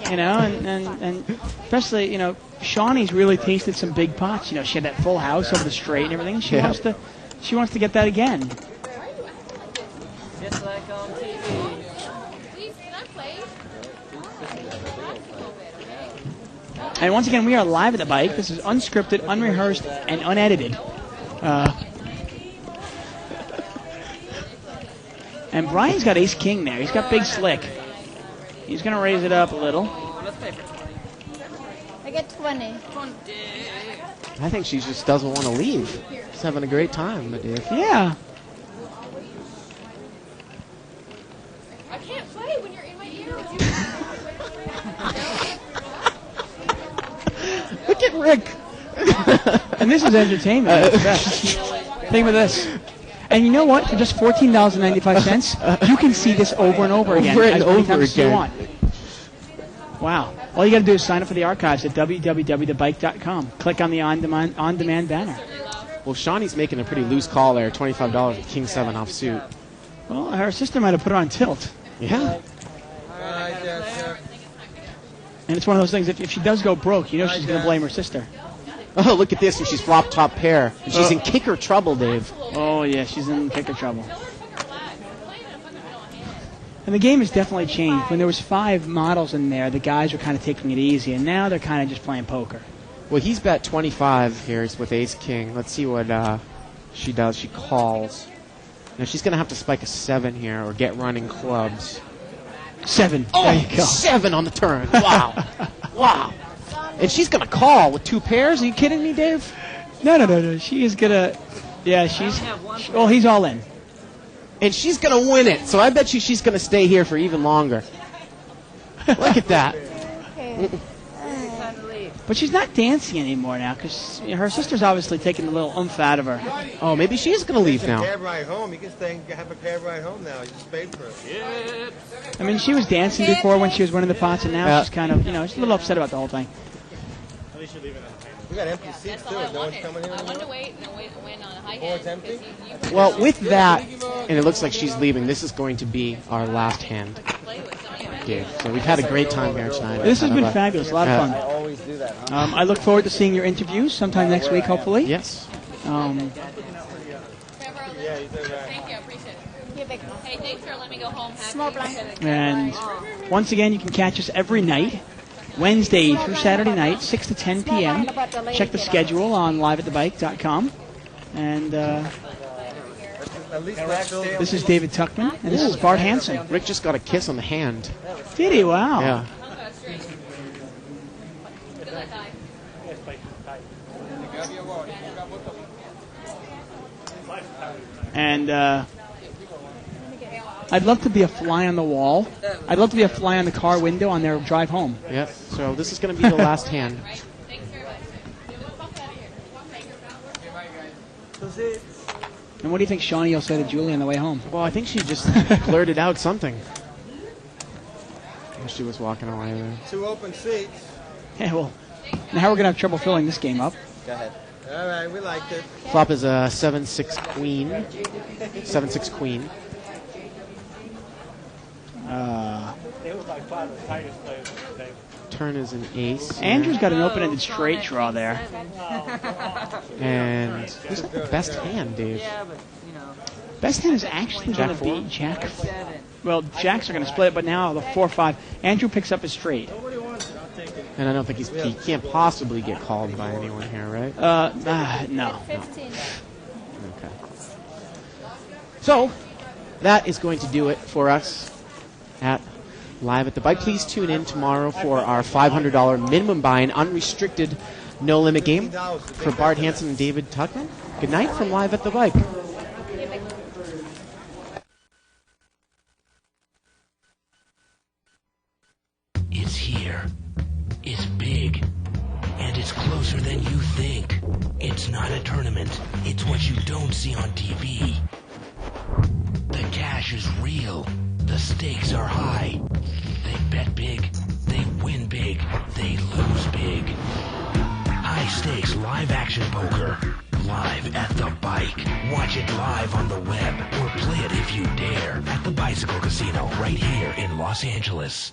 You know, and especially, you know, Shawnee's really tasted some big pots. You know, she had that full house over the straight and everything. She wants to get that again. Just like on TV. And once again, we are live at the bike. This is unscripted, unrehearsed, and unedited. And Brian's got ace king there. He's got big slick. He's going to raise it up a little. I get 20. I think she just doesn't want to leave. She's having a great time, but Yeah. I can't play when you're in my ear. Look at Rick. And this is entertainment. Think of this. And you know what? For just $14.95, you can see this over and over again. Over and as many over times as you again. want. Wow. All you got to do is sign up for the archives at www.thebike.com. Click on the on-demand banner. Well, Shawnee's making a pretty loose call there, $25 with King 7 off suit. Well, her sister might have put her on tilt. Yeah. And it's one of those things, if she does go broke, you know she's going to blame her sister. Oh, look at this, and she's flop top pair. And she's in kicker trouble, Dave. Oh, yeah, she's in kicker trouble. And the game has definitely changed. When there was 5 models in there, the guys were kind of taking it easy, and now they're kind of just playing poker. Well, he's bet 25 here with ace-king. Let's see what she does. She calls. Now, she's going to have to spike a 7 here or get running clubs. 7. Oh, there you go. 7 on the turn. Wow. Wow. And she's going to call with 2 pairs? Are you kidding me, Dave? No. She is going to... Yeah, well, he's all in. And she's going to win it. So I bet you she's going to stay here for even longer. Look at that. But she's not dancing anymore now because her sister's obviously taking a little oomph out of her. Oh, maybe she is going to leave now. Cab ride home. You can stay and have a cab ride home now. You just paid for it. I mean, she was dancing before when she was winning the pots, and now she's kind of, she's a little upset about the whole thing. At least you're leaving it. We got empty seats too. No one's coming here I anymore. wanted to wait and win on a high Oh, it's empty? Well, with that, and it looks like she's leaving, this is going to be our last hand. Yeah, so we've had a great time here tonight. This has been fabulous, a lot of fun. I always do that. I look forward to seeing your interviews sometime next week, hopefully. Yes. Thank you, I appreciate it. Hey, thanks for letting me go home happy. And once again, you can catch us every night, Wednesday through Saturday night, 6 to 10 p.m. Check the schedule on liveatthebike.com. And this is David Tuckman, and this is Bart Hansen. Rick just got a kiss on the hand. Did he? Wow. Yeah. And I'd love to be a fly on the wall. I'd love to be a fly on the car window on their drive home. Yep. So this is going to be the last hand. And what do you think Shawnee will say to Julie on the way home? Well, I think she just blurted out something. She was walking away there. 2 open seats. Yeah, well, now we're going to have trouble filling this game up. Go ahead. All right, we liked it. Flop is a 7-6 queen. 7-6 queen. Turn is an ace. Andrew's got an open-ended straight draw there. And who's got the best hand, Dave? Best hand is actually going to be Jack. Well, Jacks are going to split it, but now the 4-5. Andrew picks up his straight. And I don't think he can't possibly get called by anyone here, right? No. Okay. So, that is going to do it for us at Live at the Bike. Please tune in tomorrow for our $500 minimum buy-in unrestricted no-limit game for Bart Hansen and David Tuckman. Good night from Live at the Bike. It's here. It's big. And it's closer than you think. It's not a tournament. It's what you don't see on TV. The cash is real. The stakes are high. They bet big. They win big. They lose big. High stakes live action poker. Live at the Bike. Watch it live on the web or play it if you dare at the Bicycle Casino right here in Los Angeles.